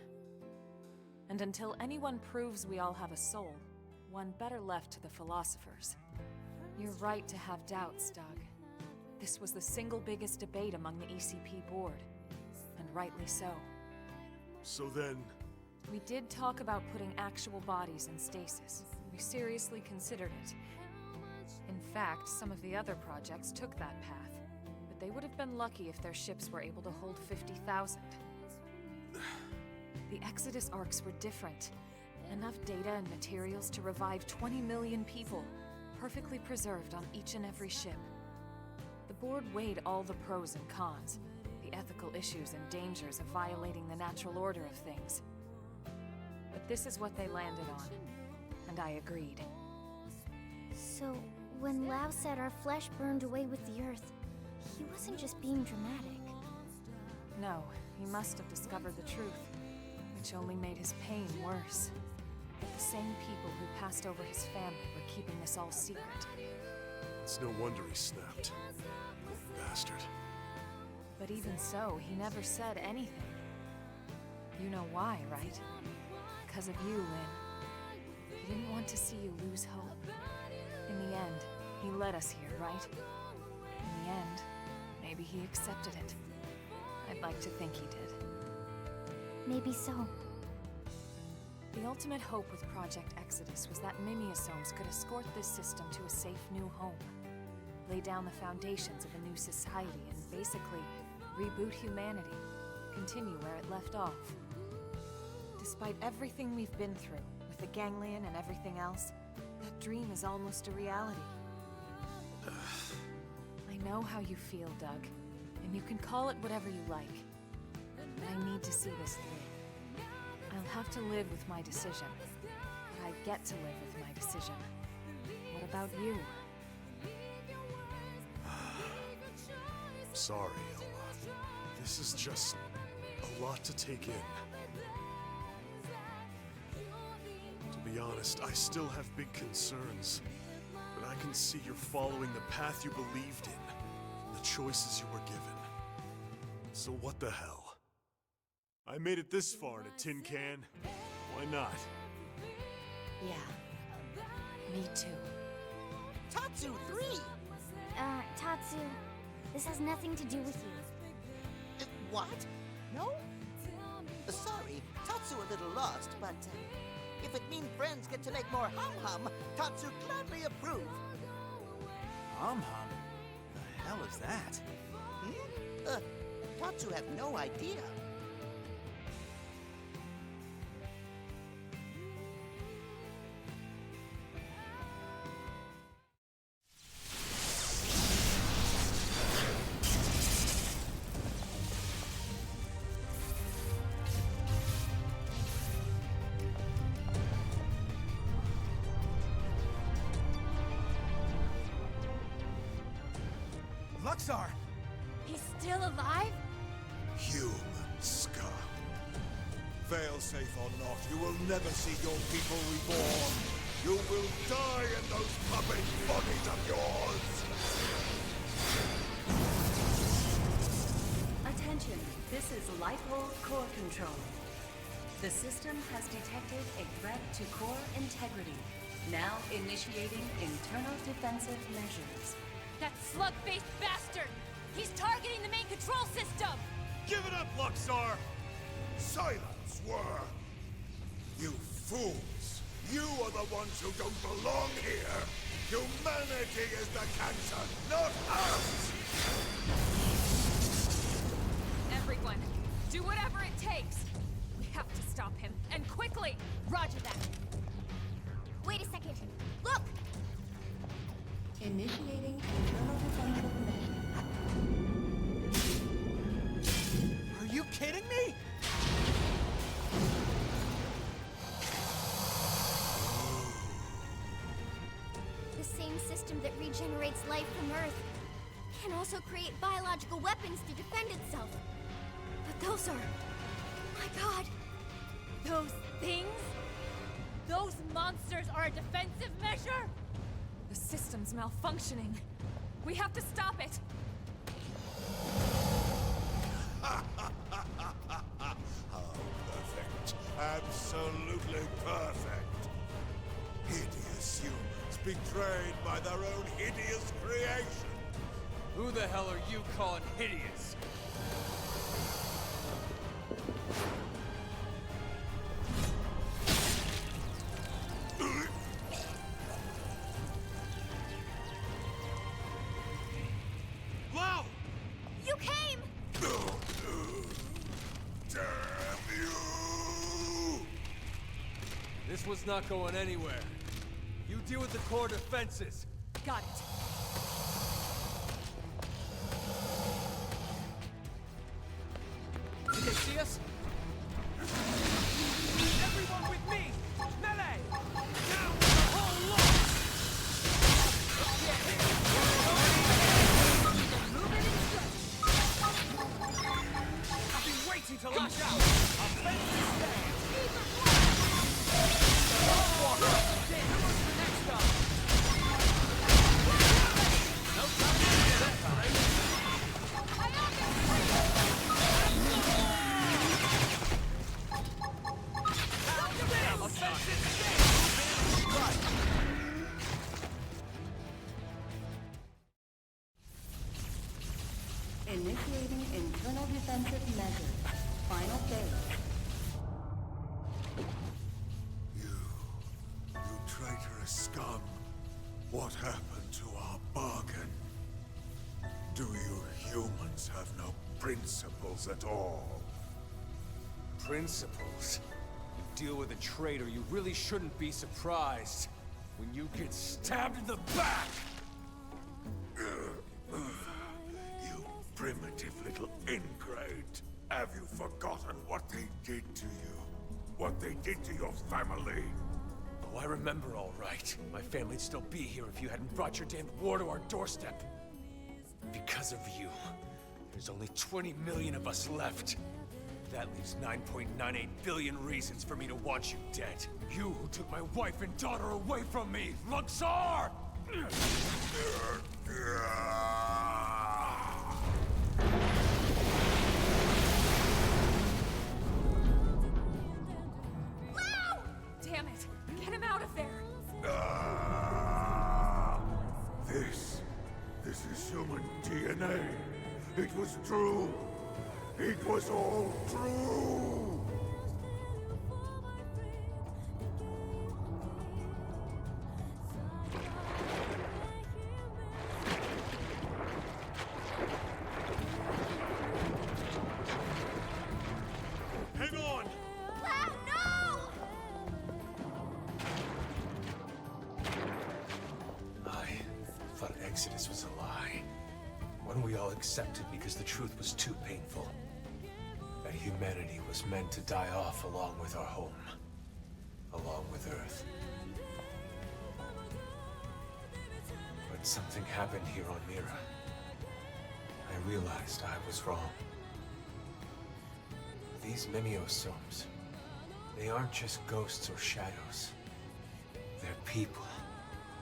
And until anyone proves we all have a soul, one better left to the philosophers. You're right to have doubts, Doug. This was the single biggest debate among the ECP board, and rightly so. So then... We did talk about putting actual bodies in stasis. We seriously considered it. In fact, some of the other projects took that path, but they would have been lucky if their ships were able to hold 50,000. The Exodus arcs were different. Enough data and materials to revive 20 million people, perfectly preserved on each and every ship. The board weighed all the pros and cons, the ethical issues and dangers of violating the natural order of things. But this is what they landed on, and I agreed. So, when Lao said our flesh burned away with the earth, he wasn't just being dramatic. No, he must have discovered the truth, which only made his pain worse. The same people who passed over his family were keeping this all secret. It's no wonder he snapped. Bastard. But even so, he never said anything. You know why, right? Because of you, Lynn. He didn't want to see you lose hope. In the end, he led us here, right? In the end, maybe he accepted it. I'd like to think he did. Maybe so. The ultimate hope with Project Exodus was that Mimiosomes could escort this system to a safe new home, lay down the foundations of a new society, and basically reboot humanity, continue where it left off. Despite everything we've been through, with the ganglion and everything else, that dream is almost a reality. I know how you feel, Doug, and you can call it whatever you like. But I need to see this through. I'll have to live with my decision, but I get to live with my decision. What about you? Sorry, Elma. This is just a lot to take in. To be honest, I still have big concerns, but I can see you're following the path you believed in, and the choices you were given. So what the hell? I made it this far in a tin can. Why not? Yeah. Me too. Tatsu 3! Tatsu, this has nothing to do with you. What? No? Sorry, Tatsu a little lost, but if it means friends get to make more hum-hum, Tatsu gladly approve. Hum-hum? The hell is that? Tatsu have no idea. Luxar! He's still alive? Human scum. Failsafe or not, you will never see your people reborn. You will die in those puppet bodies of yours! Attention, this is Lighthold Core Control. The system has detected a threat to core integrity. Now initiating internal defensive measures. That slug-faced bastard! He's targeting the main control system! Give it up, Luxar! Silence, Whir! You fools! You are the ones who don't belong here! Humanity is the cancer, not us! Everyone, do whatever it takes! We have to stop him, and quickly! Roger that. Wait a second. Look! Initiating internal defensive measures. Are you kidding me? The same system that regenerates life from Earth can also create biological weapons to defend itself. But those are... My God! Those things? Those monsters are a defensive measure? The system's malfunctioning. We have to stop it! How perfect. Absolutely perfect. Hideous humans betrayed by their own hideous creation. Who the hell are you calling hideous? Wow! You came! Damn you! This was not going anywhere. You deal with the core defenses. Got it. Did they see us? Everyone with me! Melee! Down with the whole lot! I've been waiting to lash out! I'll fence this stand! Walker! Who's the next up? No time to do that time! Initiating internal defensive measures. Final phase. scum. What happened to our bargain? Do you humans have no principles at all? Principles? You deal with a traitor, you really shouldn't be surprised when you get stabbed in the back! You primitive little ingrate. Have you forgotten what they did to you? What they did to your family? Oh, I remember all right. My family'd still be here if you hadn't brought your damned war to our doorstep. Because of you, there's only 20 million of us left. That leaves 9.98 billion reasons for me to want you dead. You who took my wife and daughter away from me, Luxor! Wow! Damn it! Get him out of there! This is human DNA. It was true. It was all true. Hang on! Wow, no! I thought Exodus was a lie. One we all accepted because the truth was too painful. That humanity was meant to die off along with our home. Along with Earth. But something happened here on Mira. I realized I was wrong. These Mimiosomes, they aren't just ghosts or shadows. They're people.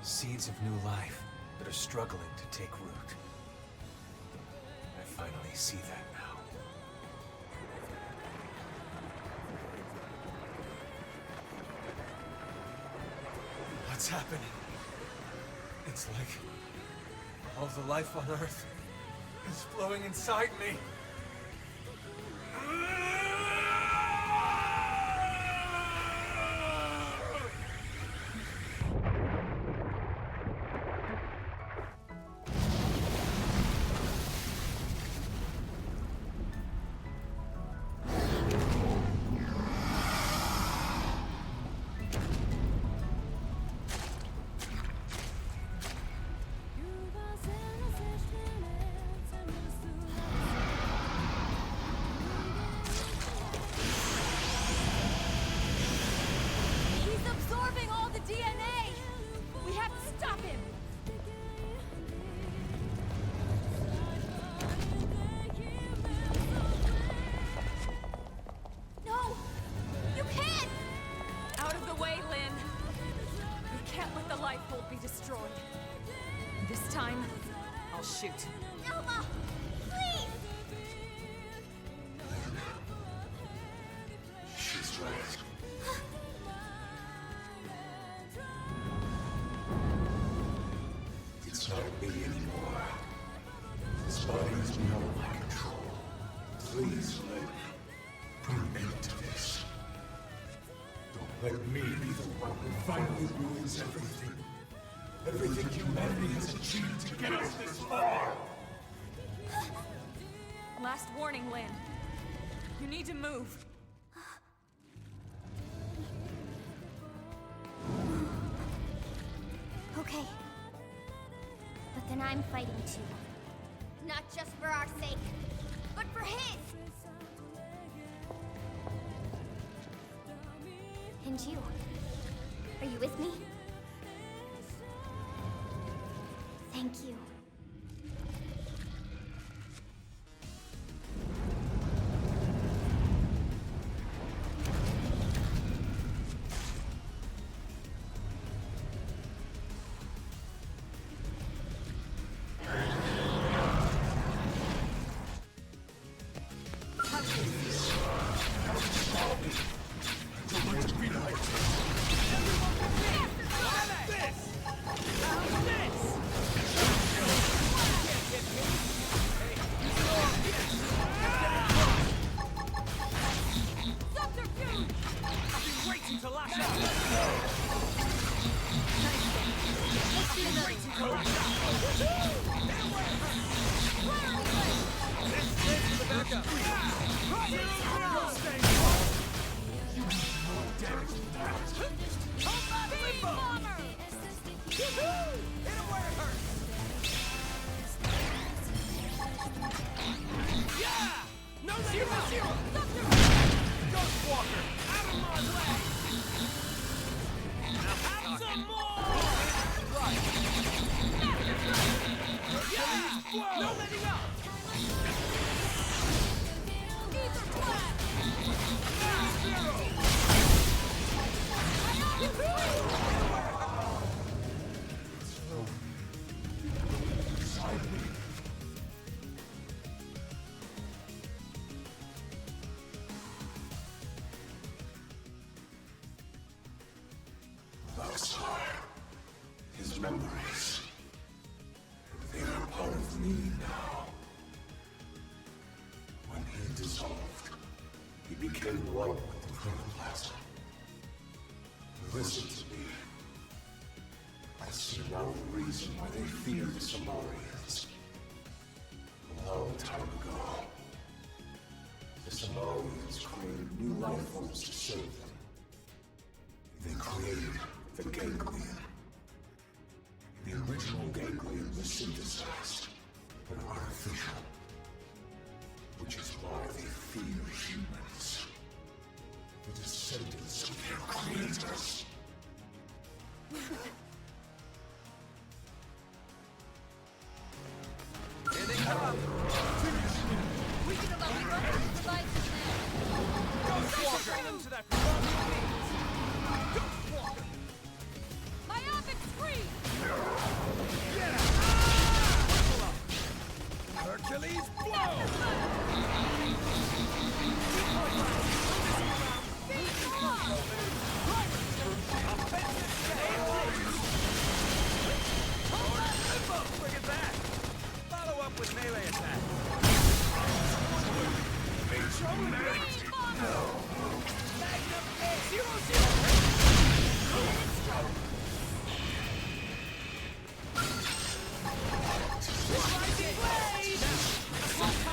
Seeds of new life that are struggling to take root. I finally see that now. What's happening? It's like all the life on Earth is flowing inside me. He's absorbing all the DNA! We have to stop him! No! You can't! Out of the way, Lynn! We can't let the life hold be destroyed. This time, I'll shoot. Elma! Please! She's right. It's not me anymore. This body is beyond my control. Please, Lynn, put an end to this. Don't let me be the one who finally ruins everything. Everything humanity has achieved to get us this far! Last warning, Lynn. You need to move. Okay. But then I'm fighting too. Not just for our sake, but for his! And you? Are you with me? Thank you. This! He became one with the chronoplasm. Listen to me. I see now the reason why they fear the Samarians. A long time ago, the Samarians created new life forms to serve them. They created the Ganglion. The original Ganglion was synthesized, but artificial. Which is why they fear humans. The descendants of their creators. Here they come! We can allow the devices now! Ghost Walker! To that Ghost Walker! Myopic screen! Yeah! Hercules blow! Look at that! Follow up with melee attack.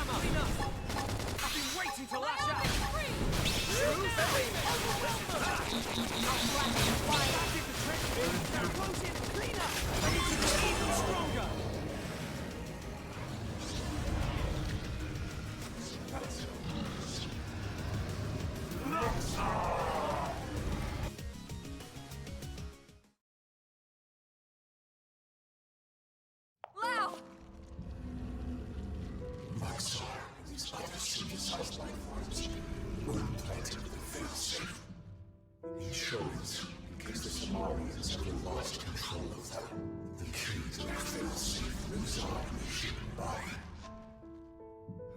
Magnum I've been waiting to lash out! Now close in, clean up! I need to get even stronger! Lao! Maxar and these other synthesized life forms were implanted with a failsafe. Insurance, in case the Samarians ever lost control of them. The key to their failsafe lives on in the human body.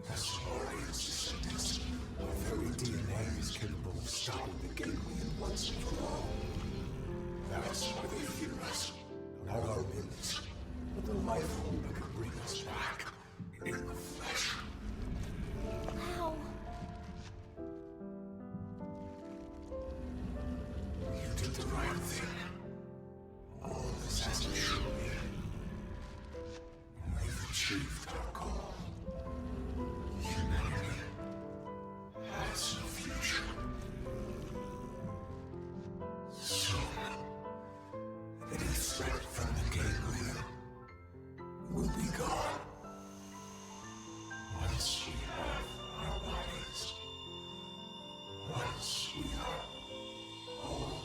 The Samarians' descendants, our very DNA is capable of stopping the Ganglion once and for all. That's why they fear us. Not our limbs, but the life form that could bring us back in the flesh. Wow. You did the right thing. All this has to show me. We've achieved our goal. Humanity has no future. Soon, any threat from the Ganglion will be gone. Once we have our bodies. Once we are whole.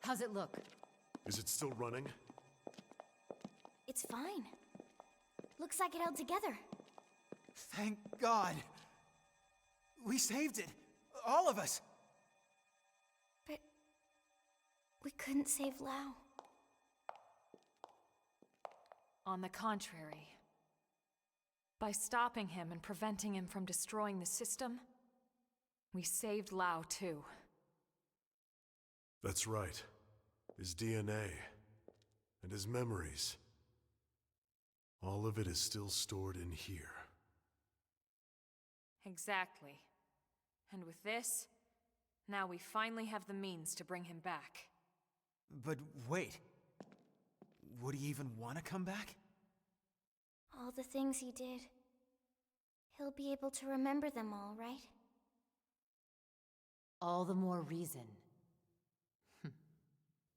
How's it look? Is it still running? It's fine. Looks like it held together. Thank God. We saved it. All of us. But we couldn't save Lao. On the contrary. By stopping him and preventing him from destroying the system, we saved Lao too. That's right. His DNA. And his memories. All of it is still stored in here. Exactly. And with this, now we finally have the means to bring him back. But wait. Would he even want to come back? All the things he did. He'll be able to remember them all, right? All the more reason.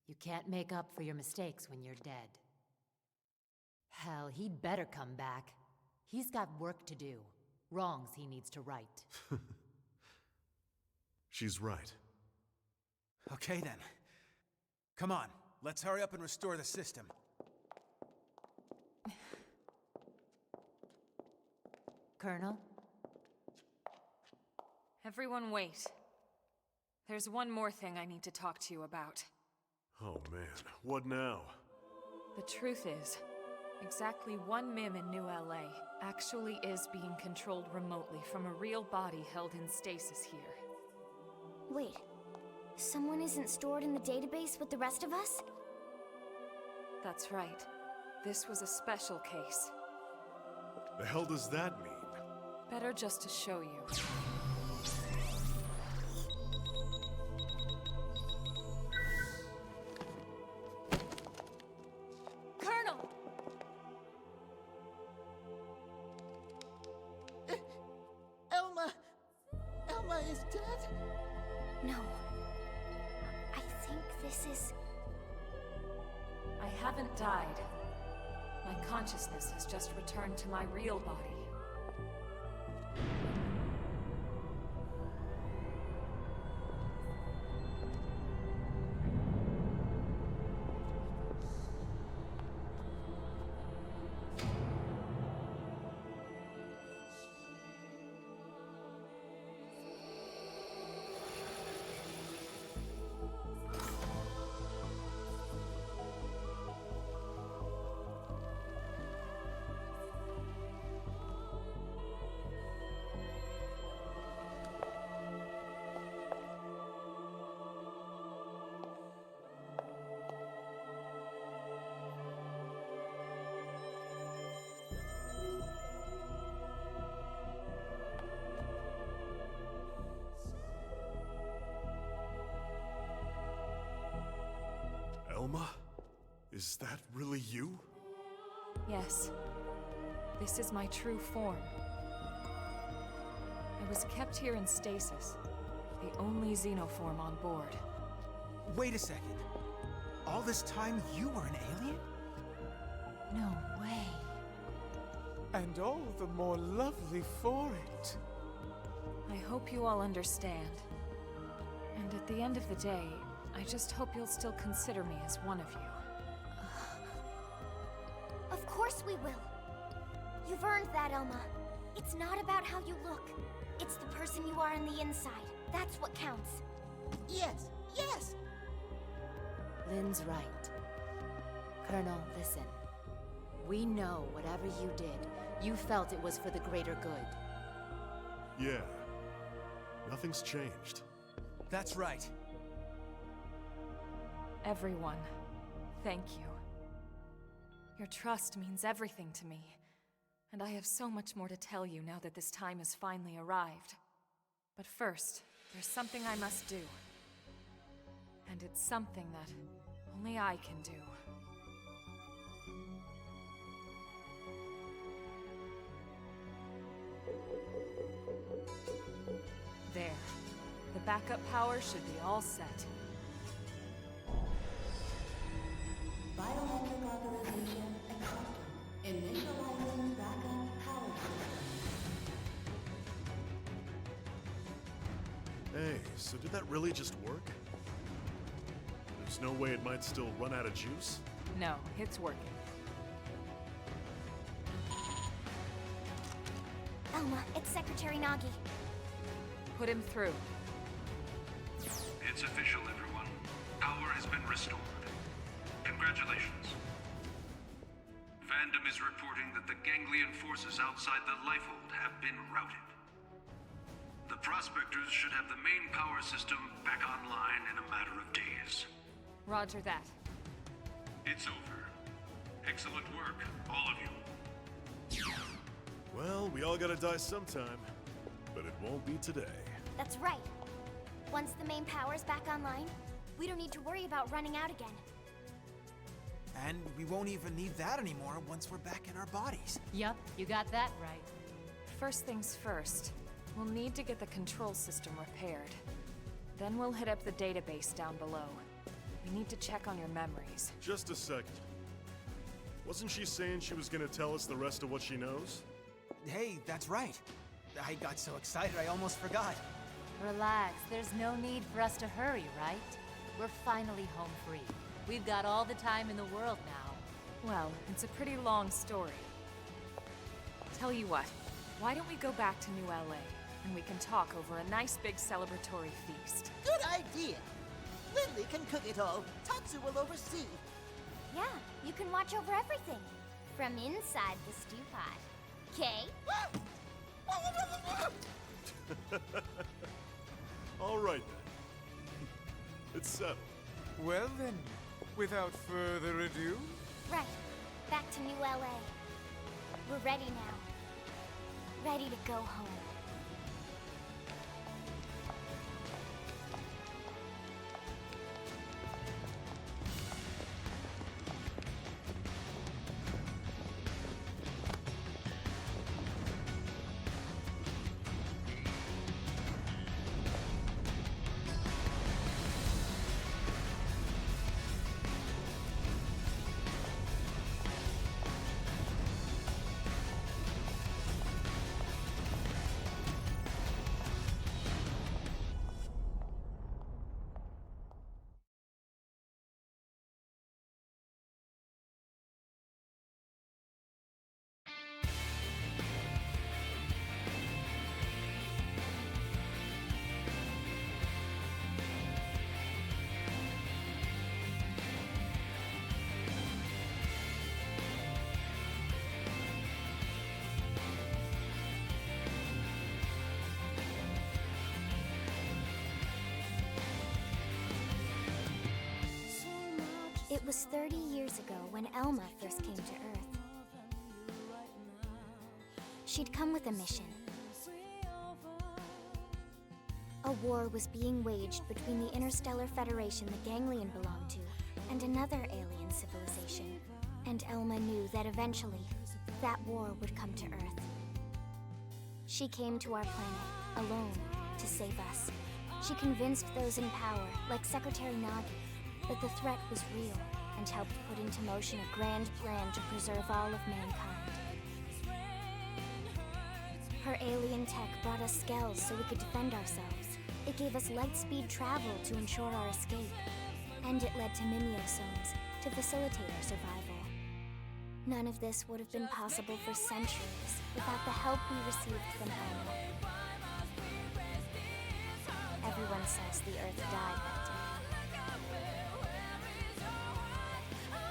You can't make up for your mistakes when you're dead. Hell, he'd better come back. He's got work to do. Wrongs he needs to right. She's right. Okay then. Come on, let's hurry up and restore the system. Colonel? Everyone wait. There's one more thing I need to talk to you about. Oh man, what now? The truth is, exactly one MIM in New LA actually is being controlled remotely from a real body held in stasis here. Wait, someone isn't stored in the database with the rest of us? That's right. This was a special case. The hell does that mean? Better just to show you. Colonel! Elma is dead? No. I think this is... I haven't died. My consciousness has just returned to my real body. Elma? Is that really you? Yes. This is my true form. I was kept here in stasis. The only xenoform on board. Wait a second. All this time you were an alien? No way. And all the more lovely for it. I hope you all understand. And at the end of the day, I just hope you'll still consider me as one of you. Of course we will. You've earned that, Elma. It's not about how you look. It's the person you are on the inside. That's what counts. Yes, yes! Lynn's right. Colonel, listen. We know whatever you did, you felt it was for the greater good. Yeah. Nothing's changed. That's right. Everyone, thank you. Your trust means everything to me, and I have so much more to tell you now that this time has finally arrived. But first, there's something I must do. And it's something that only I can do. There. The backup power should be all set. Biometric authorization accepted. Initializing backup power system. Hey, so did that really just work? There's no way it might still run out of juice? No, it's working. Elma, it's Secretary Nagi. Put him through. It's official, everyone. Power has been restored. Congratulations. Fandom is reporting that the ganglion forces outside the Lifehold have been routed. The Prospectors should have the main power system back online in a matter of days. Roger that. It's over. Excellent work, all of you. Well, we all gotta die sometime, but it won't be today. That's right. Once the main power's back online, we don't need to worry about running out again. And we won't even need that anymore once we're back in our bodies. Yup, you got that right. First things first, we'll need to get the control system repaired. Then we'll hit up the database down below. We need to check on your memories. Just a second. Wasn't she saying she was gonna tell us the rest of what she knows? Hey, that's right. I got so excited I almost forgot. Relax, there's no need for us to hurry, right? We're finally home free. We've got all the time in the world now. Well, it's a pretty long story. Tell you what, why don't we go back to New LA and we can talk over a nice big celebratory feast. Good idea. Lily can cook it all. Tatsu will oversee. Yeah, you can watch over everything. From inside the stew pot. Okay? All right, then. It's settled. Well then, without further ado... Right. Back to New LA. We're ready now. Ready to go home. It was 30 years ago when Elma first came to Earth. She'd come with a mission. A war was being waged between the Interstellar Federation the Ganglion belonged to and another alien civilization. And Elma knew that eventually, that war would come to Earth. She came to our planet, alone, to save us. She convinced those in power, like Secretary Nagi, that the threat was real, and helped put into motion a grand plan to preserve all of mankind. Her alien tech brought us skells so we could defend ourselves. It gave us light-speed travel to ensure our escape. And it led to mimeosomes to facilitate our survival. None of this would have been possible for centuries without the help we received from Elma. Everyone says the Earth died that day.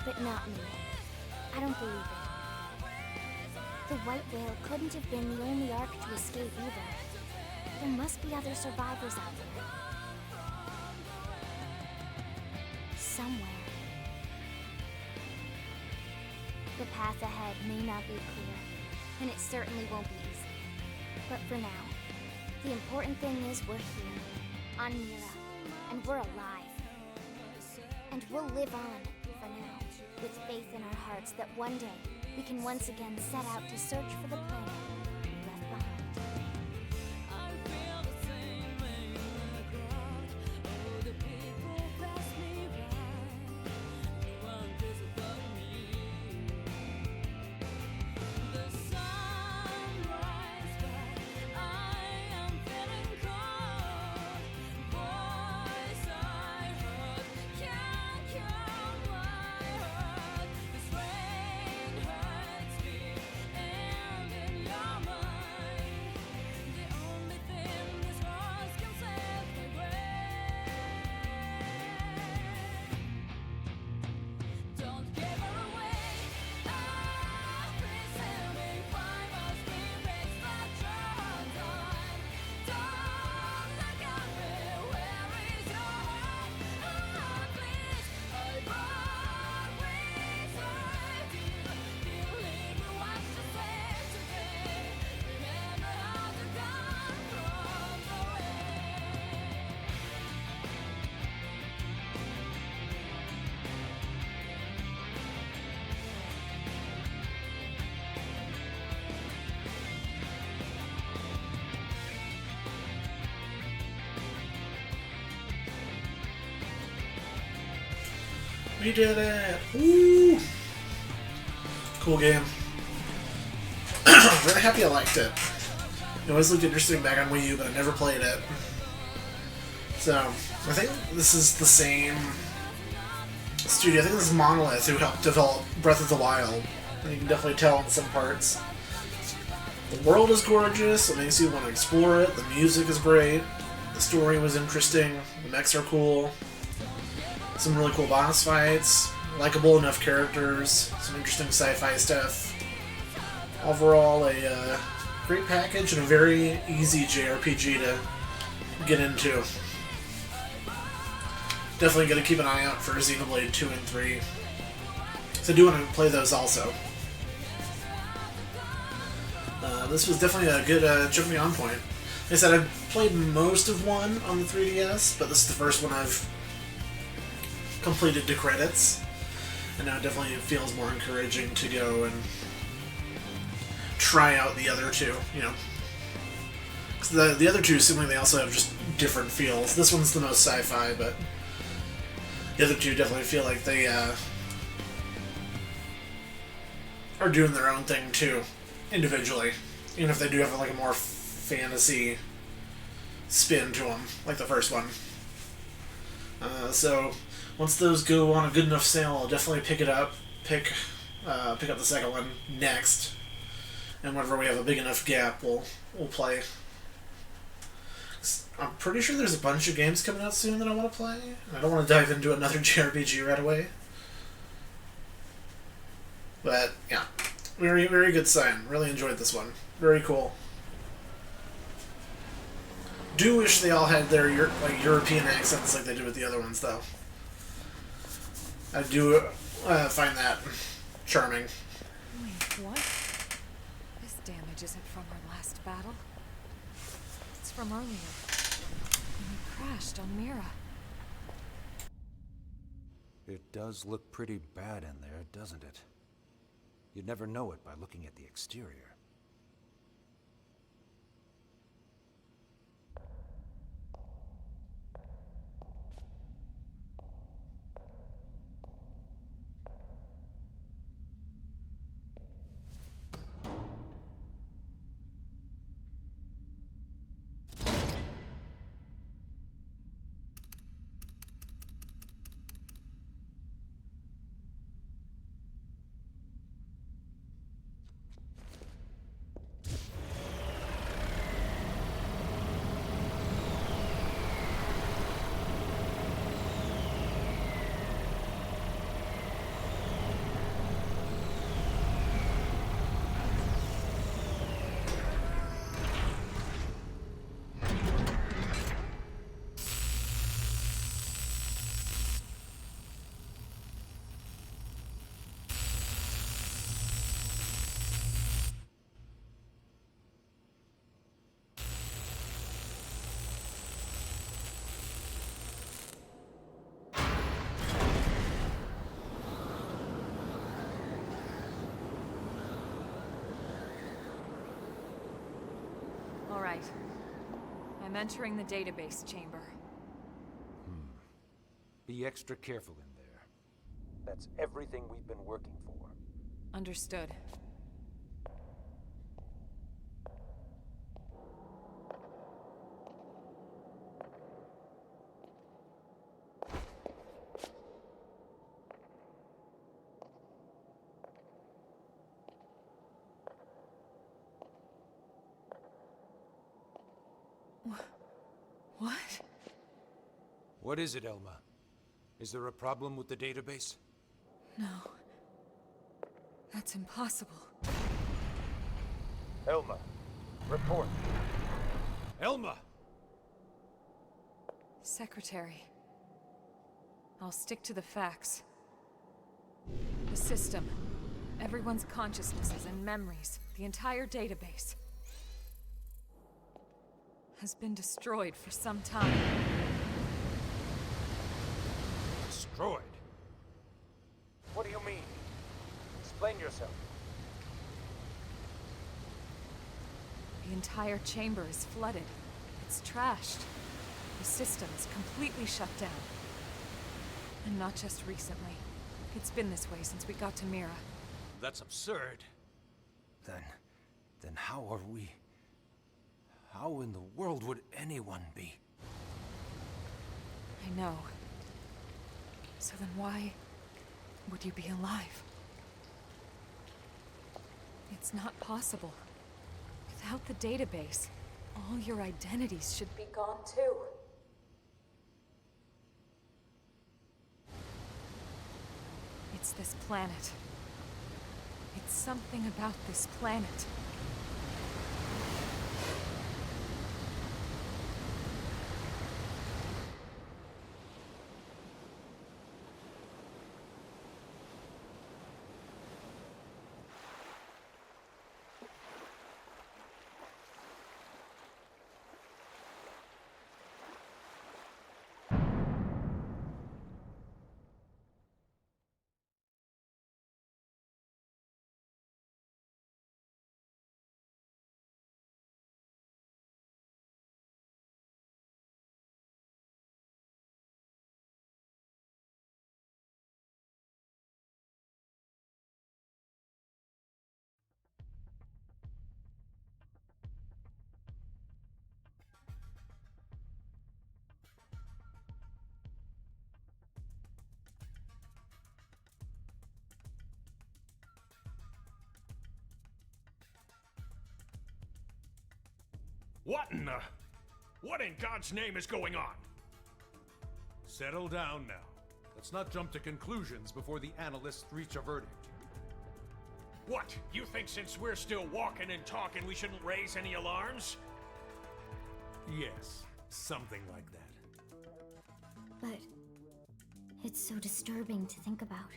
But not me. I don't believe it. The white whale couldn't have been the only Ark to escape either. There must be other survivors out there. Somewhere. The path ahead may not be clear, and it certainly won't be easy. But for now, the important thing is we're here, on Mira, and we're alive. And we'll live on, for now, with faith in our hearts that one day we can once again set out to search for the planet we left behind. We did it! Woo! Cool game. Really happy I liked it. It always looked interesting back on Wii U, but I never played it. So, I think this is the same studio. I think this is Monolith who helped develop Breath of the Wild. And you can definitely tell in some parts. The world is gorgeous, it makes you want to explore it, the music is great, the story was interesting, the mechs are cool, some really cool boss fights, likable enough characters, some interesting sci-fi stuff. Overall, a great package and a very easy JRPG to get into. Definitely going to keep an eye out for Xenoblade 2 and 3. So I do want to play those also. This was definitely a good jumping on point. Like I said, I've played most of 1 on the 3DS, but this is the first one I've completed to credits. And now it definitely feels more encouraging to go and try out the other two, you know. 'Cause the other two seem like they also have just different feels. This one's the most sci-fi, but the other two definitely feel like they are doing their own thing too, individually. Even if they do have like a more fantasy spin to them, like the first one. So once those go on a good enough sale, I'll definitely pick it up. Pick up the second one next, and whenever we have a big enough gap, we'll play. I'm pretty sure there's a bunch of games coming out soon that I want to play. I don't want to dive into another JRPG right away. But yeah, very, very good sign. Really enjoyed this one. Very cool. Do wish they all had their European accents like they did with the other ones, though. I do find that charming. Wait, what? This damage isn't from our last battle. It's from earlier. When we crashed on Mira. It does look pretty bad in there, doesn't it? You'd never know it by looking at the exterior. All right. I'm entering the database chamber. Be extra careful in there. That's everything we've been working for. Understood. What? What is it, Elma? Is there a problem with the database? No. That's impossible. Elma, report. Elma! Secretary. I'll stick to the facts. The system. Everyone's consciousnesses and memories. The entire database. Has been destroyed for some time. Destroyed? What do you mean? Explain yourself. The entire chamber is flooded. It's trashed. The system is completely shut down. And not just recently. It's been this way since we got to Mira. That's absurd. Then how are we... How in the world would anyone be? I know. So then why would you be alive? It's not possible. Without the database, all your identities should be gone too. It's this planet. It's something about this planet. What in God's name is going on? Settle down now. Let's not jump to conclusions before the analysts reach a verdict. What? You think since we're still walking and talking we shouldn't raise any alarms? Yes, something like that. But it's so disturbing to think about.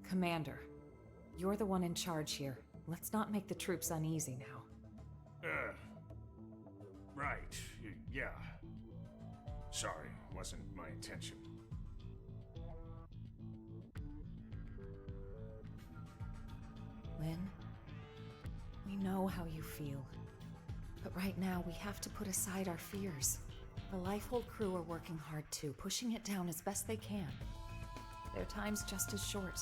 Commander, you're the one in charge here. Let's not make the troops uneasy now. Right. Yeah. Sorry, wasn't my intention. Lynn, we know how you feel. But right now, we have to put aside our fears. The Lifehold crew are working hard too, pushing it down as best they can. Their time's just as short.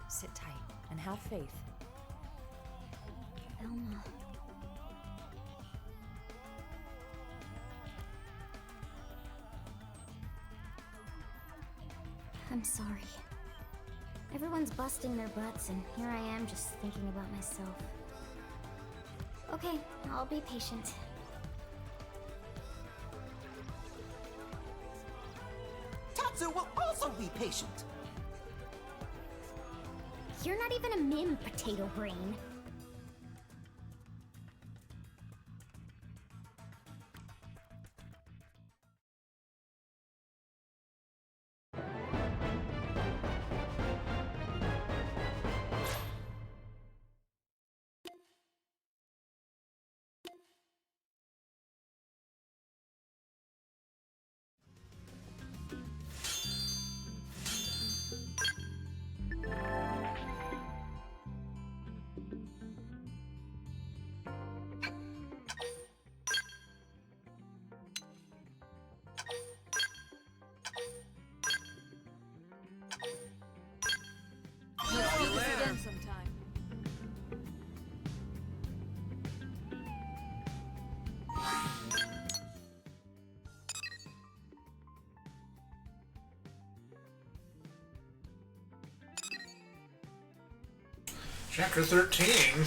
Sit tight and have faith. Elma. I'm sorry. Everyone's busting their butts, and here I am just thinking about myself. Okay, I'll be patient. Tatsu will also be patient. You're not even a mim, potato brain. Let's do this again sometime. Chapter 13.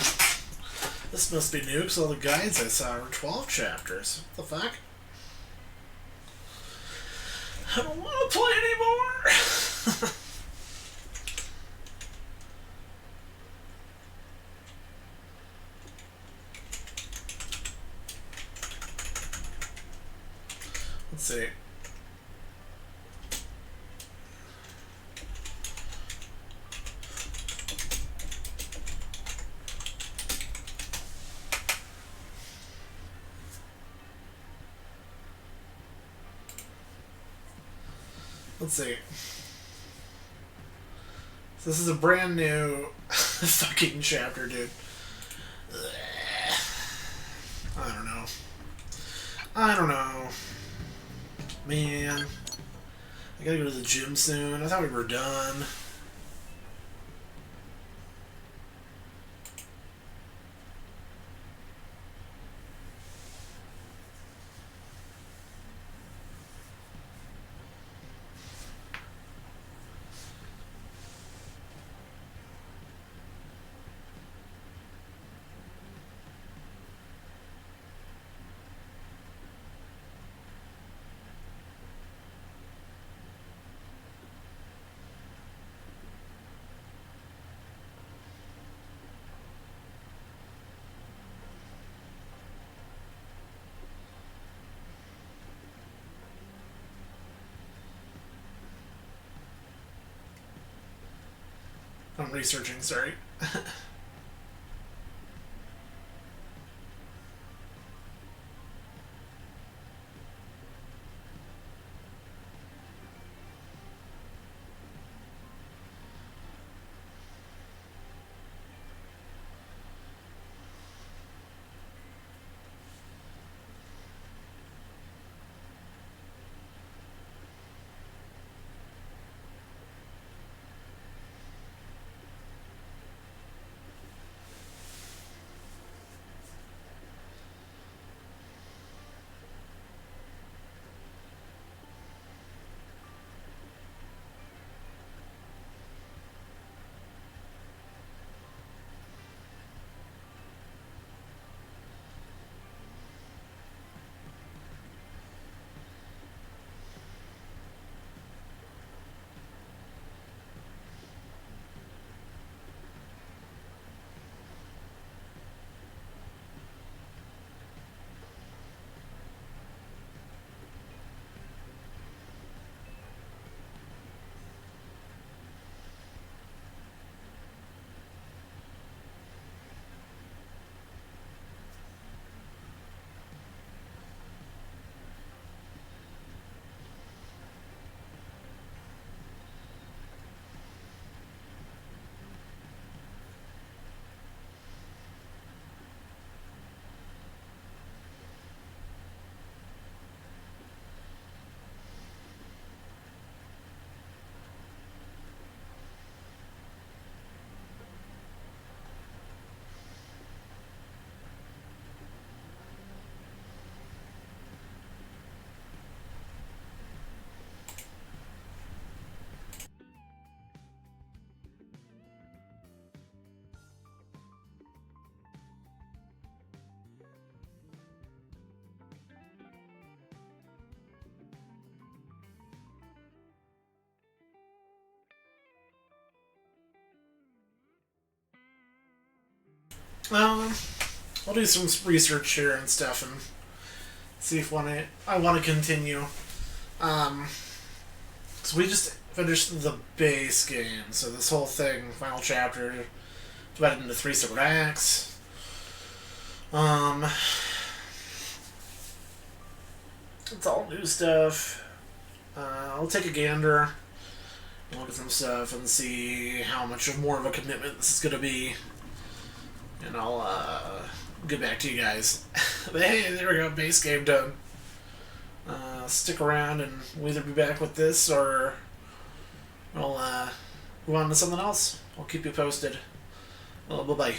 This must be new because all the guides I saw were 12 chapters. What the fuck? I don't want to play anymore! Let's see. Let's see. So this is a brand new fucking chapter, dude. I don't know. I don't know. Man. I gotta go to the gym soon. I thought we were done. I'm researching, sorry. I'll do some research here and stuff and see if I want to continue. So we just finished the base game, so this whole thing, final chapter, divided into 3 separate acts. It's all new stuff. I'll take a gander and look at some stuff and see how much more of a commitment this is going to be. And I'll get back to you guys. But hey, there we go, base game done. Stick around and we'll either be back with this or we'll move on to something else. I'll keep you posted. Well, bye-bye.